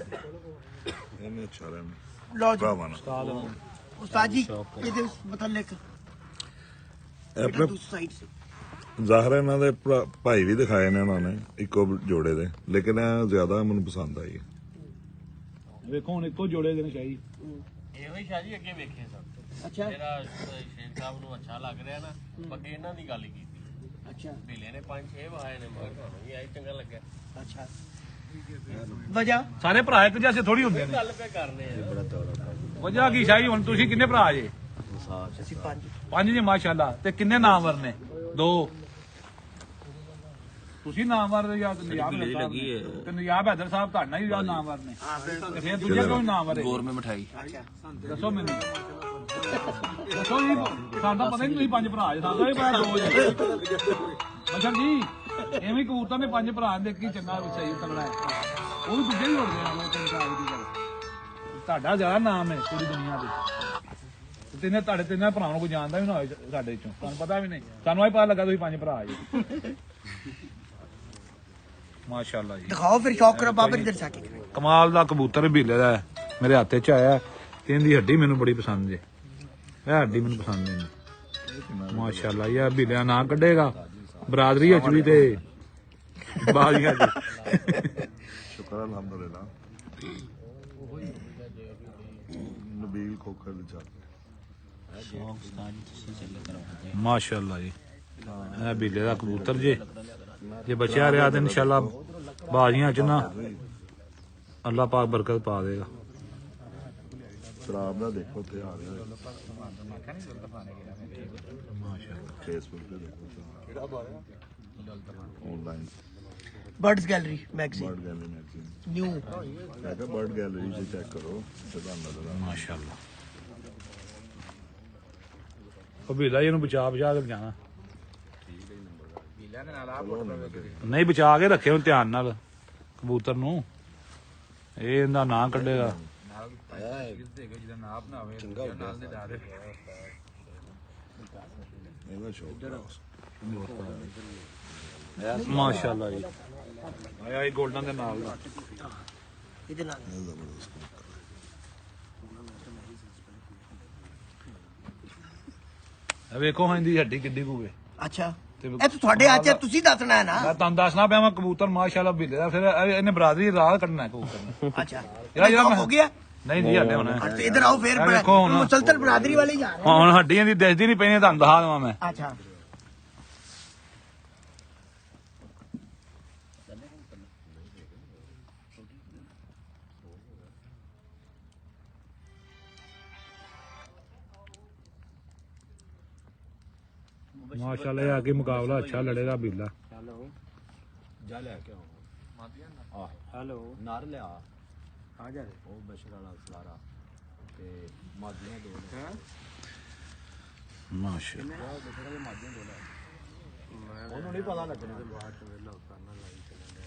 ਇਹਨੇ ਅੱਛਾ ਰਹਿਣਾ ਲਓ ਜੀ ਭਰਾਵਾਂ ਨਾਲ। ਉਸਤਾਦ ਜੀ ਇਹਦੇ ਮੁਤਲਕ ਆਪਣੇ ਦੂਸਰੀ ਸਾਈਡ ਸੇ ਜ਼ਾਹਰ ਇਹਨਾਂ ਦੇ ਭਾਈ ਵੀ ਦਿਖਾਏ ਨੇ ਉਹਨਾਂ ਨੇ ਇੱਕੋ ਜੋੜੇ ਦੇ, ਲੇਕਿਨ ਇਹ ਜ਼ਿਆਦਾ ਮੈਨੂੰ ਪਸੰਦ ਆਈ। ਵੇਖੋ ਹੁਣ ਇੱਕੋ ਜੋੜੇ ਦੇ ਨੇ ਸ਼ਾਹੀ। ਇਹੋ ਹੀ ਸ਼ਾਹ ਜੀ ਅੱਗੇ ਵੇਖੇ ਸਭ। ਅੱਛਾ ਜਿਹੜਾ ਸ਼ੇਖ ਸਾਹਿਬ ਨੂੰ ਅੱਛਾ ਲੱਗ ਰਿਹਾ ਨਾ, ਅੱਗੇ ਇਹਨਾਂ ਦੀ ਗੱਲ ਕੀਤੀ। ਅੱਛਾ ਢੀਲੇ ਨੇ 5-6 ਵਹਾਏ ਨੇ, ਮਗਰ ਤੁਹਾਨੂੰ ਵੀ ਆਈ ਚੰਗਾ ਲੱਗਿਆ। ਅੱਛਾ ਵਜ੍ਹਾ ਸਾਰੇ ਭਰਾ ਇੱਕ ਜੈਸੇ ਥੋੜੀ ਹੁੰਦੇ ਨੇ। ਗੱਲ ਪੇ ਕਰਨੇ ਆ। ਵਜ੍ਹਾ ਕੀ ਸ਼ਾਹੀ? ਹੁਣ ਤੁਸੀਂ ਕਿੰਨੇ ਭਰਾ ਜੇ? ਅਸੀਂ ਪੰਜ। 5 ਜੀ ਮਾਸ਼ਾਅੱਲਾ। ਤੇ ਕਿੰਨੇ ਨਾਮਵਰ ਨੇ? 2 ਤੁਸੀਂ ਨਾਮਵਰ ਜਾਂ ਨਿਆਬ ਲੱਗੀ ਹੈ। ਤੇ ਨਿਆਬ ਹੈਦਰ ਸਾਹਿਬ ਤੁਹਾਡਾ ਹੀ ਜਾਂ ਨਾਮਵਰ ਨੇ? ਤੇ ਫਿਰ ਦੂਜੇ ਕੋਈ ਨਾਮਵਰ ਹੈ? गोर में मिठाई ਦੱਸੋ ਮੈਨੂੰ। ਦੱਸੋ ਜੀ ਸਾਡਾ ਪਤਾ ਨਹੀਂ ਤੁਸੀਂ 5 ਭਰਾ ਜੇ, ਸਾਡਾ ਵੀ ਪਤਾ 2 ਜੇ। ਅੱਛਾ ਜੀ ਐਵੇਂ ਕਬੂਤਰ ਨੇ 5 ਭਰਾ ਦੇ ਕੀ ਚੰਗਾ ਸਹੀ ਤਗੜਾ ਹੈ। ਉਹ ਵੀ ਦੂਜੇ ਹੀ ਹੋਣਗੇ ਨਾਲ 3-4 ਦੀ ਗੱਲ। ਤੁਹਾਡਾ ਜ਼ਿਆਦਾ ਨਾਮ ਹੈ ਪੂਰੀ ਦੁਨੀਆ ਦੇ। ਤਿੰਨੇ ਤੁਹਾਡੇ ਤਿੰਨਾਂ ਭਰਾਵਾਂ ਨੂੰ ਕੋਈ ਜਾਣਦਾ ਵੀ ਨਾ ਹੋਵੇ ਸਾਡੇ ਚੋਂ, ਤੁਹਾਨੂੰ ਪਤਾ ਵੀ ਨਹੀਂ। ਸਾਨੂੰ ਇਹ ਪਤਾ ਲੱਗਾ ਤੁਸੀਂ 5 ਭਰਾ ਜੀ। ਮਾਸ਼ਾਅੱਲਾ ਜੀ ਦਿਖਾਓ ਫਿਰ ਸ਼ੌਕ ਕਰੋ ਬਾਬਰ ਇਧਰ ਜਾ ਕੇ। ਕਮਾਲ ਦਾ ਕਬੂਤਰ ਬੀਲੇ ਦਾ ਮੇਰੇ ਹੱਥੇ ਚ ਆਇਆ ਤੇ ਇਹਦੀ ਹੱਡੀ ਮੈਨੂੰ ਬੜੀ ਪਸੰਦ ਜੇ। ਇਹ ਹੱਡੀ ਮੈਨੂੰ ਪਸੰਦ ਹੈ ਮਾਸ਼ਾਅੱਲਾ। ਇਹ ਬੀਲਿਆ ਨਾ ਕੱਢੇਗਾ ਬਰਾਦਰੀ ਵਿੱਚ ਵੀ ਤੇ ਬਾਜ਼ੀਆਂ 'ਚ शुक्र अल्हम्दुलिल्लाह नबील खोखर दे चार ਮਾਸ਼ਾਅੱਲਾ ਜੀ ਇਹ ਬੀਲੇ ਦਾ ਕਬੂਤਰ ਜੇ ਬਚਿਆ ਰਿਹਾ ਤੇ ਇਨਸ਼ਾਅੱਲਾ ਬਾਜ਼ੀਆਂ 'ਚ ਨਾ ਅੱਲਾਹ ਪਾਕ ਬਰਕਤ ਪਾ ਦੇਗਾ। शराब दा देखो ते आ रहा है फेसबुक पे देखो online birds gallery magazine bird gallery magazine new मैं कहा बर्ड गैलरी से चेक करो तो नजर आ ਮਾਸ਼ਾਅੱਲਾ ਉਹ ਬੀਲਾ ਇਹਨੂੰ ਬਚਾ ਕੇ ਜਾਣਾ ਨਹੀਂ ਬਚਾ ਕੇ ਰੱਖਿਓ ਧਿਆਨ ਨਾਲ ਕਬੂਤਰ ਨੂੰ ਇਹ ਇਹਦਾ ਨਾਂ ਕੱਢੇਗਾ। ਇਹਦਾ ਸ਼ੌਕ ਮਾਸ਼ਾਅੱਲਾ ਜੀ ਆਇਆ ਇਹ ਗੋਲਡਨ ਦੇ ਨਾਲ ਦਾ ਇਹਦੇ ਨਾਲ ਇਹ ਵੇਖੋ ਹਾਂ ਇਹਦੀ ਹੱਡੀ ਕਿੱਡੀ ਕੁ ਵੇ। ਅੱਛਾ ਇਹ ਤਾਂ ਤੁਹਾਡੇ ਹੱਥ 'ਚ ਹੈ, ਤੁਸੀਂ ਦੱਸਣਾ ਹੈ ਨਾ। ਮੈਂ ਤੁਹਾਨੂੰ ਦੱਸਣਾ ਪਿਆ ਮੈਂ ਕਬੂਤਰ ਮਾਸ਼ਾਅੱਲਾ ਬੀਲੇ ਦਾ ਫਿਰ ਇਹਨੇ ਬਰਾਦਰੀ ਰਾਹ ਕੱਢਣਾ ਕਬੂਤਰ ਨੇ। अच्छा ਜਿਹੜਾ हो गया ਨਹੀਂ ਜੀ ਹੱਡੇ ਹੋਣਾ अच्छा इधर आओ फिर ये देखो ना। मुसलसल बरादरी वाले ही जा रहे ਹੁਣ ਹੱਡੀਆਂ ਦੀ ਦਿਸਦੀ ਨਹੀਂ ਪਈ ਤੁਹਾਨੂੰ ਦਿਖਾ ਦੇਵਾਂ ਮੈਂ। हैं अच्छा माशाल्लाह ये आगे मुकाबला अच्छा लड़ेगा बिल्ला। हेलो नार लिया आ जा ओ बशर वाला सलारा ते मादियां दो माशाल्लाह ਉਹਨੂੰ ਨਹੀਂ ਪਤਾ ਲੱਗਣਾ ਤੇ ਬਾਅਦ ਚ ਵੇਲਾ ਕਰਨਾ ਲਾਈ ਚੱਲਣ ਦੇ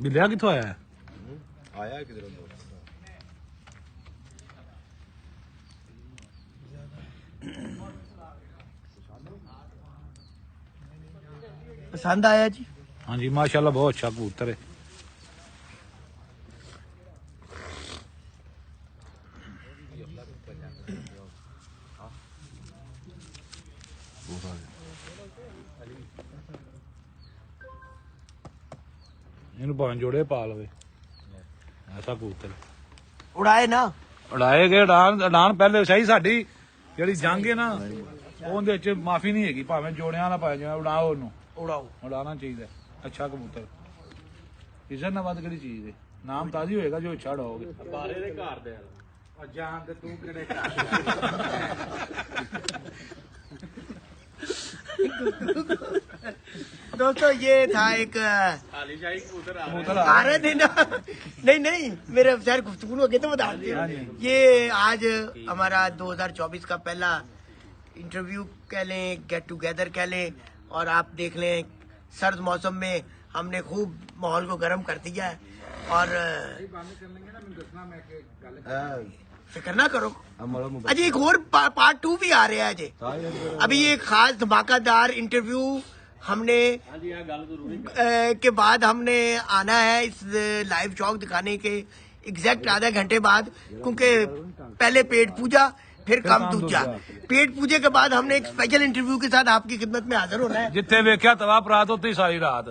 बिल्लिया कितों आया है? ਆਇਆ ਕਿਧਰੋਂ ਦੋ पसंद आया जी हाँ जी माशाल्लाह बहुत अच्छा कबूतर है। ਇਹਨੂੰ ਭਾਵੇਂ ਜੋੜੇ ਪਾ ਲਵੇ ਐਸਾ ਕਬੂਤਰ उड़ाए ना ਉਡਾਏ ਗਏ ਉਡਾਨ ਪਹਿਲੇ ਸਹੀ ਸਾਡੀ ਜਿਹੜੀ ਜੰਗ ਹੈ ਨਾ ਉਹਦੇ ਵਿੱਚ ਮਾਫੀ ਨਹੀਂ ਹੈਗੀ ਭਾਵੇਂ ਜੋੜਿਆਂ ਵਾਲਾ ਭਾਵੇਂ ਜਿਵੇਂ ਉਡਾਓ ਉਹਨੂੰ उड़ाओ ਉਡਾਉਣਾ ਚਾਹੀਦਾ ਅੱਛਾ ਕਬੂਤਰ ਕਿਸੇ ਨਾਲ ਵੱਧ ਕਿਹੜੀ ਚੀਜ਼ ਹੈ ਨਾਮ ਤਾਜ਼ੀ ਹੋਏਗਾ ਜੋ ਅੱਛਾ ਉਡਾਓਗੇ। ਬਾਰੇ ਦੇ ਘਰ ਦੇ ਜਾਨ ਤੇ ਤੂੰ ਕਿਹੜੇ दोस्तों ये था एक ਹਾਲੀ ਸ਼ਾਹੀ ਕਬੂਤਰ ਆ कबूतर आ रहे थे ना नहीं मेरे अफसर गुफ्तगू हो गए तो बता दें ये आज हमारा 2024 का पहला इंटरव्यू कह लें गेट टुगेदर कह लें और आप देख लें सर्द मौसम में हमने खूब माहौल को गर्म कर दिया है और फिक्र ना करो अजी एक और पार्ट 2 भी आ रहा है जी अभी ये खास धमाकेदार इंटरव्यू हमने के बाद हमने आना है इस लाइव चौक दिखाने के एग्जैक्ट आधा घंटे बाद क्योंकि पहले पेट पूजा फिर कम दूजा पेट पूजे के बाद हमने एक स्पेशल इंटरव्यू के साथ आपकी खिदमत में हाजिर होना है। जिथे वेख्या तवा परात होती सारी रात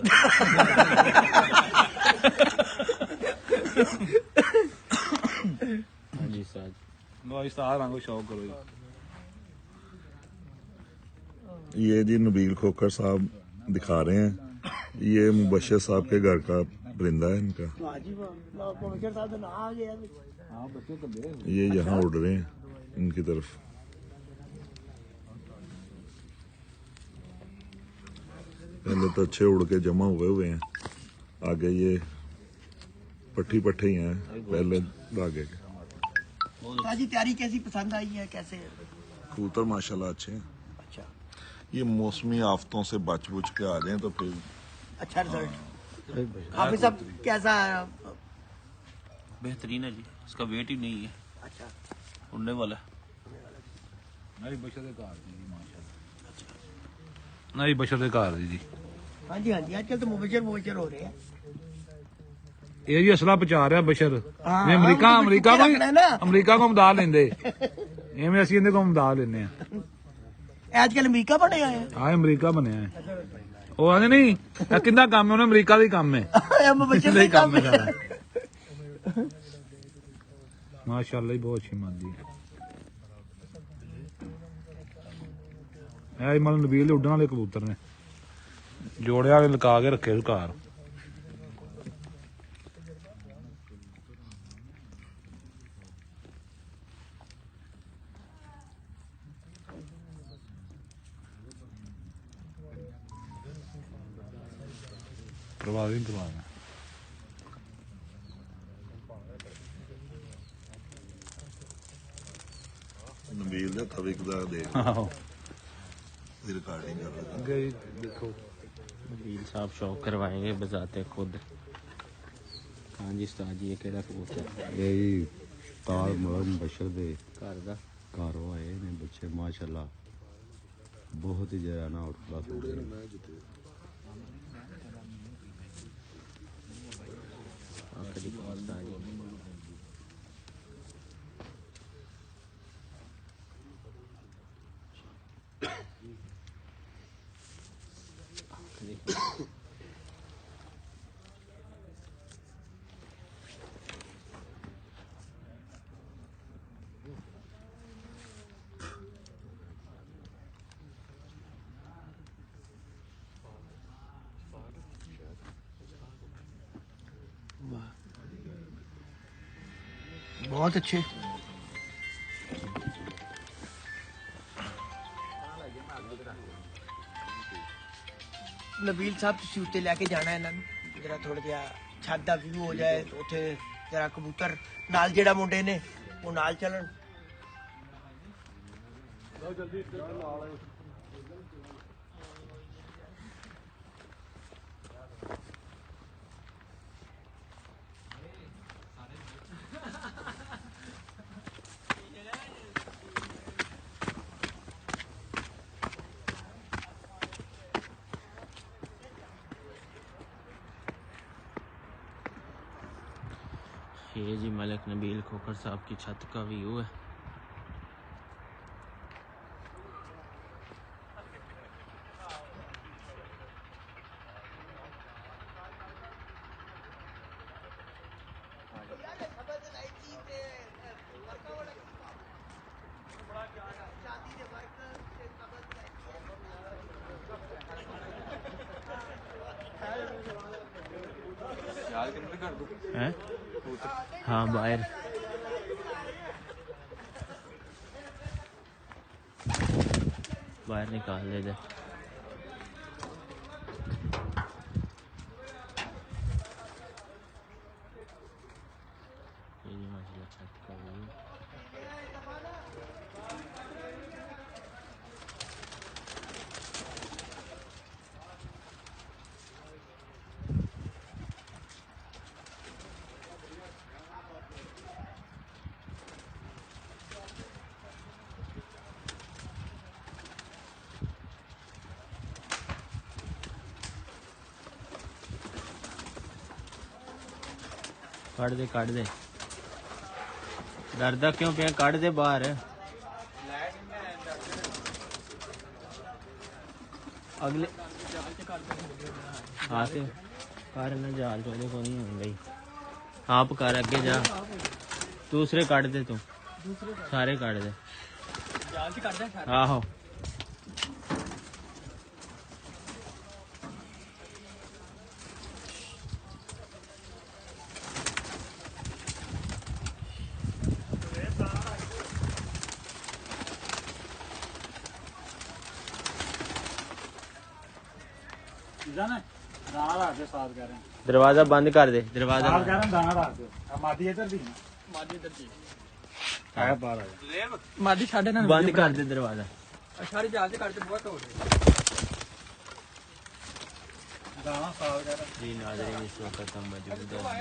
शौक करो ये जी नबील खोखर साहब दिखा रहे हैं ये मुबशर साहब के घर का परिंदा है इनका ये यहाँ उड़ रहे हैं इनकी तरफ पहले तो अच्छे उड़ के जमा हुए हैं आगे ये पट्टी पट्टे ही हैं पहले धागे के ताजी तैयारी कैसी पसंद आई है कैसे कबूतर माशाल्लाह अच्छे हैं अच्छा ये मौसमी आफतों से बच बुच के आ जाएं तो फिर अच्छा रिजल्ट हाफिज साहब कैसा बेहतरीन है जी इसका वेट ही नहीं है अच्छा उड़ने वाला नहीं बशर दे घर दी जी माशाल्लाह नहीं बशर दे घर दी जी हाँ जी आजकल तो मुबशर हो रहे हैं ये जी असला पहुंचा रहा बशर हाँ, मैं अमेरिका हाँ, अमेरिका रखना है ना। को अमेरिका को मदा लेंदे ਐਵੇਂ ਅਸੀਂ ਇਹਦੇ ਕੋਲ ਮਦਦ ਲੈਨੇ ਆ। आजकल अमेरिका बने हुए हैं ਆ ਅਮਰੀਕਾ ਬਣਿਆ ਹੈ। ਉਹ ਆਂਦੇ ਨਹੀਂ ਇਹ ਕਿੰਨਾ ਕੰਮ ਹੈ ਉਹਨੇ ਅਮਰੀਕਾ ਦਾ ਹੀ ਕੰਮ ਹੈ। मुबशर का काम है ਮਾਸ਼ਾਅੱਲਾ ਹੀ ਬਹੁਤ ਅੱਛੀ ਮੰਦੀ ਹੈ। ਇਹ ਮਤਲਬ ਨਬੀਲ ਦੇ ਉੱਡਣ ਵਾਲੇ ਕਬੂਤਰ ਨੇ ਜੋੜਿਆ ਕੇ ਲਗਾ ਕੇ ਰੱਖੇ ਘਰ। ਕਰਵਾ ਦੇ ਕਰਵਾ ਦੇ ਨਬੀਲ ਦਾ ਤਵਿਕ ਦਾ ਦੇਖ ਆਹੋ रिकॉर्डिंग कर रहा था ਗਈ ਦੇਖੋ नबील साहब शौक करवाएंगे बजाते खुद। हाँ जी उस्ताद जी ये केड़ा कबूतर है? ਇਹ ਜੀ ਤਾਰ ਮਰਨ ਬਸ਼ਰ ਦੇ घर दा ਘਰ ਆਏ ਨੇ ਬੱਚੇ ਮਾਸ਼ਾਅੱਲਾ ਬਹੁਤ ਹੀ ਜਿਹੜਾ ਨਾ ਆਊਟ ਕਲਾਸ ਹੋ ਗਏ आखिरी उस्ताद जी बहुत अच्छे ਨਬੀਲ ਸਾਹਿਬ ਤੁਸੀਂ ਉੱਤੇ ਲੈ ਕੇ ਜਾਣਾ ਇਹਨਾਂ ਨੂੰ ਜਰਾ ਥੋੜਾ ਜਿਹਾ ਛੱਤ ਦਾ ਵਿਊ ਹੋ ਜਾਏ ਉੱਥੇ ਜਰਾ ਕਬੂਤਰ ਨਾਲ ਜਿਹੜਾ ਮੁੰਡੇ ਨੇ ਉਹ ਨਾਲ ਚੱਲਣ ये जी मलिक नबील खोखर साहब की छत का व्यू है। हैं? हाँ बाहर बाहर निकाल दे दे। ये माशाल्लाह छत का व्यू। काट दे डरदा क्यों पे काट दे बाहर। अगले हाँ ते कर ना जाल चोले को नहीं होंगे आप कर अगे जा दूसरे काट दे तू सारे काट दे आहो दरवाजा बंद कर दे दरवाजा मादी छाड़े ना बंद कर दे दरवाजा सारी जाल से काटते बहुत हो जी नाज़रीन इस वक्त हम मौजूद हैं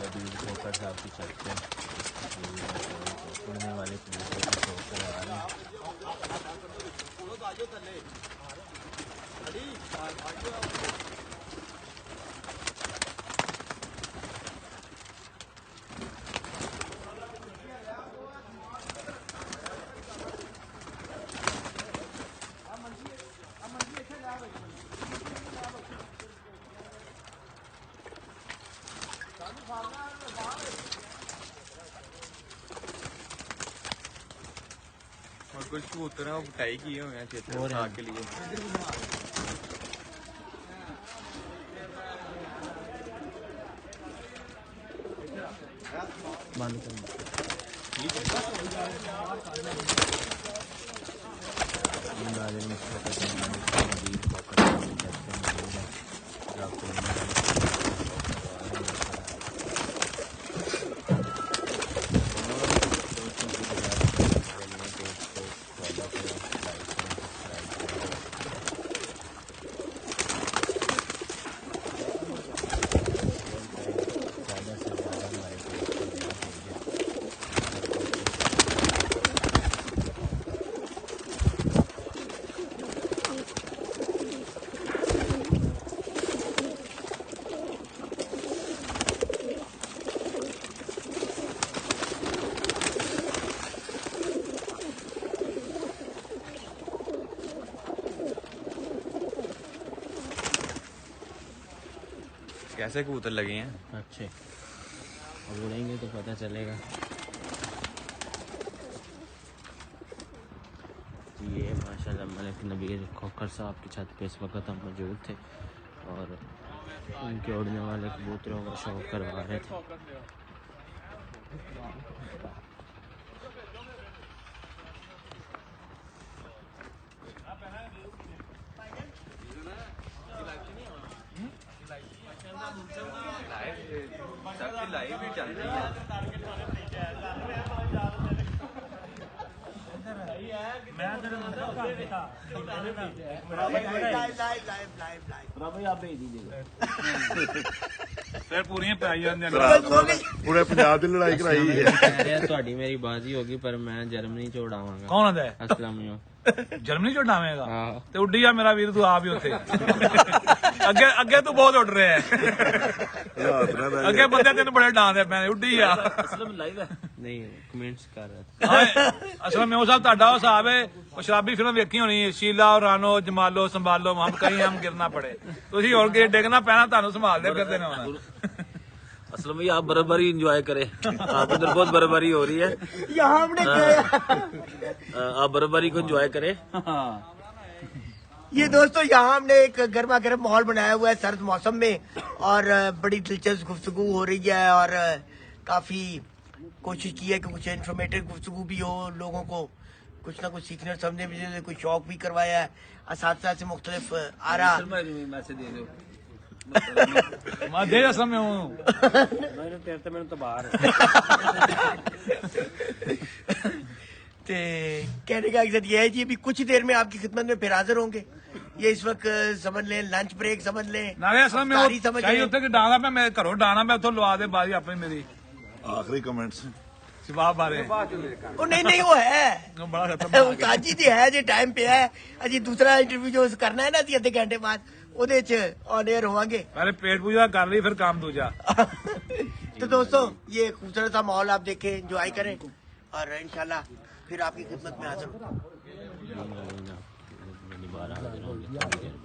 नबील खोखर साहब की छत पे उड़ने वाले कबूतर को शो करवा रहे हैं। कुछ कबूतर हैं वो बुटाई किए हुए हैं क्षेत्र में साग के लिए। बंद कर कैसे कबूतर लगे हैं? अच्छे, अब उड़ेंगे तो पता चलेगा। ये माशाल्लाह मलिक नबी खोखर साहब की छत पे इस वक्त हम मौजूद थे और उनके उड़ने वाले कबूतरों का शौक करवा रहे थे। लाइव भी चल रही है। आप भेज दीजिएगा। फिर पूरियां पाई जांदे पूरे पंजाब की लड़ाई कराई है। ਤੁਹਾਡੀ ਮੇਰੀ ਬਾਜ਼ੀ ਹੋਗੀ ਪਰ ਮੈਂ ਜਰਮਨੀ ਚ ਉਡਾਵਾਂਗਾ। ਕੌਣ ਹੁੰਦਾ ਹੈ? ਅਸਲਮ ਨੂੰ ਜਰਮਨੀ ਚ ਉਡਾਵੇਂਗਾ ਆਹੋ। ਤੇ ਉੱਡੀ ਜਾ ਮੇਰਾ ਵੀਰ, ਤੂੰ ਆਪ ਹੀ ਉੱਥੇ ਅੱਗੇ ਅੱਗੇ ਤੂੰ ਬਹੁਤ ਉੱਡ ਰਿਹਾ ਹੈ। ਅੱਗੇ ਬੰਦੇ ਤੈਨੂੰ ਬੜੇ ਡਾਂਦੇ ਪੈਣੇ, ਉੱਡੀ ਆ। असलम लाइव है। ਨਹੀਂ ਕਮੈਂਟਸ ਕਰ ਰਿਹਾ ਅਸਲ ਮੇਂ ਉਹ ਸਾਹਿਬ ਤੁਹਾਡਾ ਉਹ ਹਿਸਾਬ ਹੈ, ਉਹ ਸ਼ਰਾਬੀ ਫਿਲਮ ਵੇਖੀ ਹੋਣੀ, ਸ਼ੀਲਾ ਔਰ ਰਾਨੋ ਜਮਾਲੋ ਸੰਭਾਲੋ ਹਮ ਕहीं ਹਮ ਗਿਰਨਾ ਪੜੇ। ਤੁਸੀਂ ਹੋਰ ਕਿ ਡਿੱਗਣਾ ਪੈਣਾ, ਤੁਹਾਨੂੰ ਸੰਭਾਲਦੇ ਫਿਰਦੇ ਨੇ ਹੁਣ। असलम भाई आप बर्फबारी एंजॉय करें, आप उधर बहुत बर्फबारी हो रही है, यहाँ हमने आप बर्फबारी को एंजॉय करें। ये दोस्तों यहाँ हमने एक गर्मा गर्म माहौल बनाया हुआ है सर्द मौसम में, और बड़ी दिलचस्प गुफ्तगू हो रही है और काफी कोशिश की है कि कुछ इन्फॉर्मेटिव गुफ्तगू भी हो, लोगों को कुछ ना कुछ सीखने और समझने में कुछ शौक भी करवाया है। असातिज़ा से मुख्तलिफ आरा मैसेज दे दो। ਮੈਂ ਦੇ ਅਸਲ ਮੇਂ ਹੂੰ ਮੈਨੂੰ ਤੇਰੇ ਤੇ ਮੈਨੂੰ ਤਾਂ ਬਾਹਰ ते कहने का मकसद ये है जी, अभी कुछ देर में आपकी खिदमत में फिर हाजिर होंगे। ये इस वक्त समझ लें लंच ब्रेक समझ लें, ਨਾਲੇ ਅਸਲ ਮੇਂ इफ्तारी समझ ਚਾਹੀ लें। ਉੱਥੇ ਕਿ ਡਾਂਗਾ ਮੈਂ ਮੇਰੇ ਘਰੋਂ ਡਾਣਾ ਮੈਂ ਉੱਥੋਂ ਲਵਾ ਦੇ ਬਾਜੀ ਆਪਣੀ ਮੇਰੀ आखिरी कमेंट्स ਜਵਾਬ ਬਾਰੇ ओ नहीं नहीं वो है ਉਹ ਬੜਾ ਖਤਰਨਾਕ वो काजी दी है जी, टाइम पे है अजी। दूसरा इंटरव्यू जो करना है ना जी अद्धे घंटे बाद ਉਹਦੇ ਚ ऑन एयर होवांगे। पहले पेट पूजा कर ली फिर काम दूजा। तो दोस्तों ये खूबसूरत सा माहौल आप देखें, एंजॉय करें और इंशाल्लाह फिर आपकी खिदमत में हाजिर होंगे। दोबारा हाजिर होंगे थोड़ी देर में।